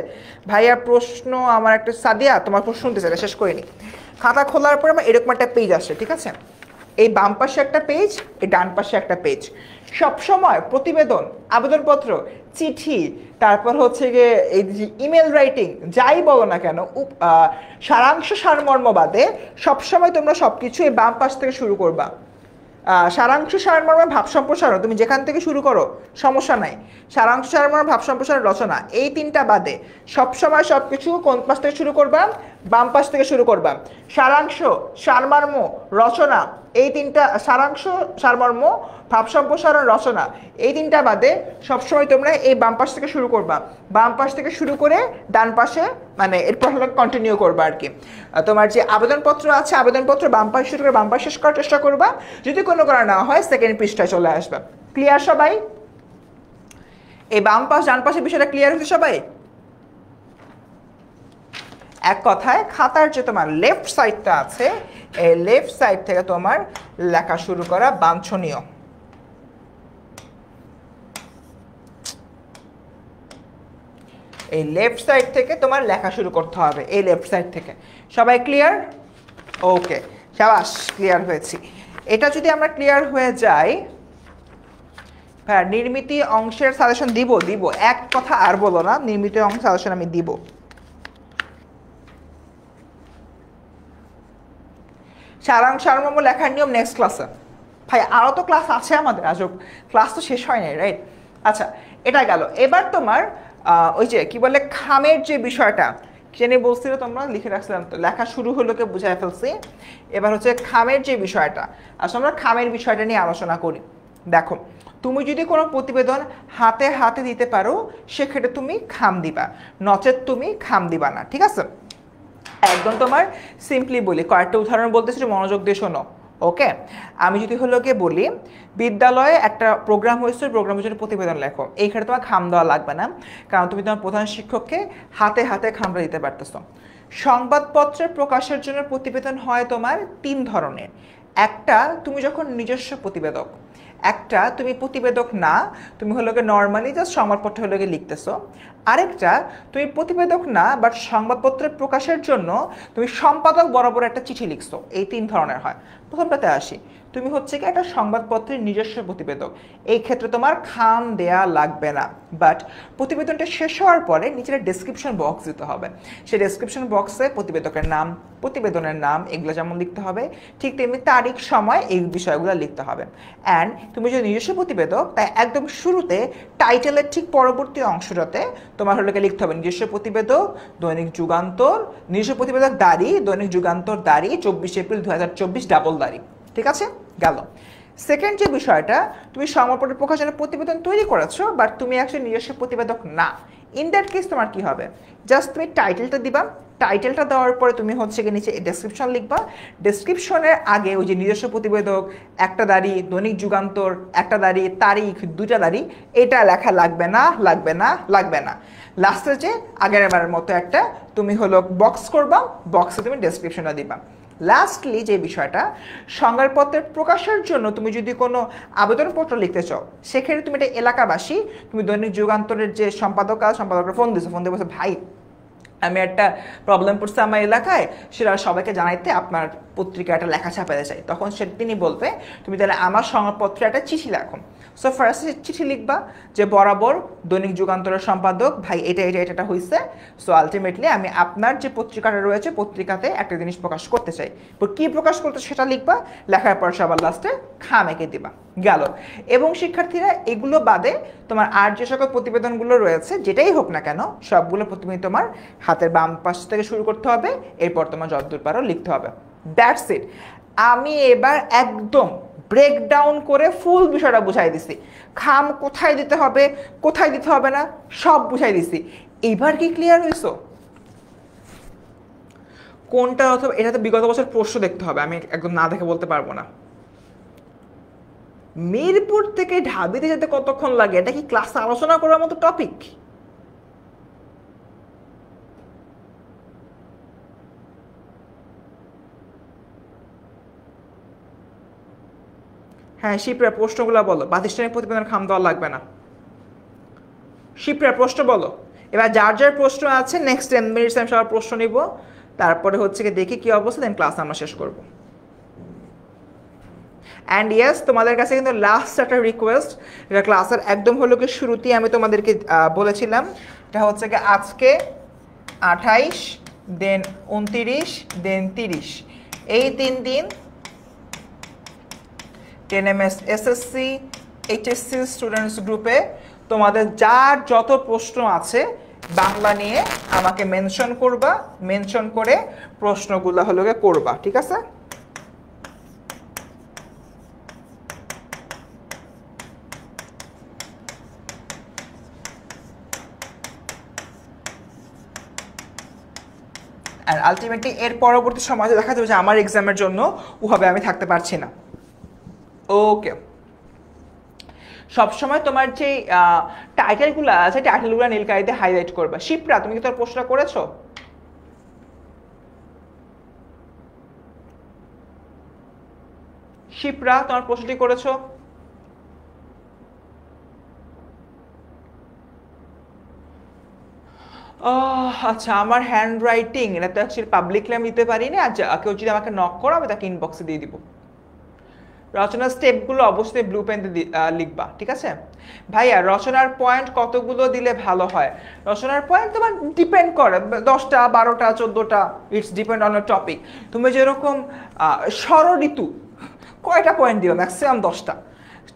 ভাইয়া প্রশ্ন আমার একটা, সাদিয়া তোমার প্রশ্ন শুনতেছে, শেষ করিনি। খাতা খোলার পরে আমার এরকম একটা পেজ আসে, ঠিক আছে? এই বাম পাশে একটা পেজ, এই ডান পাশে একটা পেজ। সবসময় প্রতিবেদন, আবেদনপত্র, চিঠি, তারপর হচ্ছে গিয়ে এই যে ইমেল রাইটিং, যাই বলো না কেন, সারাংশ সারমর্ম বাদে সবসময় তোমরা সব কিছু এই বাম পাশ থেকে শুরু করবা। সারাংশ সারমর্ম, ভাব সম্প্রসারণ তুমি যেখান থেকে শুরু করো সমস্যা নাই। সারাংশ সারমর্ম, ভাব সম্প্রসারণ, রচনা, এই 3টা বাদে সবসময় সব কিছু কোন পাশ থেকে শুরু করবা? বাম পাশ থেকে শুরু করবা। সারাংশ, সারমর্ম, রচনা, এই তিনটা, সারাংশ, সারমর্ম, ভাব সম্প্রসারণ, রচনা, এই তিনটা বাদে সবসময় তোমরা এই বাম পাশ থেকে শুরু করবা। বাম পাশ থেকে শুরু করে ডান পাশে মানে এরপর হলো কন্টিনিউ করবা আর কি। তোমার যে আবেদনপত্র আছে আবেদনপত্র বাম পাশ শুরু করে বাম পাশ শেষ করার চেষ্টা করবা। যদি কোনো কারণে না হয় সেকেন্ড পৃষ্ঠায় চলে আসবা। ক্লিয়ার সবাই? এই বাম পাশ ডান পাশের বিষয়টা ক্লিয়ার হচ্ছে সবাই? এক কথায় খাতার যে তোমার লেফট সাইডটা আছে এই লেফট সাইড থেকে তোমার লেখা শুরু করা বাঞ্ছনীয়। এই লেফট সাইড থেকে তোমার লেখা শুরু করতে হবে, এই লেফট সাইড থেকে। সবাই ক্লিয়ার? ওকে, শাবাশ, ক্লিয়ার হয়েছি। এটা যদি আমরা ক্লিয়ার হয়ে যাই, হ্যাঁ নির্মিতি অংশের সাজেশন দিব, এক কথা আর বলো না, নির্মিতি অংশ সাজেশন আমি দিব। সারাংশ সারমর্ম লেখার নিয়ম নেক্সট ক্লাসে। ভাই আরও তো ক্লাস আছে আমাদের, আজব ক্লাস তো শেষ হয় নাই, রাইট? আচ্ছা, এটা গেল। এবার তোমার ওই যে কি বলে খামের যে বিষয়টা জেনে বলছিল, তোমরা লিখে রাখছিলাম তো, লেখা শুরু হলো কে বুঝাই ফেলছি। এবার হচ্ছে খামের যে বিষয়টা, আসলে আমরা খামের বিষয়টা নিয়ে আলোচনা করি। দেখো, তুমি যদি কোনো প্রতিবেদন হাতে হাতে দিতে পারো সেক্ষেত্রে তুমি খাম দিবা, নচেত তুমি খাম দিবা না, ঠিক আছে? একদম তোমার সিম্পলি বলি, কয়েকটা উদাহরণ বলতেছি, মনোযোগ দিয়ে শোনো। ওকে, আমি যদি হলো গিয়ে বলি বিদ্যালয়ে একটা প্রোগ্রাম হয়েছে, প্রোগ্রামের জন্য প্রতিবেদন লেখো, এইখানে তোমার খাম দেওয়া লাগবে না, কারণ তুমি তোমার প্রধান শিক্ষককে হাতে হাতে খামটা দিতে পারতেছো। সংবাদপত্রের প্রকাশের জন্য প্রতিবেদন হয় তোমার 3 ধরনের। একটা, তুমি যখন নিজস্ব প্রতিবেদক, একটা তুমি প্রতিবেদক না, তুমি হলো গিয়ে নর্মালি জাস্ট সংবাদপত্র হলো গিয়ে লিখতেছো। আরেকটা, তুমি প্রতিবেদক না বাট সংবাদপত্রের প্রকাশের জন্য তুমি সম্পাদক বরাবর একটা চিঠি লিখছো। এই 3 ধরনের হয়। প্রথমটাতে আসি, তুমি হচ্ছে কি একটা সংবাদপত্রের নিজস্ব প্রতিবেদক, এই ক্ষেত্রে তোমার খাম দেয়া লাগবে না, বাট প্রতিবেদনটা শেষ হওয়ার পরে নিচের ডেসক্রিপশন বক্স দিতে হবে। সেই ডেসক্রিপশন বক্সে প্রতিবেদকের নাম, প্রতিবেদনের নাম এগুলো যেমন লিখতে হবে, ঠিক তেমনি তারিখ, সময়, এই বিষয়গুলো লিখতে হবে। অ্যান্ড তুমি যদি নিজস্ব প্রতিবেদক, তাই একদম শুরুতে টাইটেলের ঠিক পরবর্তী অংশটাতে তোমার হলো লিখতে হবে নিজস্ব প্রতিবেদক, দৈনিক যুগান্তর, নিজস্ব প্রতিবেদক দাঁড়ি, দৈনিক যুগান্তর দাঁড়ি, 24 এপ্রিল 2024 ডাবল দাঁড়ি। ঠিক আছে, গেল। সেকেন্ড যে বিষয়টা, তুমি সংবাদপত্র প্রকাশনের প্রতিবেদন তৈরি করেছো বাট তুমি অ্যাকচুয়ালি নিজস্ব প্রতিবেদক না, ইন দ্যাট কেস তোমার কি হবে, জাস্ট তুমি টাইটেলটা দিবা, টাইটেলটা দেওয়ার পরে তুমি হচ্ছে গিয়ে নিচে ডেসক্রিপশন লিখবা, ডেসক্রিপশনের আগে ওই যে নিজস্ব প্রতিবেদক, একটা দাঁড়ি, দৈনিক যুগান্তর, একটা দাঁড়ি, তারিখ, 2টা দাঁড়ি, এটা লেখা লাগবে না, লাগবে না, লাগবে না। লাস্টে যে আগের বারের মতো একটা তুমি হলো বক্স করবা, বক্সে তুমি ডেসক্রিপশনটা দিবা। লাস্টলি যে বিষয়টা, সংবাদপত্রের প্রকাশের জন্য তুমি যদি কোনো আবেদনপত্র লিখতে চাও সেক্ষেত্রে তুমি এটা এলাকাবাসী, তুমি দৈনিক যুগান্তরের যে সম্পাদক আছে, সম্পাদকের ফোন দিছো, ফোন দিয়ে বলছো ভাই আমি একটা প্রবলেম পড়ছে আমার এলাকায়, সেটা সবাইকে জানাইতে আপনার পত্রিকা একটা লেখা ছাপাতে চাই, তখন সেটা তিনি বলবে তুমি তাহলে আমার সংবাদপত্রে একটা চিঠি লেখো। সো ফার্স্টে চিঠি লিখবা যে বরাবর দৈনিক যুগান্তরের সম্পাদক ভাই এটা হয়েছে, সো আলটিমেটলি আমি আপনার যে পত্রিকাটা রয়েছে পত্রিকাতে একটা জিনিস প্রকাশ করতে চাই, কী প্রকাশ করতে সেটা লিখবা, লেখার পর সবার লাস্টে খাম এঁকে দিবা, গেল। এবং শিক্ষার্থীরা এগুলো বাদে তোমার আর যে সকল প্রতিবেদনগুলো রয়েছে যেটাই হোক না কেন সবগুলো প্রথমে তোমার হাতের বাম পাশ থেকে শুরু করতে হবে, এরপর তোমার যতদূর পারো লিখতে হবে, দ্যাটস ইট। আমি এবার একদম ব্রেকডাউন করে ফুল বিষয়টা বুঝাই দিছি, খাম কোথায় দিতে হবে কোথায় দিতে হবে না সব বুঝাই দিছি। এইবার কি ক্লিয়ার হয়েছো কোনটা? অথবা এটা তো বিগত বছর প্রশ্ন দেখতে হবে, আমি একদম না দেখে বলতে পারবো না। মিরপুর থেকে ঢাবিতে যেতে কতক্ষণ লাগে, এটা কি ক্লাসে আলোচনা করার মতো টপিক? হ্যাঁ শিপ্রা, প্রশ্নগুলো বলো। প্রাতিষ্ঠানিক প্রতিবেদনের খাম দেওয়া লাগবে না। শিপ্রা প্রশ্ন বলো। এবার যার যার প্রশ্ন আছে নেক্সট 10 মিনিটস আমি সবার প্রশ্ন নিব, তারপরে হচ্ছে কি দেখি কি অবস্থা, দেন ক্লাস আমরা শেষ করব। অ্যান্ড ইয়েস, তোমাদের কাছে কিন্তু লাস্ট একটা রিকোয়েস্ট, এটা ক্লাসের একদম হলো কি শুরুতেই আমি তোমাদেরকে বলেছিলাম, এটা হচ্ছে কি আজকে 28 দেন 29 দেন 30 এই 3 দিন 10MS SSC HSC স্টুডেন্টস গ্রুপে তোমাদের যার যত প্রশ্ন আছে বাংলা নিয়ে আমাকে মেনশন করবা, মেনশন করে প্রশ্নগুলো হলো করবা, ঠিক আছে? আর আলটিমেটলি এর পরবর্তী সময়ে দেখা যাবে যে আমার এক্সামের জন্য ওভাবে আমি থাকতে পারছি না। ওকে, সবসময় তোমার যে টাইটেলগুলো আছে টাইটেলগুলো নীল কালিতে হাইলাইট করবা। শিপ্রা, তুমি কি তোর প্রশ্নটা করেছো? শিপ্রা, তোমার প্রশ্নটি করেছো? আচ্ছা, আমার হ্যান্ড রাইটিং এটা তো অ্যাকচুয়ালি পাবলিকলি আমি দিতে পারি না। আচ্ছা, কেউ যদি আমাকে নক করো আমি তাকে ইনবক্সে দিয়ে দিব। রচনার স্টেপগুলো অবশ্যই ব্লু পেন লিখবা, ঠিক আছে? ভাইয়া, রচনার পয়েন্ট কতগুলো দিলে ভালো হয়? রচনার পয়েন্ট তোমার ডিপেন্ড করে, 10টা 12টা 14টা, it's depend on the topic. তুমি যেরকম ষড়ঋতু কয়টা পয়েন্ট দিও? ম্যাক্সিমাম 10টা।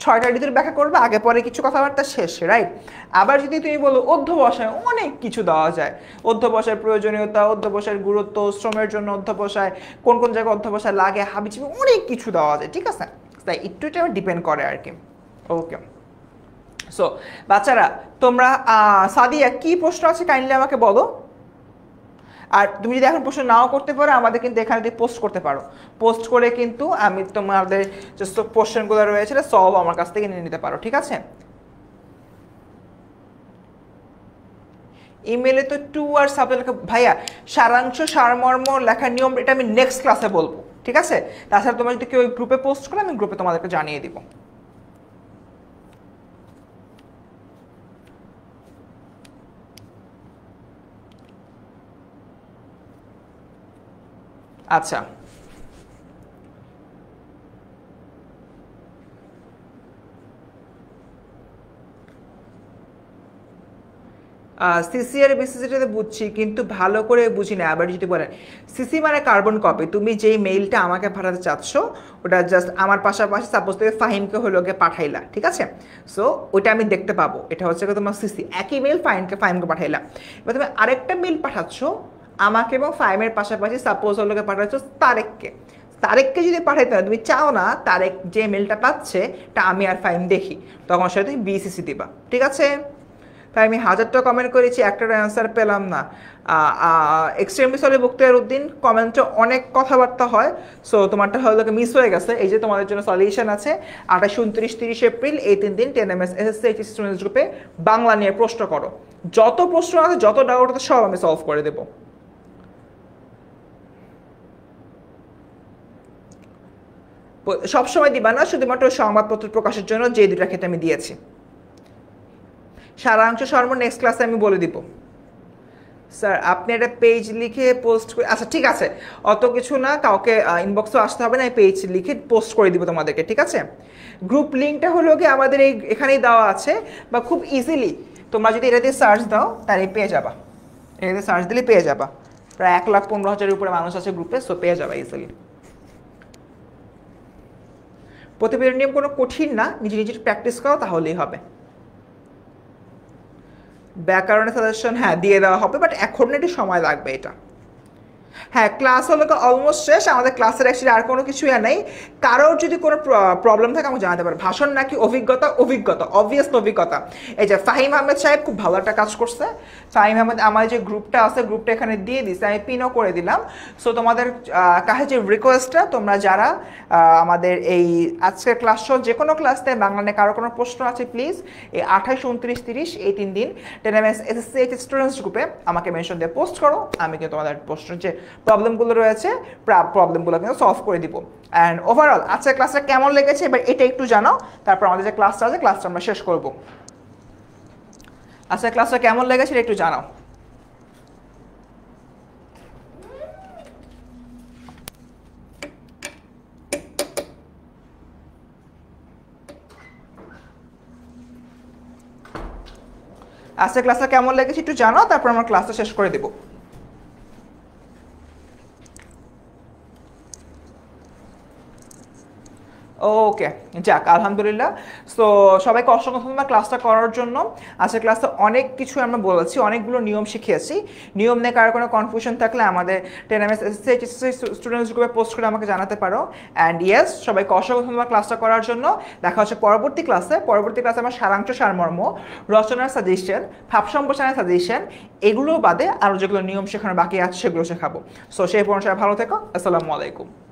6টা ঋতুর ব্যাখ্যা করবে, আগে পরে কিছু কথাবার্তা শেষ, রাইট? আবার যদি তুমি বলো অধ্যবসায়, অনেক কিছু দেওয়া যায়। অধ্যবসায়ের প্রয়োজনীয়তা, অধ্যবসায়ের গুরুত্ব, শ্রমের জন্য অধ্যবসায়, কোন কোন জায়গায় অধ্যবসায় লাগে, হাবিজাবি অনেক কিছু দেওয়া যায়, ঠিক আছে? তাই একটু এটা ডিপেন্ড করে আর কি। ওকে, সো বাচ্চারা তোমরা সাদিয়া কি প্রশ্ন আছে কাইন্ডলি আমাকে বলো। আর তুমি যদি এখন প্রশ্ন নাও করতে পারো আমাদের কিন্তু এখানে দিয়ে পোস্ট করতে পারো, পোস্ট করে কিন্তু আমি তোমাদের যে কোশ্চেনগুলো রয়েছে সলভ আমার কাছ থেকে নিয়ে নিতে পারো, ঠিক আছে? ইমেলে তো টু আর সাবজেক্ট ভাইয়া, সারাংশ সারমর্ম লেখার নিয়ম এটা আমি নেক্সট ক্লাসে বলবো, ঠিক আছে? তাছাড়া তোমরা যদি কেউ গ্রুপে পোস্ট করো আমি গ্রুপে তোমাদেরকে জানিয়ে দিব। আচ্ছা, সিসি আর বিসিসিটাতে বুঝছি কিন্তু ভালো করে বুঝি না। আবার যদি বলেন সিসি মানে কার্বন কপি, তুমি যেই মেইলটা আমাকে পাঠাতে চাচ্ছ ওটা জাস্ট আমার পাশাপাশি সাপোজ তুমি ফাহিমকে হলো গিয়ে পাঠাইলা, ঠিক আছে? সো ওইটা আমি দেখতে পাবো, এটা হচ্ছে তোমার সিসি। একই মেইল ফাহিমকে পাঠাইলা, এবার তুমি আরেকটা মেইল পাঠাচ্ছ আমাকে এবং ফাহিমের পাশাপাশি সাপোজ হলো গিয়ে পাঠাচ্ছ তারেককে। তারেককে যদি পাঠাইতে না তুমি চাও না তারেক যে মেলটা পাচ্ছে তা আমি আর ফাহিম দেখি, তখন সেটা তুমি বিসিসি দিবা, ঠিক আছে? তাই আমি 1000টা কমেন্ট করেছি, একটার অ্যান্সার পেলাম না। এক্সট্রিমলি সরি বক্তিয়ার উদ্দিন, কমেন্টে অনেক কথাবার্তা হয়, সো তোমারটা হয়তো মিস হয়ে গেছে। এই যে তোমাদের জন্য সলিউশন আছে 28, 29, 30 এপ্রিল এই 3 দিন 10 MS SSC HSC স্টুডেন্টস গ্রুপে বাংলা নিয়ে প্রশ্ন করো। যত প্রশ্ন আছে যত ডাউট আছে সব আমি সলভ করে দেবো। সবসময় দিবা না, শুধুমাত্র সংবাদপত্র প্রকাশের জন্য যে দুটা ক্ষেত্রে আমি দিয়েছি। সারাংশ সর্ব নেক্সট ক্লাসে আমি বলে দিব। স্যার আপনি একটা পেজ লিখে পোস্ট করে, আচ্ছা ঠিক আছে, অত কিছু না, কাউকে ইনবক্সও আসতে হবে না, এই পেজ লিখে পোস্ট করে দিব তোমাদেরকে, ঠিক আছে? গ্রুপ লিঙ্কটা হলো কি আমাদের এখানেই দেওয়া আছে, বা খুব ইজিলি তোমরা যদি এটা দিয়ে সার্চ দাও তাহলে পেয়ে যাবা। এটা দিয়ে সার্চ দিলে পেয়ে যাবা। প্রায় 1,15,000-এর উপরে মানুষ আছে গ্রুপে, সো পেয়ে যাবা ইজিলি। প্রতিবেদন নিয়ম কোনো কঠিন না, নিজের প্র্যাকটিস করো তাহলেই হবে। ব্যাকরণের সাজেশন হ্যাঁ দিয়ে দেওয়া হবে, বাট এখন একটু সময় লাগবে এটা। হ্যাঁ, ক্লাস হলো অলমোস্ট শেষ, আমাদের ক্লাসের অ্যাকচুয়ালি আর কোনো কিছু নেই। কারোর যদি কোনো প্রবলেম থাকে আমাকে জানাতে পারে। ভাষণ নাকি অভিজ্ঞতা? অভিজ্ঞতা, অবভিয়াসলি অভিজ্ঞতা। এই যে ফাহিম আহমেদ সাহেব খুব ভালো একটা কাজ করছে। ফাহিম আহমেদ আমার যে গ্রুপটা আছে গ্রুপটা এখানে দিয়ে দিচ্ছে, আমি পিনও করে দিলাম। সো তোমাদের কাছে যে রিকোয়েস্টটা, তোমরা যারা আমাদের এই আজকের ক্লাস সহ যে কোনো ক্লাসে বাংলা নিয়ে কারো কোনো প্রশ্ন আছে প্লিজ এই 28, 29, 30 এই 3 দিন 10MS SSC স্টুডেন্টস গ্রুপে আমাকে মেনশন দিয়ে পোস্ট করো। আমি কিন্তু তোমাদের প্রশ্নের যে প্রবলেমগুলো রয়েছে প্রবলেমগুলো কিন্তু সলভ করে দিব। অ্যান্ড ওভারঅল আজকের ক্লাসটা কেমন লেগেছে এবার এটা একটু জানাও, তারপর আমাদের যে ক্লাসটা আছে ক্লাসটা আমরা শেষ করব। আজকের ক্লাসটা কেমন লেগেছে এটা একটু জানাও। আজকের ক্লাসটা কেমন লেগেছে একটু জানাও, তারপর আমরা ক্লাসটা শেষ করে দেব। ওকে, যাক আলহামদুলিল্লাহ। সো সবাইকে অসংখ্য ধন্যবাদ ক্লাসটা করার জন্য। আজকে ক্লাসে অনেক কিছু আমরা বলেছি, অনেকগুলো নিয়ম শিখিয়েছি। নিয়ম নিয়ে কারো কোনো কনফিউশন থাকলে আমাদের 10ms SSC স্টুডেন্টস গ্রুপে পোস্ট করে আমাকে জানাতে পারো। অ্যান্ড ইয়েস, সবাইকে অসংখ্য ধন্যবাদ ক্লাসটা করার জন্য। দেখা হচ্ছে পরবর্তী ক্লাসে। পরবর্তী ক্লাসে আমার সারাংশ, সারমর্ম, রচনার সাজেশন, ভাব সম্প্রসারণের সাজেশন, এগুলো বাদে আরও যেগুলো নিয়ম শেখানো বাকি আছে সেগুলো শেখাবো। সো সেই পর্যন্ত ভালো থেকো। আসসালামু আলাইকুম।